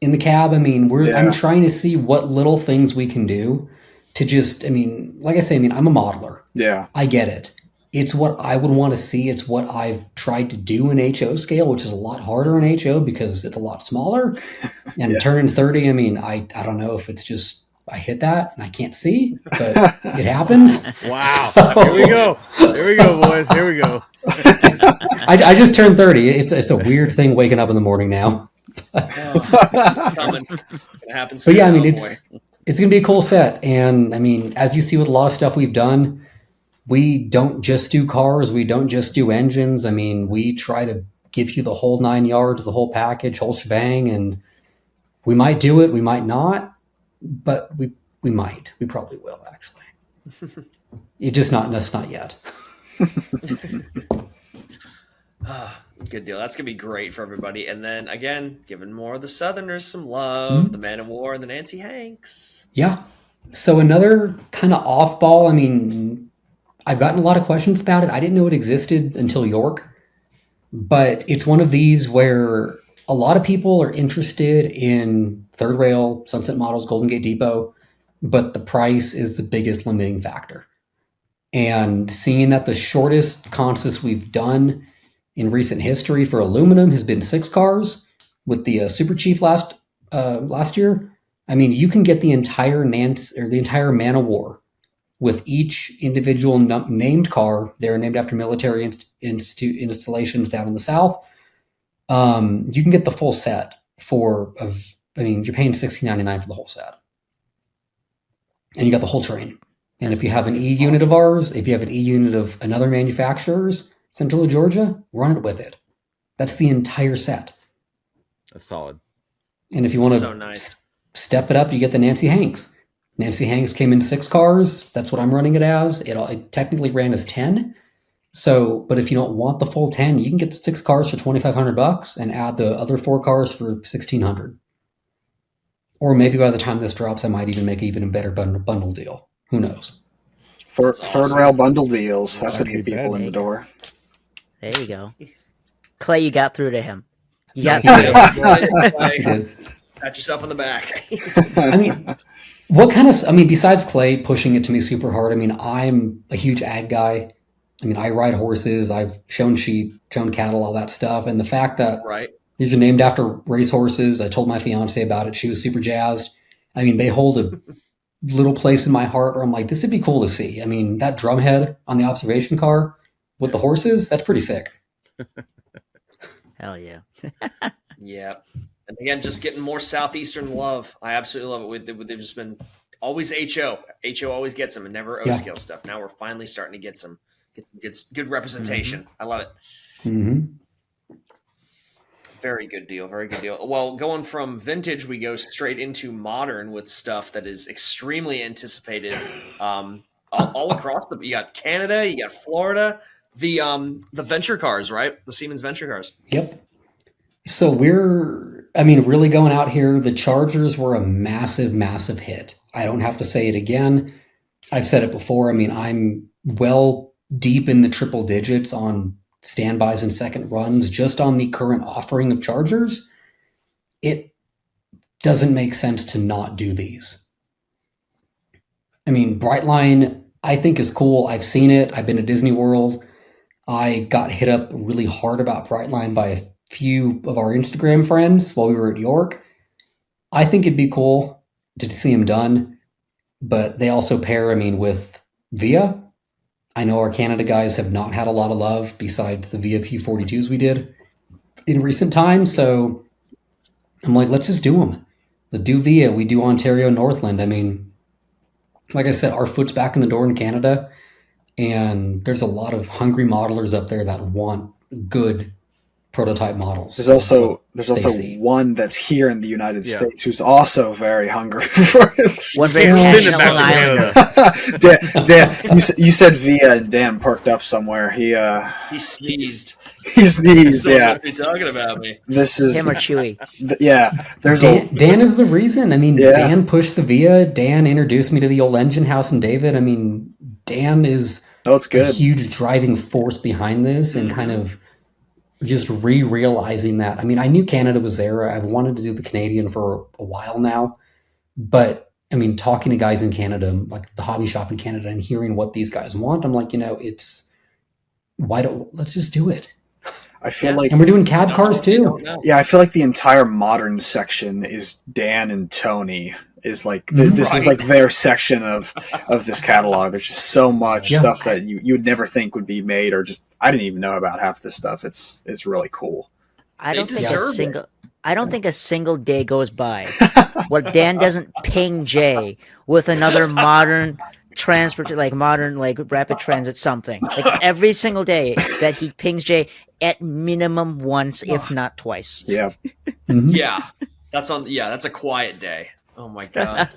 in the cab. I'm trying to see what little things we can do to just, like I say, I'm a modeler. Yeah. I get it. It's what I would want to see. It's what I've tried to do in HO scale, which is a lot harder in HO because it's a lot smaller. And turning 30, I don't know if it's just I hit that and I can't see, but it happens. Wow. So, Here we go. Here we go, boys. Here we go. I just turned 30. It's a weird thing waking up in the morning now. Coming. Gonna happen So soon. yeah, Oh, it's going to be a cool set. And as you see with a lot of stuff we've done, we don't just do cars. We don't just do engines. We try to give you the whole 9 yards, the whole package, whole shebang. And we might do it. We might not, but we might. We probably will, actually. It's not yet. Good deal. That's gonna be great for everybody. And then again, giving more of the Southerners some love, the Man of War and the Nancy Hanks. Yeah. So another kind of off ball. I've gotten a lot of questions about it. I didn't know it existed until York, but it's one of these where a lot of people are interested in third rail, Sunset Models, Golden Gate Depot, but the price is the biggest limiting factor. And seeing that the shortest consist we've done in recent history for aluminum has been 6 cars with the Super Chief last year. You can get the entire the entire Man of War with each individual named car. They're named after military installations down in the South. You can get the full set you're paying $16.99 for the whole set, and you got the whole train. And if you have an E unit of ours, if you have an E unit of another manufacturer's, Central Georgia, run it with it. That's the entire set. That's solid. And if you want to step it up, you get the Nancy Hanks. Nancy Hanks came in 6 cars. That's what I'm running it as. It technically ran as 10. So, but if you don't want the full 10, you can get the 6 cars for $2,500 and add the other 4 cars for $1,600. Or maybe by the time this drops, I might even make even a better bundle deal. Who knows? Third rail bundle deals. That's going to get people in the door. There you go. Clay, you got through to him. You got through to him. Pat yourself on the back. What kind of, besides Clay pushing it to me super hard, I'm a huge ag guy. I ride horses. I've shown sheep, shown cattle, all that stuff. And the fact that these are named after race horses, I told my fiance about it. She was super jazzed. They hold a little place in my heart where I'm like, this would be cool to see. That drumhead on the observation car with the horses, that's pretty sick. Hell yeah. Yeah. And again, just getting more Southeastern love. I absolutely love it. They've just been always HO. HO always gets them and never O-scale stuff. Now we're finally starting to get some good representation. Mm-hmm. I love it. Mm-hmm. Very good deal. Very good deal. Well, going from vintage, we go straight into modern with stuff that is extremely anticipated all across you got Canada, you got Florida, the venture cars, right? The Siemens venture cars. Yep. So we're really going out here. The Chargers were a massive, massive hit. I don't have to say it again. I've said it before. I'm well deep in the triple digits on standbys and second runs just on the current offering of Chargers. It doesn't make sense to not do these. I mean, Brightline, I think is cool. I've seen it. I've been to Disney World. I got hit up really hard about Brightline by a few of our Instagram friends while we were at York. I think it'd be cool to see them done, but they also pair, I mean, with Via. I know our Canada guys have not had a lot of love besides the Via P42s we did in recent times, so I'm like, let's just do them. The do Via, we do Ontario, Northland. I mean, like I said, our foot's back in the door in Canada, and there's a lot of hungry modelers up there that want good prototype models. There's also see. one that's here in the United Yeah. States who's also very hungry for it. One very Send it passionate back Long to Islander. Dan, you said Via, and Dan perked up somewhere. He sneezed. sneezed. Someone Yeah, must be talking about me. this is Him or Chewy. yeah. There's Dan is the reason. I mean, Yeah. Dan pushed the Via. Dan introduced me to the old engine house in David. I mean, Dan is it's a good. huge driving force behind this and kind of just realizing that. I mean, I knew Canada was there. I've wanted to do the Canadian for a while now. But I mean, talking to guys in Canada, like the hobby shop in Canada, and hearing what these guys want, I'm like, let's just do it. I feel like And we're doing cab cars too. I feel like the entire modern section is Dan and Tony. Is like this is like their section of this catalog. There's just so much stuff that you would never think would be made, or just I didn't even know about half this stuff. It's really cool. I don't They think deserve it. I don't think a single day goes by where Dan doesn't ping Jay with another modern transport, like modern, like rapid transit something. Like it's every single day that he pings Jay at minimum once, if not twice. Yeah, Yeah, that's a quiet day. Oh my god.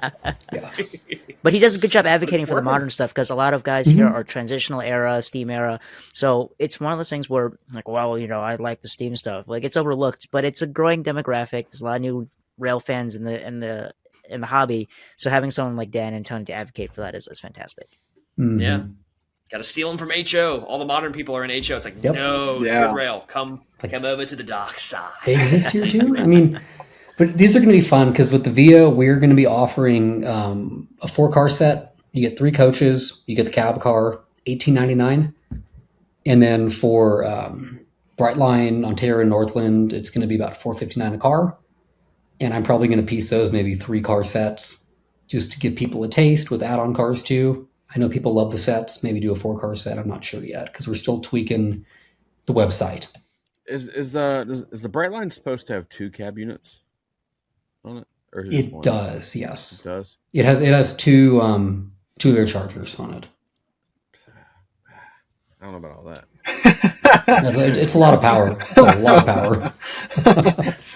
But he does a good job advocating for the modern stuff because a lot of guys here are transitional era, Steam era. So it's one of those things where, like, well, I like the Steam stuff. Like it's overlooked, but it's a growing demographic. There's a lot of new rail fans in the hobby. So having someone like Dan and Tony to advocate for that is fantastic. Mhm. Yeah. Got to steal them from HO. All the modern people are in HO. It's like, no, Yeah. good rail. Come over to the dark side. They exist here too. I mean, but these are going to be fun because with the Via, we're going to be offering a 4-car set. You get 3 coaches. You get the cab car, $18.99, and then for Brightline, Ontario, and Northland, it's going to be about $4.59 a car. And I'm probably going to piece those maybe 3-car sets just to give people a taste with add-on cars too. I know people love the sets. Maybe do a 4-car set. I'm not sure yet because we're still tweaking the website. Is the Brightline supposed to have 2 cab units on it? Or is It one? does, yes. It does. It has 2 air chargers on it. I don't know about all that. It's a lot of power. It's a lot of power.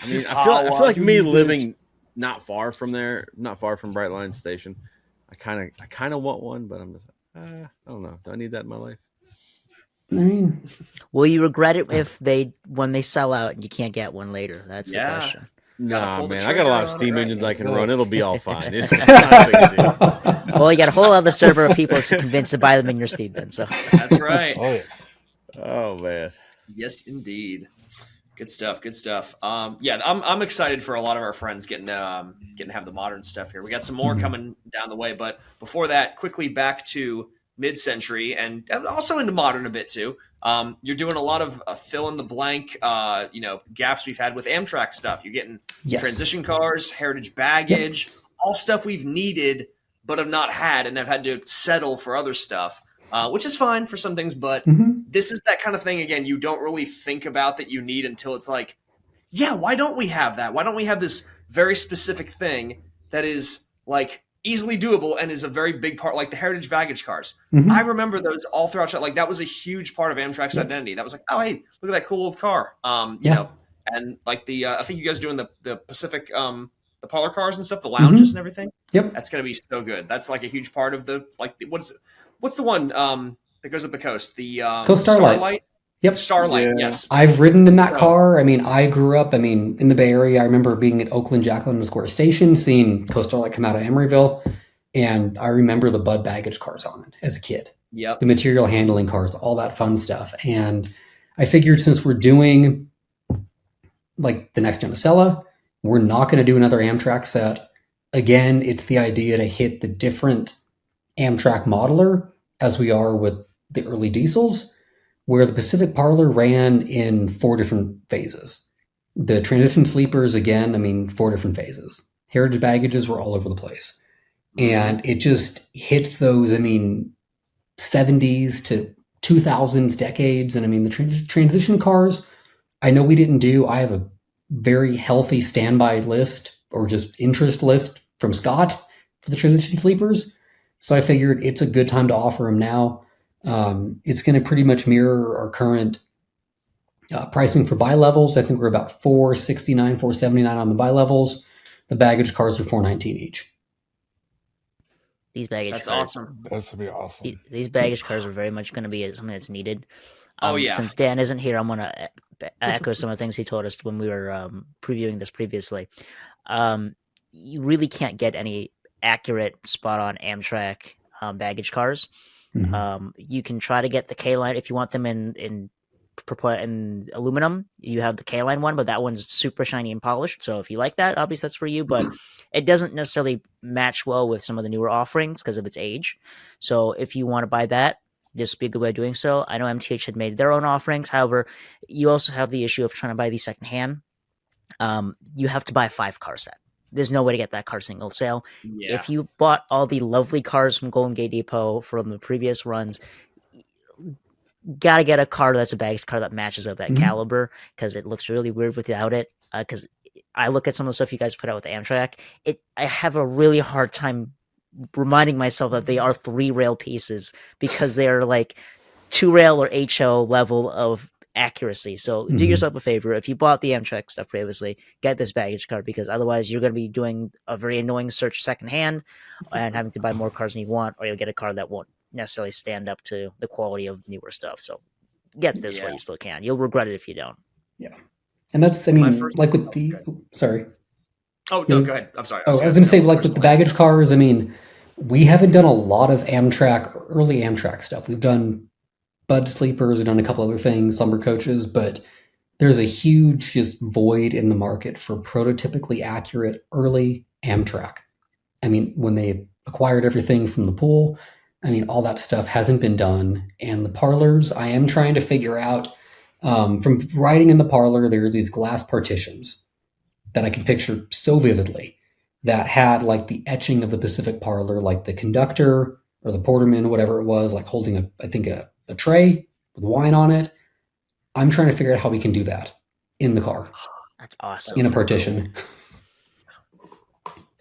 I mean, I feel like me living not far from Brightline Station. I kind of want one, but I'm just I don't know. Do I need that in my life? I mean, Will you regret it when they sell out and you can't get one later? That's the question. Nah, pull the man. I got a lot of trigger on steam it, right? engines I can run. It'll be all fine. It's not a big deal. Well, you got a whole other server of people to convince to buy them in your steed then. So That's right. Oh man. Yes, indeed. Good stuff. Good stuff. I'm excited for a lot of our friends getting to have the modern stuff here. We got some more coming down the way, but before that, quickly back to mid-century and also into modern a bit too. You're doing a lot of fill in the blank, gaps we've had with Amtrak stuff. You're getting transition cars, heritage baggage, all stuff we've needed but have not had and have had to settle for other stuff. Which is fine for some things, but this is that kind of thing, again, you don't really think about that you need until it's like, yeah, why don't we have that? Why don't we have this very specific thing that is like easily doable and is a very big part, like the heritage baggage cars. I remember those all throughout, like that was a huge part of Amtrak's identity. That was like, oh, hey, look at that cool old car. And like I think you guys doing the Pacific, the parlor cars and stuff, the lounges and everything. Yep. That's going to be so good. That's like a huge part of what's the one that goes up the coast? The Coast Starlight. Yep. Starlight, Yeah. yes. I've ridden in that car. I mean, I grew up, in the Bay Area. I remember being at Oakland Jack London Square Station, seeing Coast Starlight come out of Emeryville. And I remember the Bud baggage cars on it as a kid. Yep. The material handling cars, all that fun stuff. And I figured since we're doing like the next gen Acela, we're not going to do another Amtrak set. Again, it's the idea to hit the different Amtrak modeler as we are with the early diesels, where the Pacific Parlor ran in 4 different phases. The transition sleepers, again, I mean, 4 different phases. Heritage baggages were all over the place. And it just hits those, I mean, 70s to 2000s decades. And I mean, the transition cars, I know we didn't do, I have a very healthy standby list or just interest list from Scott for the transition sleepers. So I figured it's a good time to offer them now. It's going to pretty much mirror our current pricing for bi-levels. I think we're about $469, $479 on the bi-levels. The baggage cars are $419 each. These baggage That's cars, awesome. This would be awesome. These baggage cars are very much going to be something that's needed. Oh, yeah. Since Dan isn't here, I'm going to echo some of the things he told us when we were previewing this previously. You really can't get any accurate, spot-on Amtrak baggage cars. You can try to get the K-line if you want them in aluminum. You have the K-line one, but that one's super shiny and polished. So if you like that, obviously that's for you. But it doesn't necessarily match well with some of the newer offerings because of its age. So if you want to buy that, this would be a good way of doing so. I know MTH had made their own offerings. However, you also have the issue of trying to buy these secondhand. You have to buy a 5-car set. There's no way to get that car single sale. Yeah. If you bought all the lovely cars from Golden Gate Depot from the previous runs, gotta get a car that's a baggage car that matches of that caliber, because it looks really weird without it. Because I look at some of the stuff you guys put out with Amtrak, I have a really hard time reminding myself that they are 3-rail pieces because they're like 2-rail or HO level of accuracy. So do yourself a favor. If you bought the Amtrak stuff previously, get this baggage car, because otherwise you're going to be doing a very annoying search secondhand and having to buy more cars than you want, or you'll get a car that won't necessarily stand up to the quality of newer stuff. So get this while you still can. You'll regret it if you don't. Yeah. And that's, I mean, like with the, sorry. Oh, no, go ahead. I'm sorry. I was going to say, like with the baggage cars, I mean, we haven't done a lot of Amtrak, early Amtrak stuff. We've done Bud Sleepers, we've done a couple other things, slumber coaches, but there's a huge just void in the market for prototypically accurate early Amtrak. I mean, when they acquired everything from the pool, I mean, all that stuff hasn't been done. And the parlors, I am trying to figure out, from riding in the parlor, there are these glass partitions that I can picture so vividly that had like the etching of the Pacific Parlor, like the conductor or the porterman, whatever it was, like holding a tray with wine on it. I'm trying to figure out how we can do that in the car. That's awesome. In a partition.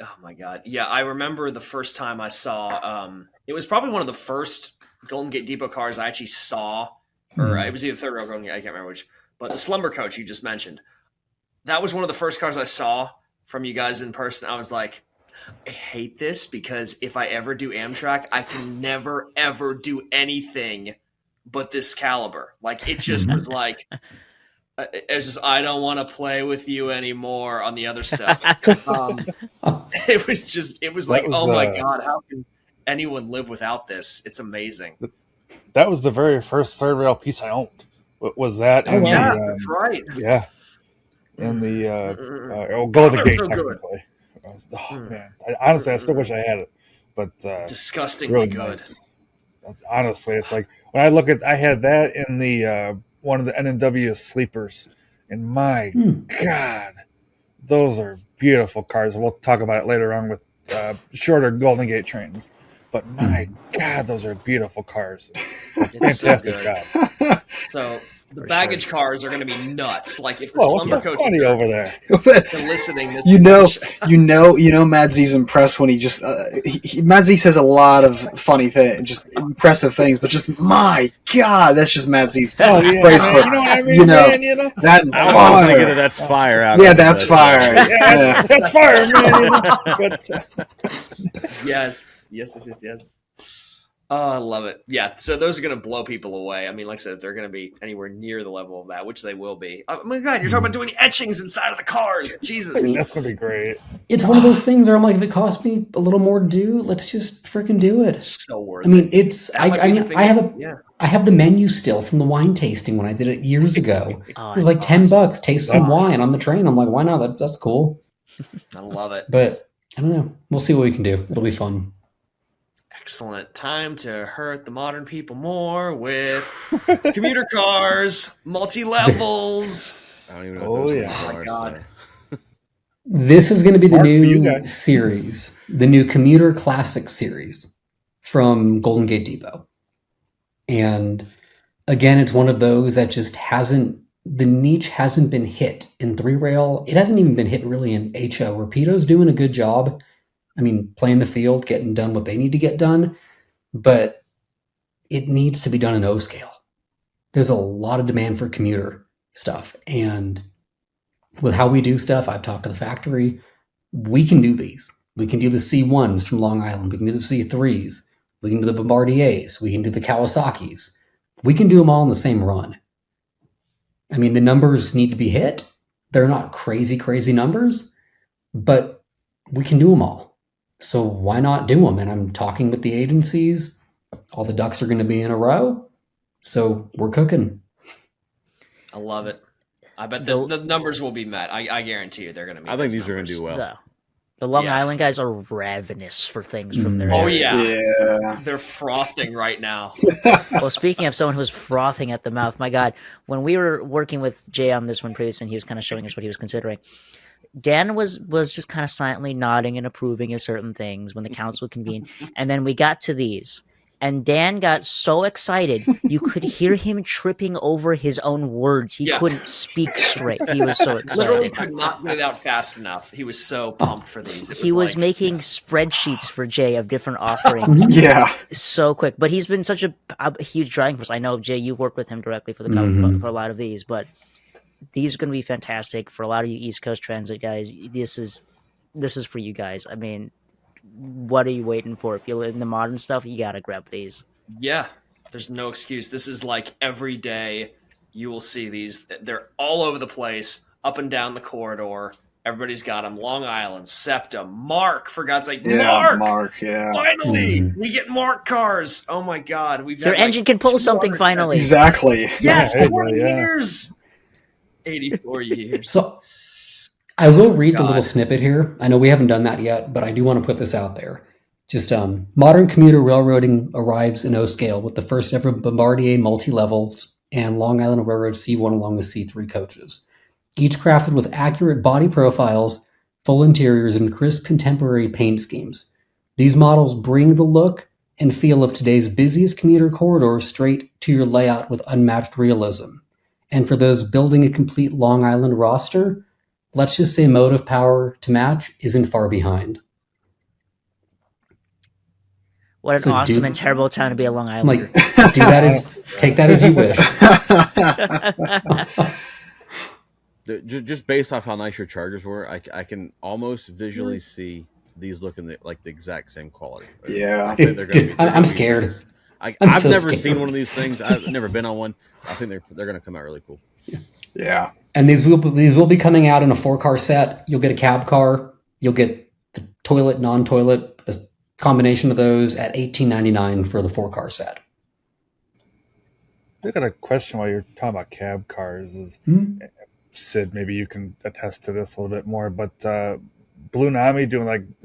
Oh my God. Yeah. I remember the first time I saw, it was probably one of the first Golden Gate Depot cars I actually saw, or it was either third row Golden Gate, I can't remember which, but the slumber coach you just mentioned, that was one of the first cars I saw from you guys in person. I was like, I hate this, because if I ever do Amtrak, I can never, ever do anything but this caliber. Like, it just was like, it's just, I don't want to play with you anymore on the other stuff. It was like, oh my God, how can anyone live without this? It's amazing. That was the very first third rail piece I owned. Was that? Oh, yeah, that's right. Yeah. And the Golden Gate, so technically. Oh, man. Honestly, I still wish I had it. But disgustingly really good. Nice. Honestly, it's like when I look at, I had that in the one of the N&W sleepers, and my God, those are beautiful cars. We'll talk about it later on with shorter Golden Gate trains. But my God, those are beautiful cars. Fantastic job. So the baggage cars are going to be nuts. Like, if the What's slumber so coach funny over there? listening, this you know, Mad Z's impressed when he just Mad Z says a lot of funny things, just impressive things, but just my God, that's just Mad Z's praise for, you know what I mean, man, that I was fire. trying to get that's fire out. Yeah, of it, that's but, fire. Yeah, that's fire, man. But, yes. Oh, I love it. Yeah, so those are going to blow people away. I mean, like I said, if they're going to be anywhere near the level of that, which they will be. Oh my God, you're talking about doing etchings inside of the cars. Jesus. that's going to be great. It's one of those things where I'm like, if it costs me a little more to do, let's just freaking do it. So worth I mean, it. it's I have the menu still from the wine tasting when I did it years ago. It was like $10. Taste some wine on the train. I'm like, why not? That's cool. I love it. But I don't know. We'll see what we can do. It'll be fun. Excellent. Time to hurt the modern people more with commuter cars, multi-levels. I don't even know what those things yeah. Oh my are. God. So. This is going to be the Mark, for you new guys. series, the new Commuter Classic series from Golden Gate Depot. And again, it's one of those that just the niche hasn't been hit in 3-rail. It hasn't even been hit really in HO. Rapido's doing a good job. I mean, playing the field, getting done what they need to get done, but it needs to be done in O scale. There's a lot of demand for commuter stuff. And with how we do stuff, I've talked to the factory, we can do these. We can do the C1s from Long Island. We can do the C3s. We can do the Bombardiers. We can do the Kawasaki's. We can do them all in the same run. I mean, the numbers need to be hit. They're not crazy, crazy numbers, but we can do them all. So why not do them? And I'm talking with the agencies. All the ducks are going to be in a row. So we're cooking. I love it. I bet the numbers will be met. I guarantee you they're going to meet. I think these are going to do well. The Long Island guys are ravenous for things from their Oh, area. Yeah. They're frothing right now. Well, speaking of someone who's frothing at the mouth, my God, when we were working with Jay on this one previously, and he was kind of showing us what he was considering, Dan was just kind of silently nodding and approving of certain things when the council convened. And then we got to these. And Dan got so excited, you could hear him tripping over his own words. He couldn't speak straight. He was so Literally excited. could not get it out fast enough. He was so pumped for these. He was making spreadsheets for Jay of different offerings Yeah. so quick. But he's been such a huge driving force. I know, Jay, you work with him directly for for a lot of these, but these are going to be fantastic for a lot of you East Coast Transit guys. This is for you guys. I mean, what are you waiting for? If you're in the modern stuff, you got to grab these. Yeah, there's no excuse. This is like every day you will see these. They're all over the place, up and down the corridor. Everybody's got them. Long Island, SEPTA, Mark, for God's sake. Yeah, Mark! Yeah. Finally! We get Mark cars. Oh my God. Your engine can pull something finally. Exactly. Yes, Yeah, 40 yeah. years. 84 years. So I will read the God. little snippet here. I know we haven't done that yet, but I do want to put this out there. Just modern commuter railroading arrives in O scale with the first ever Bombardier multi-levels and Long Island Railroad C1 along with C3 coaches. Each crafted with accurate body profiles, full interiors, and crisp contemporary paint schemes. These models bring the look and feel of today's busiest commuter corridor straight to your layout with unmatched realism. And for those building a complete Long Island roster, let's just say motive power to match isn't far behind. What an awesome and terrible time to be a Long Islander. Like, take that as you wish. Just based off how nice your chargers were, I can almost visually see these looking like the exact same quality. Yeah. I think they're gonna be, I'm scared. I've so never scared. seen one of these things. I've never been on one. I think they're going to come out really cool. Yeah. And these will be coming out in a 4-car set. You'll get a cab car. You'll get the toilet, non-toilet, a combination of those at $18.99 for the 4-car set. I got a question while you're talking about cab cars. Sid, maybe you can attest to this a little bit more, but Blue Nami doing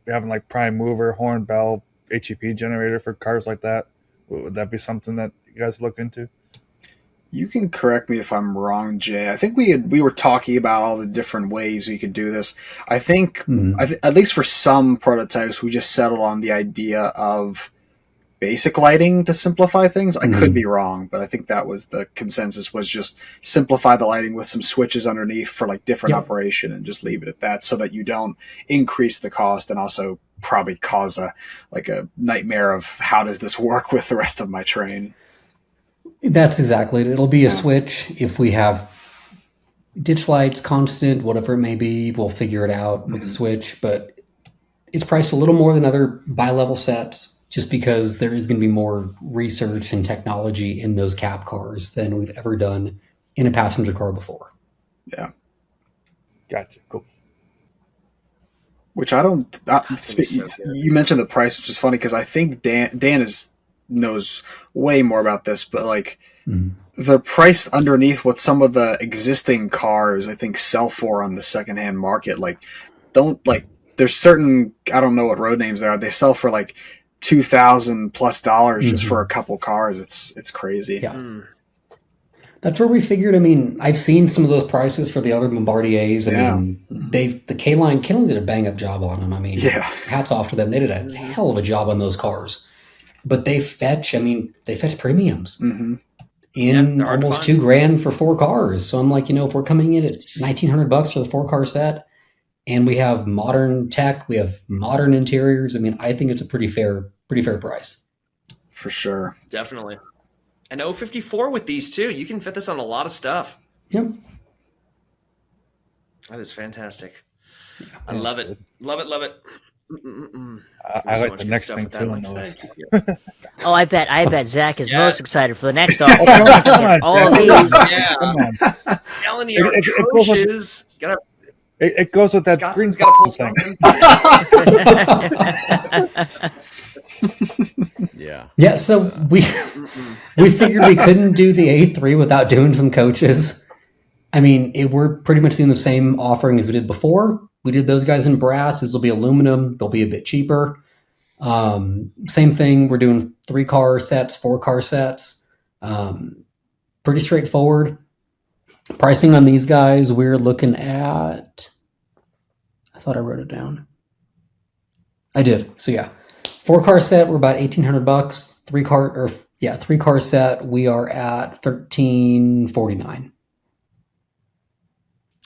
having like prime mover, horn, bell, HEP generator for cars like that. Would that be something that you guys look into? You can correct me if I'm wrong, Jay. I think we were talking about all the different ways we could do this. I think, at least for some prototypes, we just settled on the idea of basic lighting to simplify things. I could be wrong, but I think that was the consensus, was just simplify the lighting with some switches underneath for like different operation and just leave it at that, so that you don't increase the cost and also probably cause a nightmare of how does this work with the rest of my train. That's exactly it. It'll be a switch. If we have ditch lights, constant, whatever it may be, we'll figure it out with the switch. But it's priced a little more than other bi-level sets, just because there is going to be more research and technology in those cab cars than we've ever done in a passenger car before. Yeah. Gotcha. Cool. Which I don't. You mentioned the price, which is funny because I think Dan knows way more about this, but like they're priced underneath what some of the existing cars I think sell for on the secondhand market. Like, there's certain, I don't know what road names they are. They sell for like $2,000+ just for a couple cars. It's crazy. Yeah. That's where we figured. I mean, I've seen some of those prices for the other Bombardiers. I mean, the K-Line did a bang up job on them. I mean, hats off to them. They did a hell of a job on those cars. But they fetch premiums in almost $2,000 for 4 cars. So I'm like, if we're coming in at $1,900 for the 4-car set, and we have modern tech, we have modern interiors. I mean, I think it's a pretty fair price. For sure. Definitely. And 054 with these too. You can fit this on a lot of stuff. Yep. That is fantastic. Yeah, I love it. Love it. Love it. I like the next thing too on the list. Oh, I bet Zach is most excited for the next Oh, offer. come on, All of these. Yeah. Come on. Telling you, coaches. It goes with that green Scotsman's got to pull thing. Yeah. Yeah, so we figured we couldn't do the A3 without doing some coaches. I mean, we're pretty much doing the same offering as we did before. We did those guys in brass. This will be aluminum. They'll be a bit cheaper. Same thing. We're doing 3-car sets, 4-car sets. Pretty straightforward. Pricing on these guys, we're looking at... I thought I wrote it down. I did. So yeah. 4-car set, we're about $1,800. 3-car set, we are at $1,349.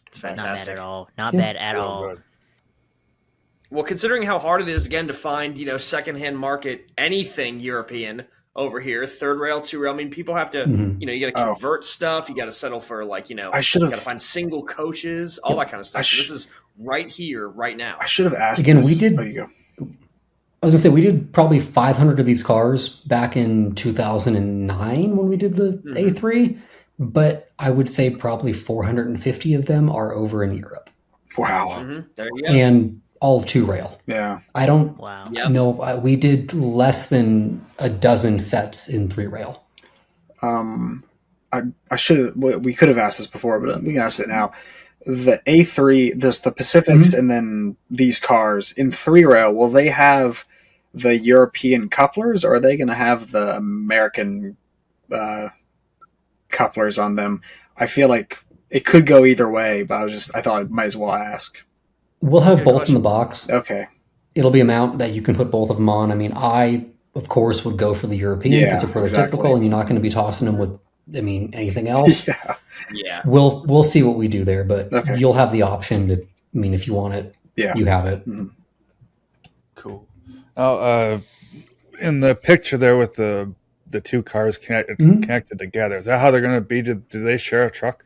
It's Not fantastic. bad at all. Not bad at all. Good. Well, considering how hard it is again to find, secondhand market anything European over here, 3rd rail, 2 rail. I mean, people have to, you got to convert stuff. You got to settle for I should have got to find single coaches, all that kind of stuff. So this is right here, right now. I should have asked. Again, this. we did. Oh, you go. I was gonna say we did probably 500 of these cars back in 2009 when we did the A3, but I would say probably 450 of them are over in Europe. Wow. There you go. And all 2 rail. Yeah. I don't Wow. know. We did less than a dozen sets in 3 rail. I should have. We could have asked this before, but we can ask it now. The A3, there's the Pacifics, and then these cars in 3 rail. Will they have the European couplers, or are they going to have the American couplers on them? I feel like it could go either way, but I thought I might as well ask. We'll have Good both question. in the box. Okay. It'll be a mount that you can put both of them on. I mean, I of course would go for the European because they're prototypical, exactly. and you're not going to be tossing them with. I mean, anything else. Yeah. We'll see what we do there, but Okay. you'll have the option to. I mean, if you want it, you have it. Cool. Oh, in the picture there with the 2 cars connected together, is that how they're going to be? Do they share a truck?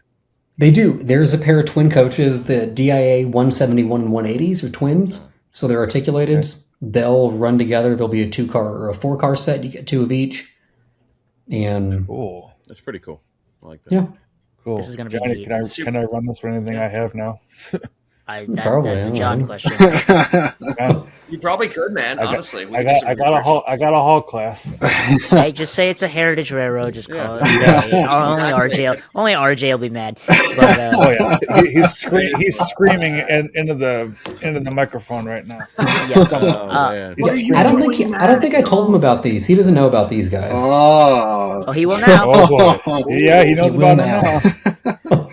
They do. There's a pair of twin coaches. The DIA 171 and 180s are twins, so they're articulated. Okay. They'll run together. There'll be a 2-car or a 4-car set. You get 2 of each, and Cool. That's pretty cool. I like that. yeah, Cool. This is gonna be Johnny, neat. can I run this with anything I have now? Probably, That's I a don't John know. question. You probably could, man. Honestly, I got a hall class. Hey, just say it's a heritage railroad. Just call it. Only RJ will be mad. But, Oh yeah, he's screaming into the microphone right now. yes. Oh, man. I don't think I told him about these. He doesn't know about these guys. Oh. He will now. Oh boy, yeah, he knows He will about it now.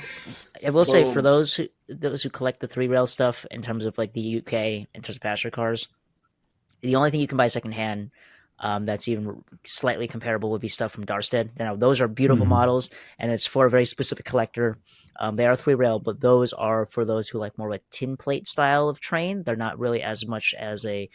I will say for those who collect the 3 rail stuff in terms of like the UK in terms of passenger cars, the only thing you can buy secondhand that's even slightly comparable would be stuff from Darstead. Now those are beautiful models, and it's for a very specific collector. They are 3 rail, but those are for those who like more of a tin plate style of train. They're not really as much as a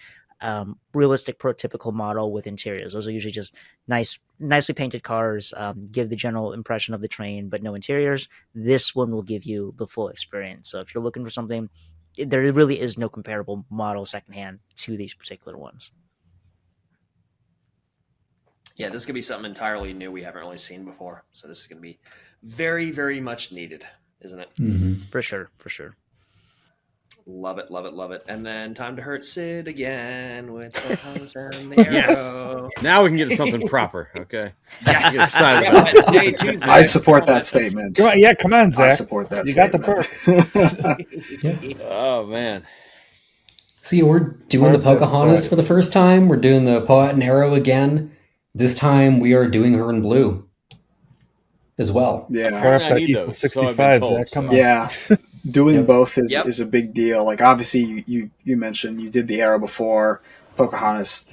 realistic prototypical model with interiors. Those are usually just nicely painted cars, give the general impression of the train, but no interiors. This one will give you the full experience. So if you're looking for something, there really is no comparable model secondhand to these particular ones. Yeah, this could be something entirely new we haven't really seen before. So this is going to be very, very much needed, isn't it? For sure. Love it, love it, love it. And then time to hurt Sid again with the Huns and the Arrow. Now we can get to something proper. Okay. Yes. Get excited Yeah, about but day two's I next. support that statement. Come on, Zach. I support that You got the statement. perk. Oh man. See, we're doing the Pocahontas for the first time. We're doing the Poet and Arrow again. This time we are doing her in blue as well. Yeah. Apparently I that need Eagle those, so I've 65, been told, Zach, come so. on. Yeah. Doing Yep. both is, Yep. is a big deal. Like, obviously, you mentioned you did the Arrow before. Pocahontas,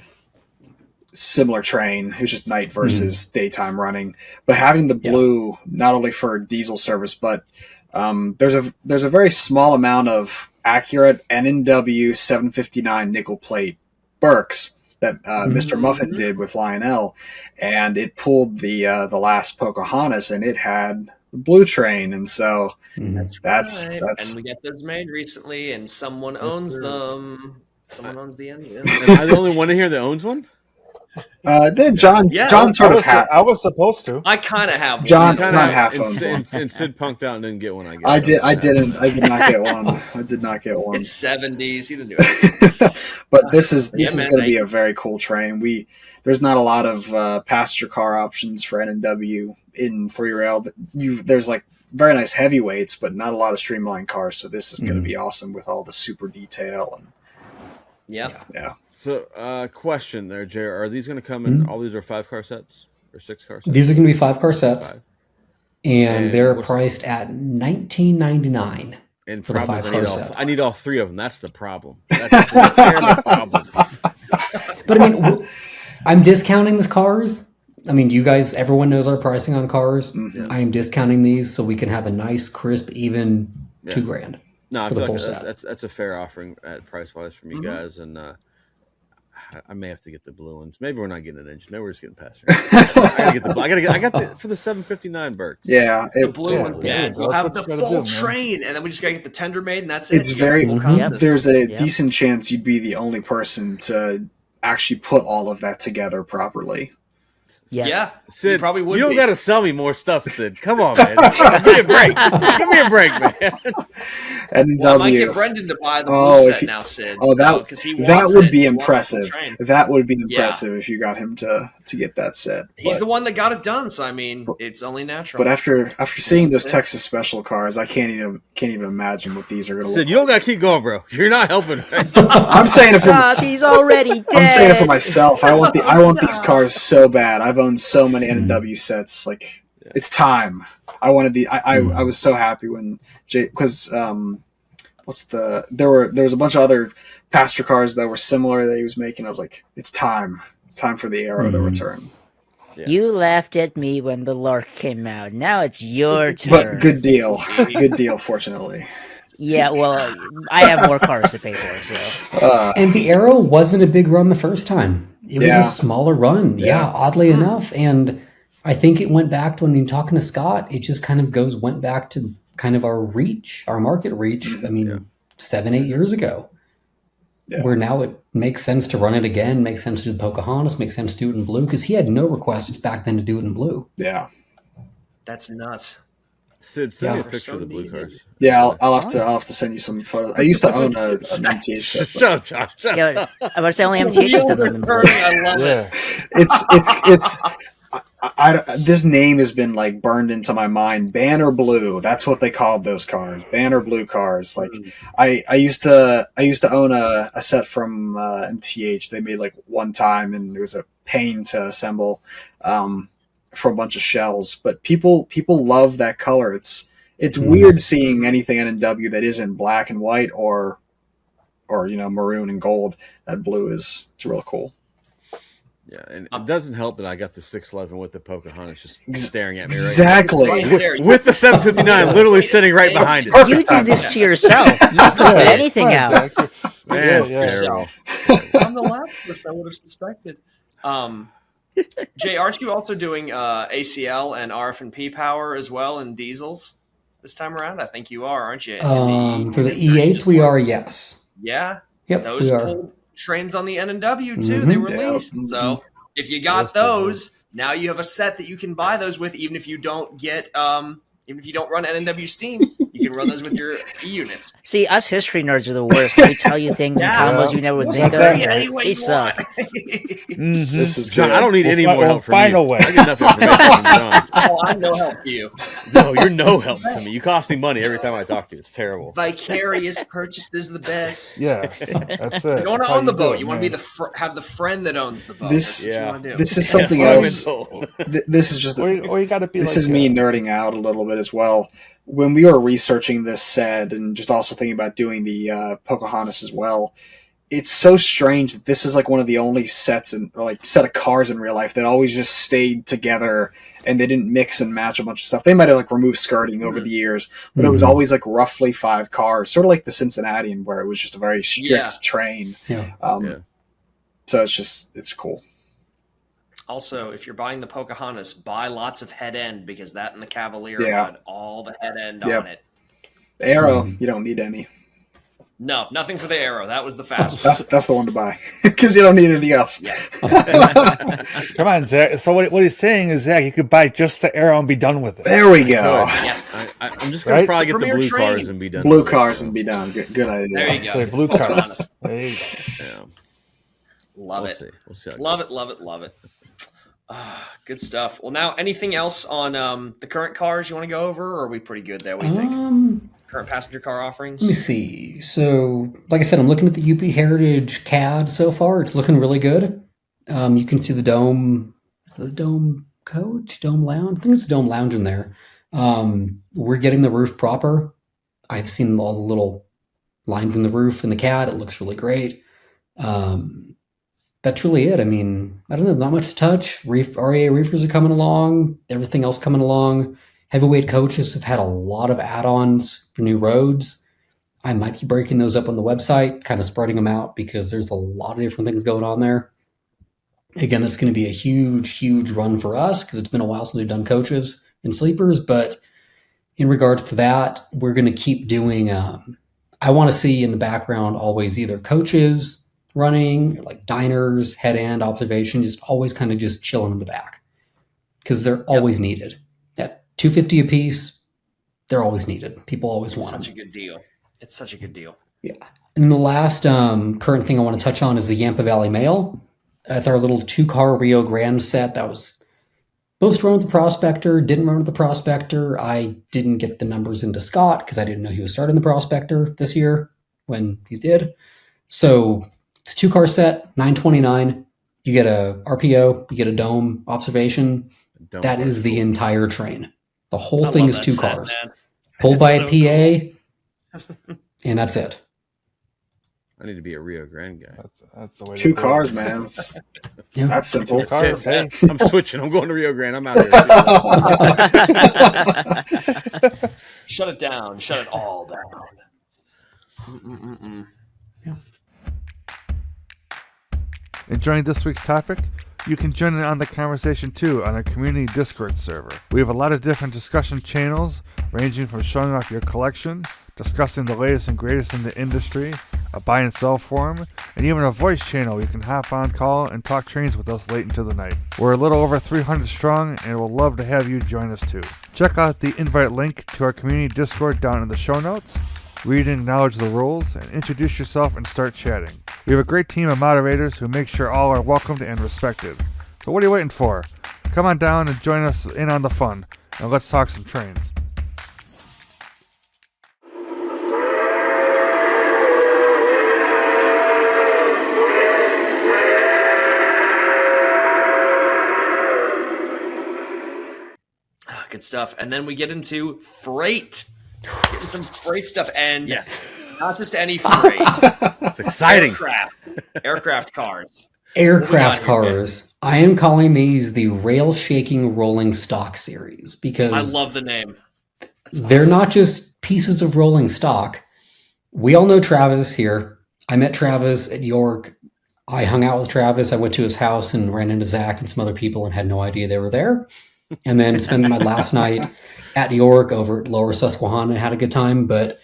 similar train. It was just night versus daytime running. But having the blue, not only for diesel service, but there's a very small amount of accurate N&W 759 nickel plate Berks that Mr. Muffin did with Lionel, and it pulled the last Pocahontas, and it had the blue train, and so that's Right. And we got those made recently, and someone owns them. Someone owns the end. Am I the only one in here that owns one? then John Yeah. John sort of had. I was supposed to. I kind of have one. John Kinda not have- half owned one. and Sid punked out and didn't get one. I guess I did not get one. I did not get one. It's 70s. He didn't do it. But this is Yeah, man, going to be a very cool train. There's not a lot of passenger car options for N&W in 3-rail. There's like very nice heavyweights, but not a lot of streamlined cars. So this is going to be awesome with all the super detail and Yeah. So, question there, Jay. Are these going to come in? All these are 5-car sets or 6-car sets? These are going to be 5-car sets, 5. and they're what's- priced at $19.99. And for the problem is 5-car set. I need all 3 of them. That's the problem. That's the terrible problem. But I mean, I'm discounting these cars. I mean, everyone knows our pricing on cars. I am discounting these so we can have a nice, crisp, even $2,000. No, I For the feel full like set. that's a fair offering at price wise from you guys, and I may have to get the blue ones. Maybe we're not getting an engine. Maybe we're just getting past. I gotta get the blue. I got the for the 759 Berks. yeah, The blue ones, yeah, man. We'll that's have what the you gotta full do, man. train, and then we just gotta get the tender made, and that's it. it's You got very. full compass. There's a Yep. decent chance you'd be the only person to actually put all of that together properly. Yes. Yeah, Sid, you probably would. you don't be. got to sell me more stuff, Sid. Come on, man. Give me a break. Give me a break, man. N&W. Well, I might get Brendan to buy the blue Oh, if set he- now, Sid. Oh, that because he that wants would it. be He wants the full impressive. train. That would be Yeah. impressive if you got him to get that set. He's But- the one that got it done, so I mean, it's only natural. But after seeing those Texas special cars, I can't even imagine what these are going to Sid, look. you don't got to keep going, bro. You're not helping. I'm saying it for Stop, he's already dead. I'm saying it for myself. I want these cars so bad. I've owned so many N&W sets. Like it's time. I wanted the. I was so happy when because there was a bunch of other passenger cars that were similar that he was making. I was like, it's time. It's time for the Arrow to return. You laughed at me when the Lark came out. Now it's your turn. But good deal. Good deal. Fortunately. Yeah, well, I have more cars to pay for, so. And the Arrow wasn't a big run the first time. It was Yeah. a smaller run, oddly enough. And I think it went back to when you're talking to Scott, it just kind of went back to kind of our market reach. I mean, 7-8 years ago. Yeah. Where now it makes sense to run it again, makes sense to do the Pocahontas, makes sense to do it in blue, because he had no requests back then to do it in blue. Yeah. That's nuts. Sid, send me a Yeah. picture of the blue cars. Yeah. I'll have to send you some photos. I used to own an MTH set. Shut up, Josh. Shut Yeah, up. I would say only MTH's done them in blue. I love it. Yeah. It's this name has been like burned into my mind. Banner blue. That's what they called those cars. Banner blue cars. Like I used to own a set from MTH. They made like one time, and it was a pain to assemble for a bunch of shells. But people love that color. It's weird seeing anything N&W that isn't black and white or maroon and gold. That blue it's real cool. Yeah, and it doesn't help that I got the 611 with the Pocahontas just staring at me Exactly. Right right there. now. With the 759 literally sitting right behind it. You did this to yourself. You didn't put anything out. Man, it's Yeah. terrible. I'm the last person I would have suspected. Jay, aren't you also doing ACL and RF&P power as well in diesels this time around? I think you are, aren't you? For the E8, we are, yes. Yeah. Yep, Those we are. pulled trains on the N&W too. They released. Yeah. So if you got Yes, they those, now you have a set that you can buy those with, even if you don't get even if you don't run N&W Steam, you can run those with your E units. See, us history nerds are the worst. We tell you things and Yeah. combos you never would We'll think stop of. that. Any way They you suck. want. This is John, good. I don't need any We'll more help from find you. a way. I get enough information from John. Oh, I'm no help to you. No, you're no help to me. You cost me money every time I talk to you. It's terrible. Vicarious purchase is the best. Yeah, that's it. You don't want That's to how own the do boat. it, You want to man. be have the friend that owns the boat. This- That's what Yeah. you want to do. This is something Yes, else. I'm This is just Or you got to be. this like, is me nerding out a little bit as well. When we were researching this set and just also thinking about doing the Pocahontas as well, it's so strange that this is like one of the only sets and like set of cars in real life that always just stayed together and they didn't mix and match a bunch of stuff. They might have like removed skirting over the years, but it was always like roughly 5 cars, sort of like the Cincinnatian, where it was just a very strict train. Yeah. Yeah. So it's cool. Also, if you're buying the Pocahontas, buy lots of head end because that and the Cavalier Yeah. had all the head end Yep. on it. The Arrow, you don't need any. No, nothing for the Arrow. That was the fast one. That's the one to buy because you don't need anything else. Yeah. Come on, Zach. So what he's saying is, Zach, you could buy just the Arrow and be done with it. There we go. Yeah. I'm just gonna Right? probably get the Premier blue train. cars and be done. Blue with it, cars so, and be done. Good idea. There you go. So blue cars. Pocahontas. There you go. Yeah. Love We'll it. see. We'll see. How Love goes. it, love it, love it. Good stuff. Well, now, anything else on the current cars you want to go over, or are we pretty good there? What do you think? Current passenger car offerings? Let me see. So, like I said, I'm looking at the UP Heritage CAD so far. It's looking really good. You can see the dome. Is it the dome coach? Dome lounge? I think it's the dome lounge in there. We're getting the roof proper. I've seen all the little lines in the roof in the CAD. It looks really great. That's really it. I mean, I don't know. Not much to touch. REA reefers are coming along. Everything else coming along. Heavyweight coaches have had a lot of add-ons for new roads. I might be breaking those up on the website, kind of spreading them out because there's a lot of different things going on there. Again, that's going to be a huge, huge run for us because it's been a while since we've done coaches and sleepers. But in regards to that, we're going to keep doing, I want to see in the background always either coaches running, like diners, head end, observation, just always kind of just chilling in the back because they're always needed. At $250 a piece, they're always needed. People always It's want them. such a good deal. It's such a good deal. Yeah. And the last current thing I want to touch on is the Yampa Valley Mail. That's our little 2-car Rio Grande set that was supposed to run with the Prospector, didn't run with the Prospector. I didn't get the numbers into Scott because I didn't know he was starting the Prospector this year when he did. So it's a 2-car set, $929. You get a RPO, you get a dome observation. Don't That worry. is the entire train. The whole I thing love is that 2 set, cars. man. Pulled by That's a PA, and that's it. I need to be a Rio Grande guy. That's the way. 2 to do it. cars, man. Yeah. That's simple. Two cars, hey. I'm switching. I'm going to Rio Grande. I'm out of here. Shut it down. Shut it all down. Enjoying this week's topic? You can join in on the conversation too on our community Discord server. We have a lot of different discussion channels ranging from showing off your collection, discussing the latest and greatest in the industry, a buy and sell forum, and even a voice channel you can hop on call and talk trains with us late into the night. We're a little over 300 strong and we'll love to have you join us too. Check out the invite link to our community Discord down in the show notes. Read and acknowledge the rules, and introduce yourself and start chatting. We have a great team of moderators who make sure all are welcomed and respected. So what are you waiting for? Come on down and join us in on the fun, and let's talk some trains. Good stuff. And then we get into freight. Getting some freight stuff. And Yes. not just any freight. It's exciting. Aircraft cars. Aircraft What we got here, cars. I am calling these the rail shaking rolling stock series because I love the name. That's they're awesome. not just pieces of rolling stock. We all know Travis here. I met Travis at York. I hung out with Travis. I went to his house and ran into Zach and some other people and had no idea they were there. And then spent my last night at York over at Lower Susquehanna and had a good time. But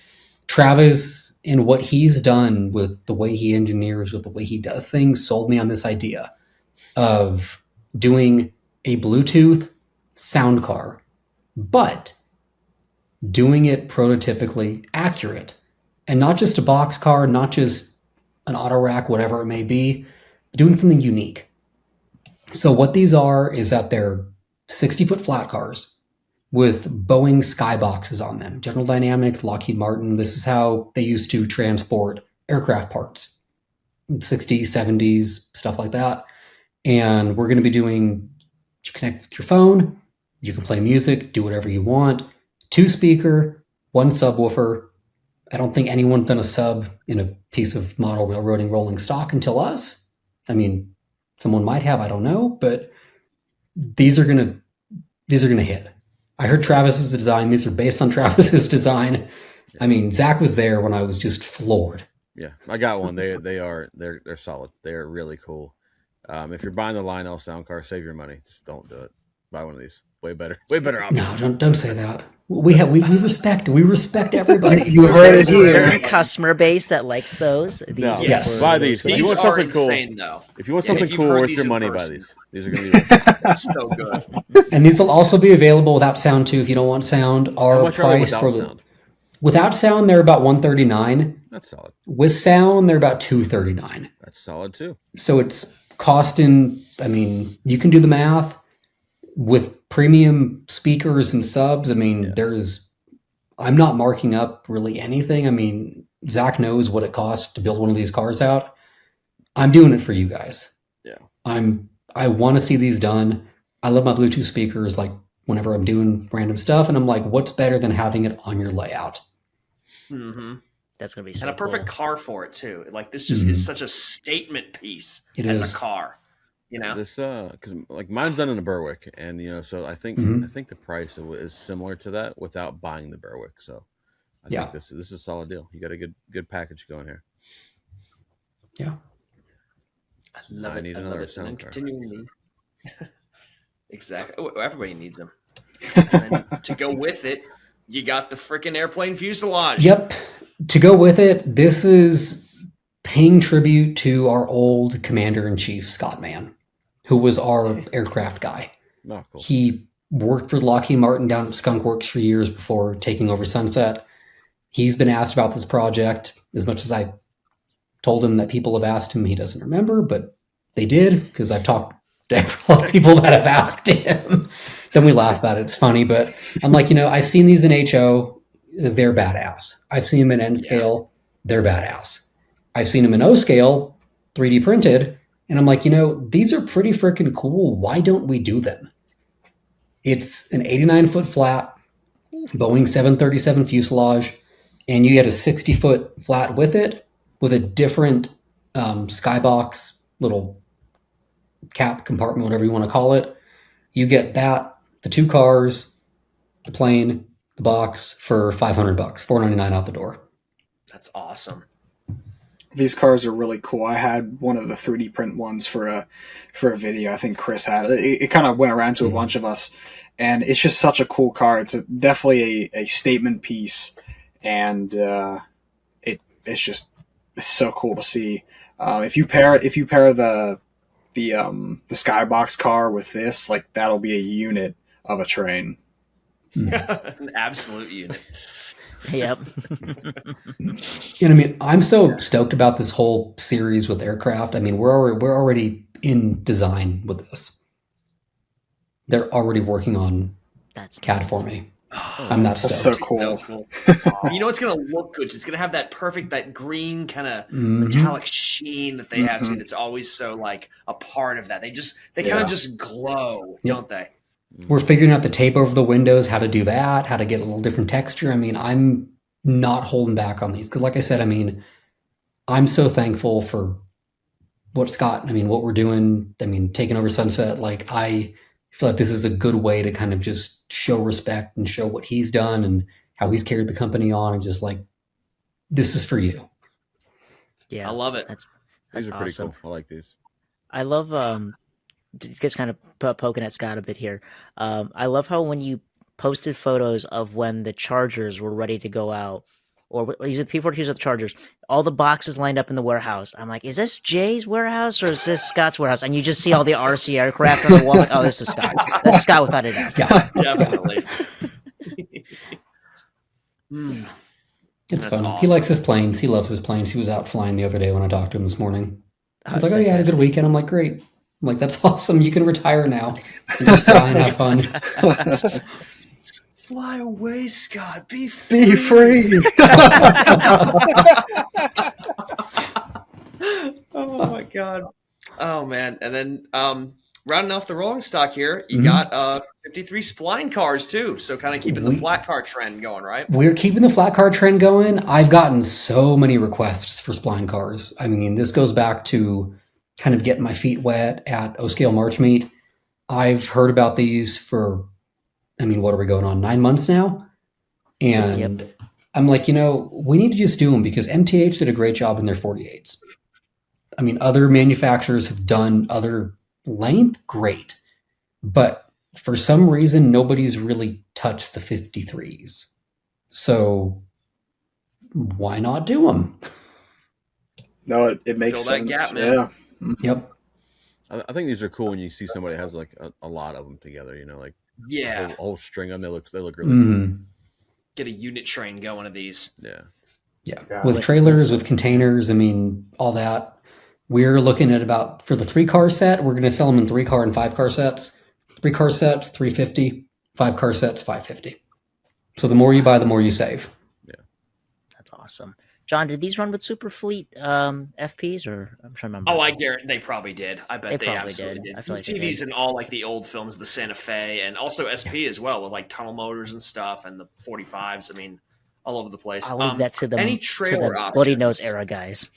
Travis, in what he's done with the way he engineers, with the way he does things, sold me on this idea of doing a Bluetooth sound car, but doing it prototypically accurate. And not just a box car, not just an auto rack, whatever it may be, doing something unique. So what these are is that they're 60-foot flat cars with Boeing skyboxes on them. General Dynamics, Lockheed Martin, this is how they used to transport aircraft parts. 60s, 70s, stuff like that. And we're going to be doing, you connect with your phone, you can play music, do whatever you want. 2-speaker, 1 subwoofer. I don't think anyone's done a sub in a piece of model railroading rolling stock until us. I mean, someone might have, I don't know, but these are gonna hit. I heard Travis's design. These are based on Travis's design. I mean, Zach was there when I was just floored. Yeah, I got one. They're solid. They're really cool. If you're buying the Lionel sound car, save your money. Just don't do it. Buy one of these. Way better option. No, don't say that. We respect everybody. You heard it There's a here. certain customer base that likes those. These No. are Yes. Buy these. If you These want are something insane, cool, though. if you want Yeah, something if you've cool heard worth these your in money, buy person. these. These are going to be That's so good. And these will also be available without sound too. If you don't want sound, how our much are they price without for the sound? without sound they're about $139. That's solid. With sound they're about $239. That's solid too. So it's costing. I mean, you can do the math with premium speakers and subs. I mean, I'm not marking up really anything. I mean, Zach knows what it costs to build one of these cars out. I'm doing it for you guys. Yeah. I want to see these done. I love my Bluetooth speakers, like whenever I'm doing random stuff, and I'm like, what's better than having it on your layout? Mm-hmm. That's gonna be so And a perfect cool. car for it too. Like this just is such a statement piece It as is. a car. You know, This because like mine's done in a Berwick, and so I think the price is similar to that without buying the Berwick. So I think this is a solid deal. You got a good package going here. Yeah. I love I it. need I love another it. And then sound car. continuing exactly. Oh, everybody needs them. And then to go with it, you got the freaking airplane fuselage. Yep. To go with it, this is paying tribute to our old commander-in-chief, Scott Mann, who was our aircraft guy. Oh, cool. He worked for Lockheed Martin down at Skunk Works for years before taking over Sunset. He's been asked about this project. As much as I told him that people have asked him, he doesn't remember, but they did, because I've talked to a lot of people that have asked him. Then we laugh about it. It's funny, but I'm like, I've seen these in HO. They're badass. I've seen them in N scale. They're badass. I've seen them in O scale, 3D printed, and I'm like, these are pretty freaking cool. Why don't we do them? It's an 89-foot flat, Boeing 737 fuselage, and you get a 60-foot flat with it, with a different skybox, little cap compartment, whatever you want to call it. You get that, the 2 cars, the plane, the box for $500, $499 out the door. That's awesome. These cars are really cool. I had one of the 3D print ones for a video. I think Chris had it. It kind of went around to a bunch of us, and it's just such a cool car. It's definitely a statement piece, and it's so cool to see. If you pair the skybox car with this, like that'll be a unit of a train. An absolute unit. Yep. And I mean, I'm so stoked about this whole series with aircraft. I mean, we're already in design with this. They're already working on That's CAD nice. for me. I'm that That's stoked. so cool. You know it's gonna look good. It's gonna have that perfect, that green kind of Mhm. metallic sheen that they have too. That's always so like a part of that. They kind Yeah. of just glow, Yep. don't they? We're figuring out the tape over the windows, how to do that, how to get a little different texture. I mean, I'm not holding back on these because, like I said, I mean, I'm so thankful for what what we're doing. I mean, taking over Sunset. Like, I feel like this is a good way to kind of just show respect and show what he's done and how he's carried the company on, and just like, this is for you. Yeah, I love it. That's These are pretty awesome. cool. I like these. I love just kind of poking at Scott a bit here. I love how when you posted photos of when the Chargers were ready to go out, or use it P42s with the Chargers, all the boxes lined up in the warehouse. I'm like, is this Jay's warehouse or is this Scott's warehouse? And you just see all the RC aircraft on the wall. Like, oh, this is Scott. That's Scott without a doubt. Yeah, Definitely. it's That's fun. He awesome. likes his planes. He loves his planes. He was out flying the other day when I talked to him this morning. He's That's like, oh, yeah, I had a good fantastic. weekend. I'm like, great. I'm like, that's awesome. You can retire now and just fly and have fun. Fly away, Scott. Be free. Be free. Oh my god. Oh man. And then rounding off the rolling stock here, you Mhm. got 53 spline cars too. So kind of keeping the flat car trend going, right? We're keeping the flat car trend going. I've gotten so many requests for spline cars. I mean, this goes back to kind of getting my feet wet at O-Scale March Meet. I've heard about these for, I mean, what are we going on, 9 months now? And I'm like, we need to just do them because MTH did a great job in their 48s. I mean, other manufacturers have done other length, great. But for some reason, nobody's really touched the 53s. So why not do them? No, it makes Fill that sense. gap, man. Yeah. Yep. I think these are cool when you see somebody has like a lot of them together. Like Yeah. a whole string of them. They look really Mhm. Get a unit train going of these. cool. Yeah. Yeah. Yeah. With trailers, with containers, I mean, all that. We're looking at about, for the 3-car set, we're going to sell them in 3-car and 5-car sets. 3-car sets, $350. 5-car sets, $550. So the more you buy, the more you save. That's awesome. John, did these run with Superfleet FPs, or I'm trying to remember? Oh, I guarantee they probably did. I bet They they, probably absolutely did. did. I feel You like see they these did. in all like the old films, the Santa Fe, and also SP as well, with like tunnel motors and stuff, and the 45s. I mean, all over the place. I'll leave that to the, any to trailer the options? Bloody Nose era guys.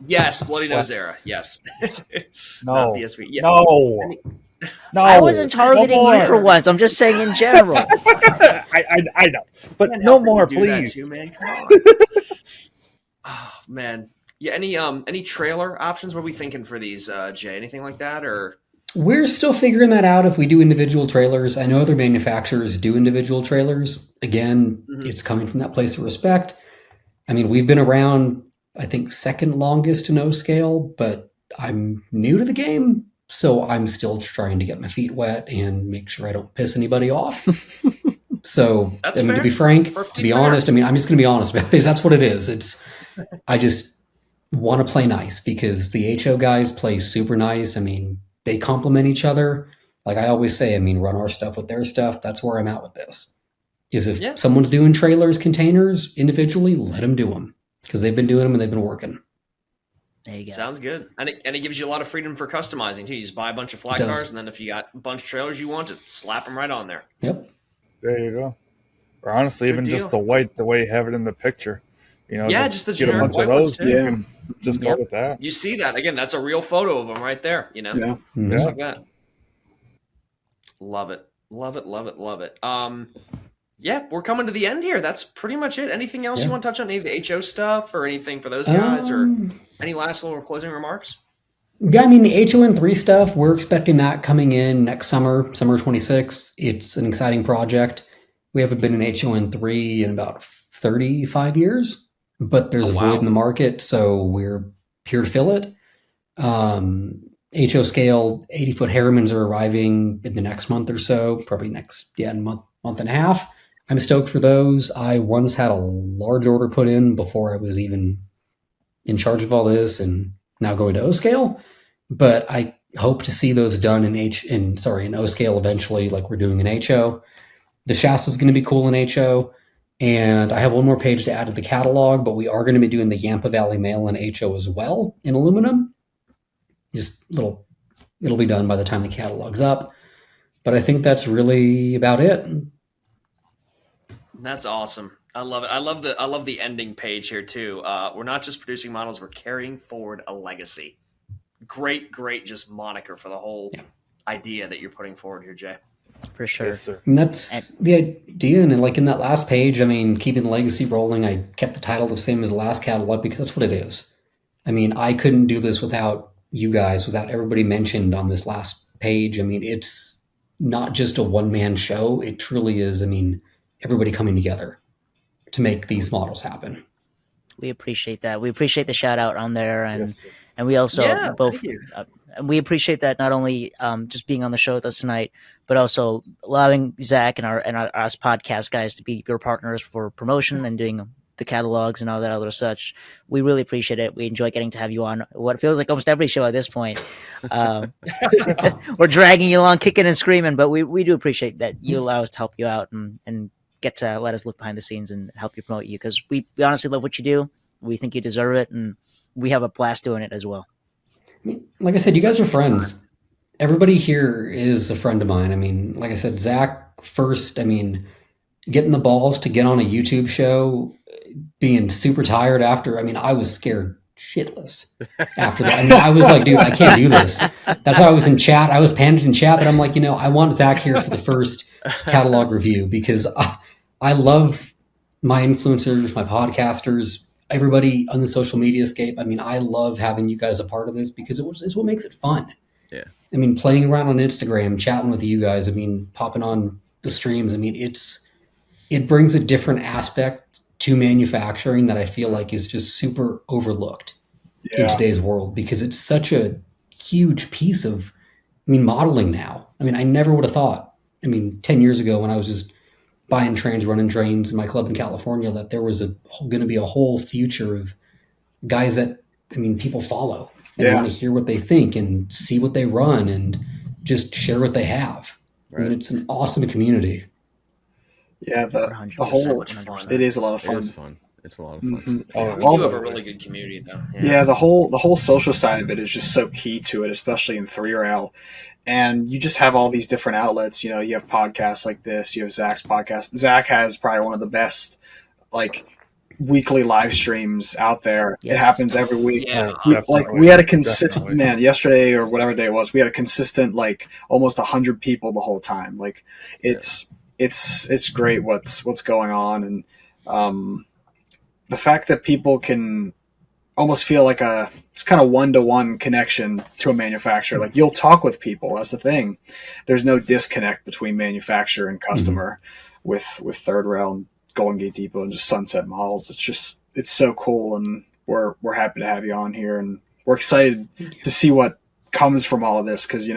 Yes, Bloody Nose era. Yes. No. Not the SP. Yeah. No. No. I wasn't targeting no you more. for once. I'm just saying in general. I know, but Can't no help it, more, you do that please. too, man. Come on. Oh man. Yeah. Any trailer options? What are we thinking for these, Jay? Anything like that, or? We're still figuring that out if we do individual trailers. I know other manufacturers do individual trailers. Again, it's coming from that place of respect. I mean, we've been around, I think, second longest in O-Scale, but I'm new to the game, so I'm still trying to get my feet wet and make sure I don't piss anybody off. So, That's I mean, fair. to be frank, Perfectly to be fair. honest, I mean, I'm just going to be honest about it. Because that's what it is. I just want to play nice because the HO guys play super nice. I mean, they complement each other. Like I always say, I mean, run our stuff with their stuff. That's where I'm at with this. Is if someone's doing trailers, containers individually, let them do them because they've been doing them and they've been working. There you go. Sounds good. And it gives you a lot of freedom for customizing too. You just buy a bunch of flat It does. cars, and then if you got a bunch of trailers you want, just slap them right on there. Yep. There you go. Or honestly, Good even deal. just the white, the way you have it in the picture. Yeah, just the get a generic bunch of white ones, those. too. You Yeah. can just go Yep. with that. You see that again? That's a real photo of them right there. Yeah. Mhm. Just Yeah. like that. Love it. Love it. Love it. Love it. Yeah, we're coming to the end here. That's pretty much it. Anything else you want to touch on? Any of the HO stuff or anything for those guys, or any last little closing remarks? Yeah, I mean, the HON3 stuff, we're expecting that coming in next summer, summer 26. It's an exciting project. We haven't been in HON3 in about 35 years, but there's a void in the market, so we're here to fill it. HO scale 80-foot Harrimans are arriving in the next month or so, probably month and a half. I'm stoked for those. I once had a large order put in before I was even in charge of all this, and now going to O-Scale, but I hope to see those done in O-Scale eventually, like we're doing in HO. The chassis is going to be cool in HO, and I have one more page to add to the catalog, but we are going to be doing the Yampa Valley Mail in HO as well in aluminum. It'll be done by the time the catalog's up, but I think that's really about it. That's awesome. I love it. I love the ending page here too. We're not just producing models; we're carrying forward a legacy. Great, just moniker for the whole idea that you're putting forward here, Jay. For sure. Yes, sir. And that's the idea. And like in that last page, I mean, keeping the legacy rolling, I kept the title the same as the last catalog because that's what it is. I mean, I couldn't do this without you guys, without everybody mentioned on this last page. I mean, it's not just a one-man show. It truly is, I mean, everybody coming together to make these models happen. We appreciate that. We appreciate the shout out on there, and Yes, sir. and we also both thank you. and we appreciate that not only just being on the show with us tonight, but also allowing Zach and our us podcast guys to be your partners for promotion and doing the catalogs and all that other such. We really appreciate it. We enjoy getting to have you on what feels like almost every show at this point. We're dragging you along, kicking and screaming, but we do appreciate that you allow us to help you out and get to let us look behind the scenes and help you promote you, because we honestly love what you do. We think you deserve it, and we have a blast doing it as well. I mean, like I said, you guys are friends. Everybody here is a friend of mine. I mean, like I said, Zach first, I mean, getting the balls to get on a YouTube show, being super tired after, I mean, I was scared shitless after that. I mean, I was like, dude, I can't do this. That's why I was in chat. I was panicked in chat, but I'm like, I want Zach here for the first catalog review, because I love my influencers, my podcasters, everybody on the social media scape. I mean, I love having you guys a part of this, because it's what makes it fun. Yeah. I mean, playing around on Instagram, chatting with you guys, I mean, popping on the streams. I mean, it brings a different aspect to manufacturing that I feel like is just super overlooked in today's world, because it's such a huge piece of, modeling now. I mean, I never would have thought, 10 years ago when I was just buying trains, running trains in my club in California, that there was going to be a whole future of guys that, people follow and want to hear what they think and see what they run and just share what they have. Right. It's an awesome community. Yeah, the whole, 100%. it is a lot of It fun. is fun. It's a lot of fun. Yeah, we all do have the- a really good community, though. Yeah, the whole social side of it is just so key to it, especially in 3RL. And you just have all these different outlets. You have podcasts like this. You have Zach's podcast. Zach has probably one of the best, weekly live streams out there. Yes. It happens every week. Yeah. We had a consistent yesterday or whatever day it was. We had a consistent almost 100 people the whole time. It's great what's going on, and the fact that people can almost feel like it's kind of one-to-one connection to a manufacturer. Like, you'll talk with people. That's the thing. There's no disconnect between manufacturer and customer with Third Rail and Golden Gate Depot and just Sunset Models. It's so cool, and we're happy to have you on here, and we're excited to see what comes from all of this, because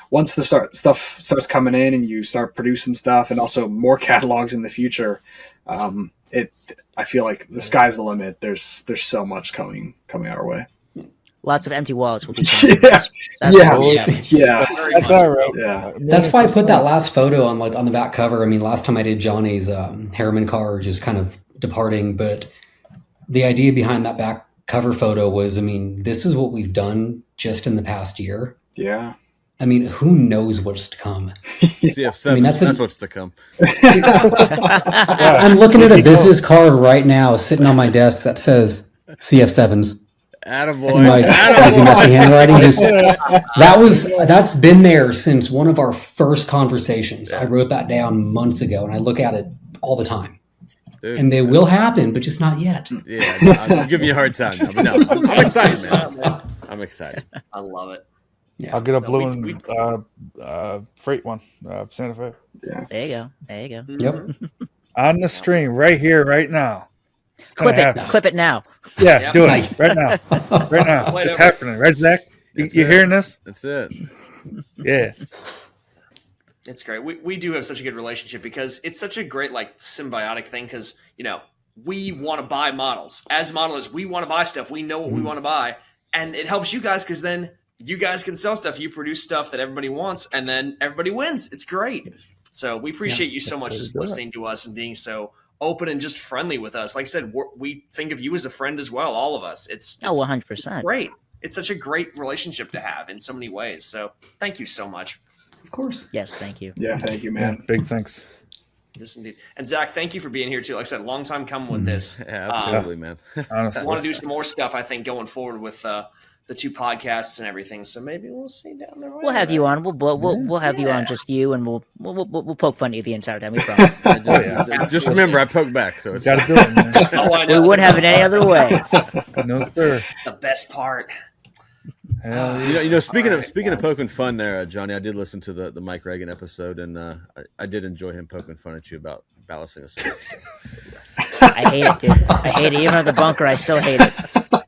once the stuff starts coming in and you start producing stuff, and also more catalogs in the future, I feel like the sky's the limit. There's so much coming our way. Lots of empty wallets will be Yeah. yeah. That's all right. Yeah. That's why I put that last photo on the back cover. Last time I did Johnny's Harriman car just kind of departing, but the idea behind that back cover photo was, this is what we've done just in the past year. Yeah. Who knows what's to come? CF7, that's what's to come. I'm looking at a business card right now sitting on my desk that says CF7s. Attaboy. My crazy messy handwriting that's been there since one of our first conversations. I wrote that down months ago, and I look at it all the time. Dude, and they will happen, but just not yet. Yeah, I'm giving you a hard time. But no, I'm excited, man. I'm excited. I love it. Yeah. I'll get a blue and freight one, Santa Fe. Yeah. There you go. Yep. On the stream, right here, right now. Clip it. happen. Clip it now. Yeah, Yep. do it right now. Right now. Wait It's over. happening, right, Zach? You That's it. hearing this? That's it. Yeah. It's great. We do have such a good relationship, because it's such a great symbiotic thing, because we want to buy models. As modelers, we want to buy stuff. We know what we want to buy, and it helps you guys, because then you guys can sell stuff. You produce stuff that everybody wants, and then everybody wins. It's great. So we appreciate you so much just listening to us and being so open and just friendly with us. Like I said, we think of you as a friend as well, all of us. It's 100%. It's great. It's such a great relationship to have in so many ways. So thank you so much. Of course. Yes, thank you. Yeah. Thank you, Yeah, man. big thanks. Yes, indeed. And Zach, thank you for being here too. Like I said, long time coming with this. Yeah, absolutely, man. I Honestly. want to do some more stuff, I think, going forward with the two podcasts and everything. So maybe we'll see down the road. We'll have you on. We'll have you on, just you, and we'll poke fun at you the entire time. We promise. Just remember, I poked back, so it's Gotta do it, man. Oh, I We know. wouldn't have it any other way. No, sir. The best part. Hell yeah. Speaking All right. of poking fun there, Johnny, I did listen to the Mike Reagan episode, and I did enjoy him poking fun at you about ballasting a service. I hate it, dude. I hate it. Even at the bunker, I still hate it.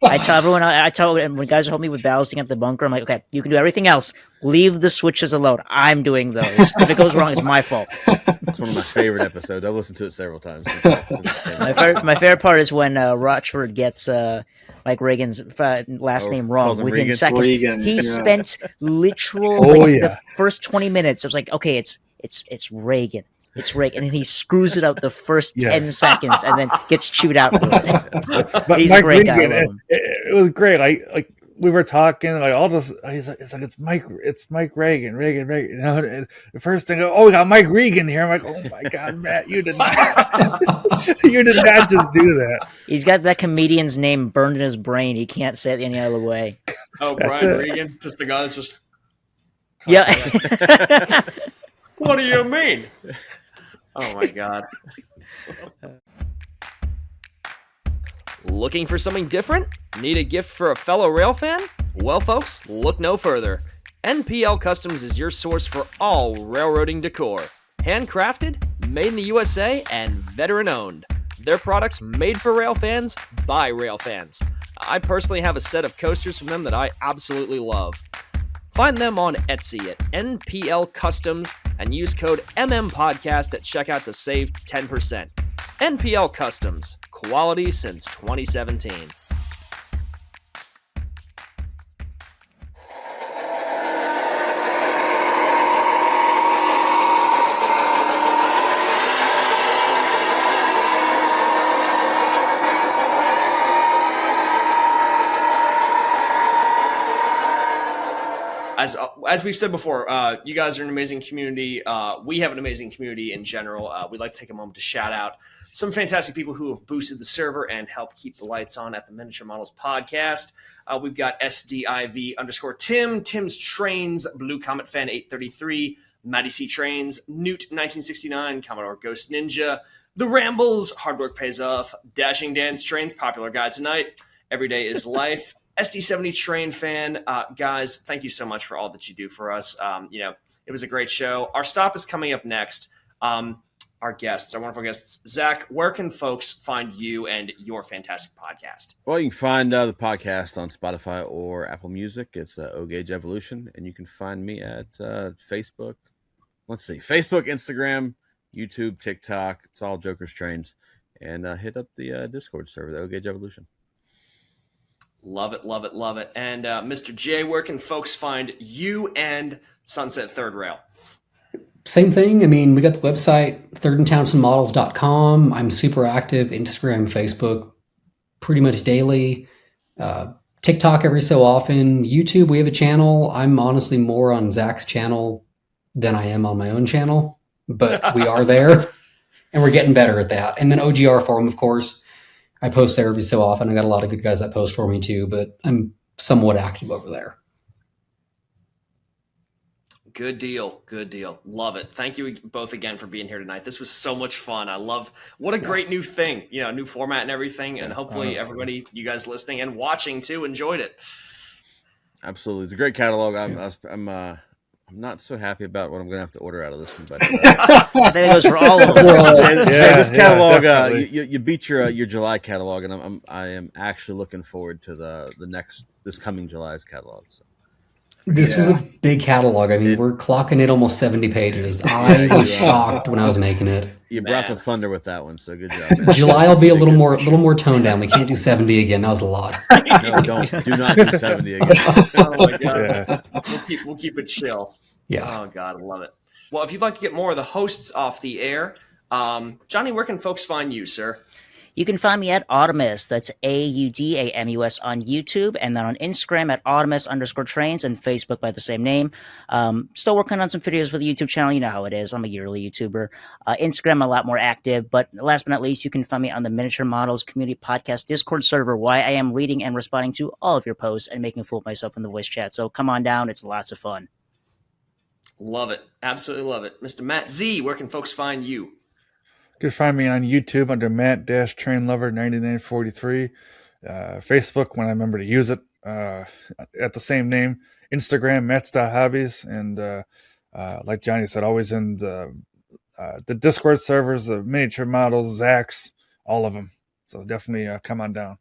I tell everyone, I tell when guys help me with ballasting at the bunker, I'm like, okay, you can do everything else. Leave the switches alone. I'm doing those. If it goes wrong, it's my fault. It's one of my favorite episodes. I've listened to it several times. My favorite part is when Rochford gets Mike Reagan's last name wrong calls him within Regan? seconds. Regan, He yeah. spent literal the first 20 minutes. I was like, okay, it's Reagan. It's Reagan, and he screws it up the first 10 seconds, and then gets chewed out for it. But He's Mike a great guy. I Regan, love him. it was great. Like we were talking, like all this. He's like, it's Mike Reagan. You know, and the first thing, oh, we got Mike Regan here. I'm like, oh my god, Matt, you did not, you did not just do that. He's got that comedian's name burned in his brain. He can't say it any other way. Oh, That's Brian it. Regan, just the guy that's just. Yeah. What do you mean? Oh my god. Looking for something different? Need a gift for a fellow rail fan? Well, folks, look no further. NPL Customs is your source for all railroading decor. Handcrafted, made in the USA, and veteran-owned. Their products made for rail fans by rail fans. I personally have a set of coasters from them that I absolutely love. Find them on Etsy at NPL Customs and use code MMPodcast at checkout to save 10%. NPL Customs, quality since 2017. As we've said before, you guys are an amazing community. We have an amazing community in general. We'd like to take a moment to shout out some fantastic people who have boosted the server and helped keep the lights on at the Miniature Models podcast. We've got SDIV_Tim, Tim's Trainz, Blue Comet Fan 833, Matty C Trainz, Newt 1969, Commodore Ghost Ninja, The Rambles, Hard Work Pays Off, Dashing Dance Trains, Popular Guide Tonight, Every Day is Life, SD70 Train Fan. Guys, thank you so much for all that you do for us. It was a great show. Our stop is coming up next. Our wonderful guests, Zach, where can folks find you and your fantastic podcast? Well, you can find the podcast on Spotify or Apple Music. It's O-Gauge Evolution, and you can find me at Facebook. Let's see, Facebook, Instagram, YouTube, TikTok. It's all Joker's Trains. And hit up the Discord server, the O-Gauge Evolution. Love it, love it, love it. And Mr. J, where can folks find you and Sunset Third Rail? Same thing. I mean, we got the website, thirdandtownsendmodels.com. I'm super active, Instagram, Facebook, pretty much daily. TikTok every so often. YouTube, we have a channel. I'm honestly more on Zach's channel than I am on my own channel, but we are there, and we're getting better at that. And then OGR Forum, of course. I post there every so often. I got a lot of good guys that post for me too, but I'm somewhat active over there. Good deal. Good deal. Love it. Thank you both again for being here tonight. This was so much fun. I love what a great new thing, new format and everything. And hopefully everybody, you guys listening and watching too, enjoyed it. Absolutely. It's a great catalog. I'm not so happy about what I'm going to have to order out of this one, but I think it goes for all of us. this catalog, you beat your July catalog, and I am actually looking forward to this coming July's catalog. So. This was a big catalog. I mean, we're clocking it almost 70 pages. I was shocked when I was making it. You brought the thunder with that one, so good job, man. July will be a little more toned down. We can't do 70 again. That was a lot. No, do not do 70 again. Oh my god. We'll keep it chill. Yeah. Oh god, I love it. Well, if you'd like to get more of the hosts off the air, Johnny, where can folks find you, sir? You can find me at Audamus. That's AUDAMUS on YouTube, and then on Instagram at Audamus_Trainz, and Facebook by the same name. Still working on some videos for the YouTube channel. You know how it is. I'm a yearly YouTuber. Instagram, I'm a lot more active. But last but not least, you can find me on the Miniature Models Community Podcast Discord server, why I am reading and responding to all of your posts and making a fool of myself in the voice chat. So come on down. It's lots of fun. Love it. Absolutely love it. Mr. Matt Z, where can folks find you? You can find me on YouTube under Matt-TrainLover9943. Facebook, when I remember to use it, at the same name. Instagram, Matt's.hobbies. And like Johnny said, always in the Discord servers, the Miniature Models, Zach's, all of them. So definitely come on down.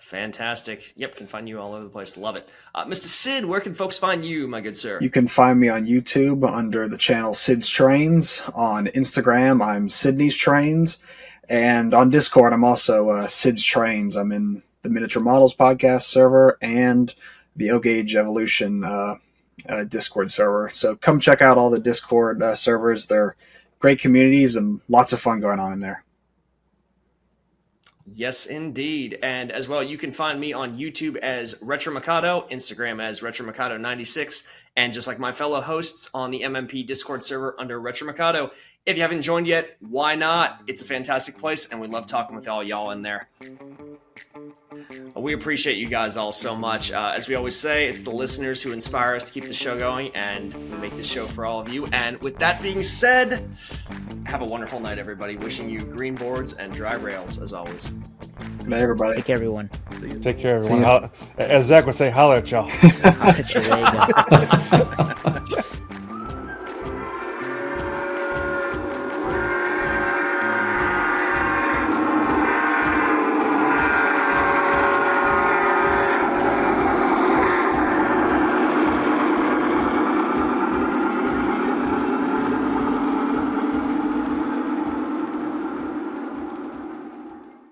Fantastic. Yep, can find you all over the place. Love it. Mr. Sid, where can folks find you, my good sir? You can find me on YouTube under the channel Sid's Trainz. On Instagram, I'm Sydney's Trainz. And on Discord, I'm also Sid's Trainz. I'm in the Miniature Models podcast server and the O-Gauge Evolution Discord server. So come check out all the Discord servers. They're great communities and lots of fun going on in there. Yes, indeed. And as well, you can find me on YouTube as RetroMikado, Instagram as RetroMikado96, and just like my fellow hosts on the MMP Discord server under RetroMikado. If you haven't joined yet, why not? It's a fantastic place, and we love talking with all y'all in there. We appreciate you guys all so much. As we always say, it's the listeners who inspire us to keep the show going, and we make the show for all of you. And with that being said, have a wonderful night, everybody. Wishing you green boards and dry rails, as always. Good night, everybody. Take care, everyone. Take care, everyone. As Zach would say, holla at y'all. Holla at you. There you go.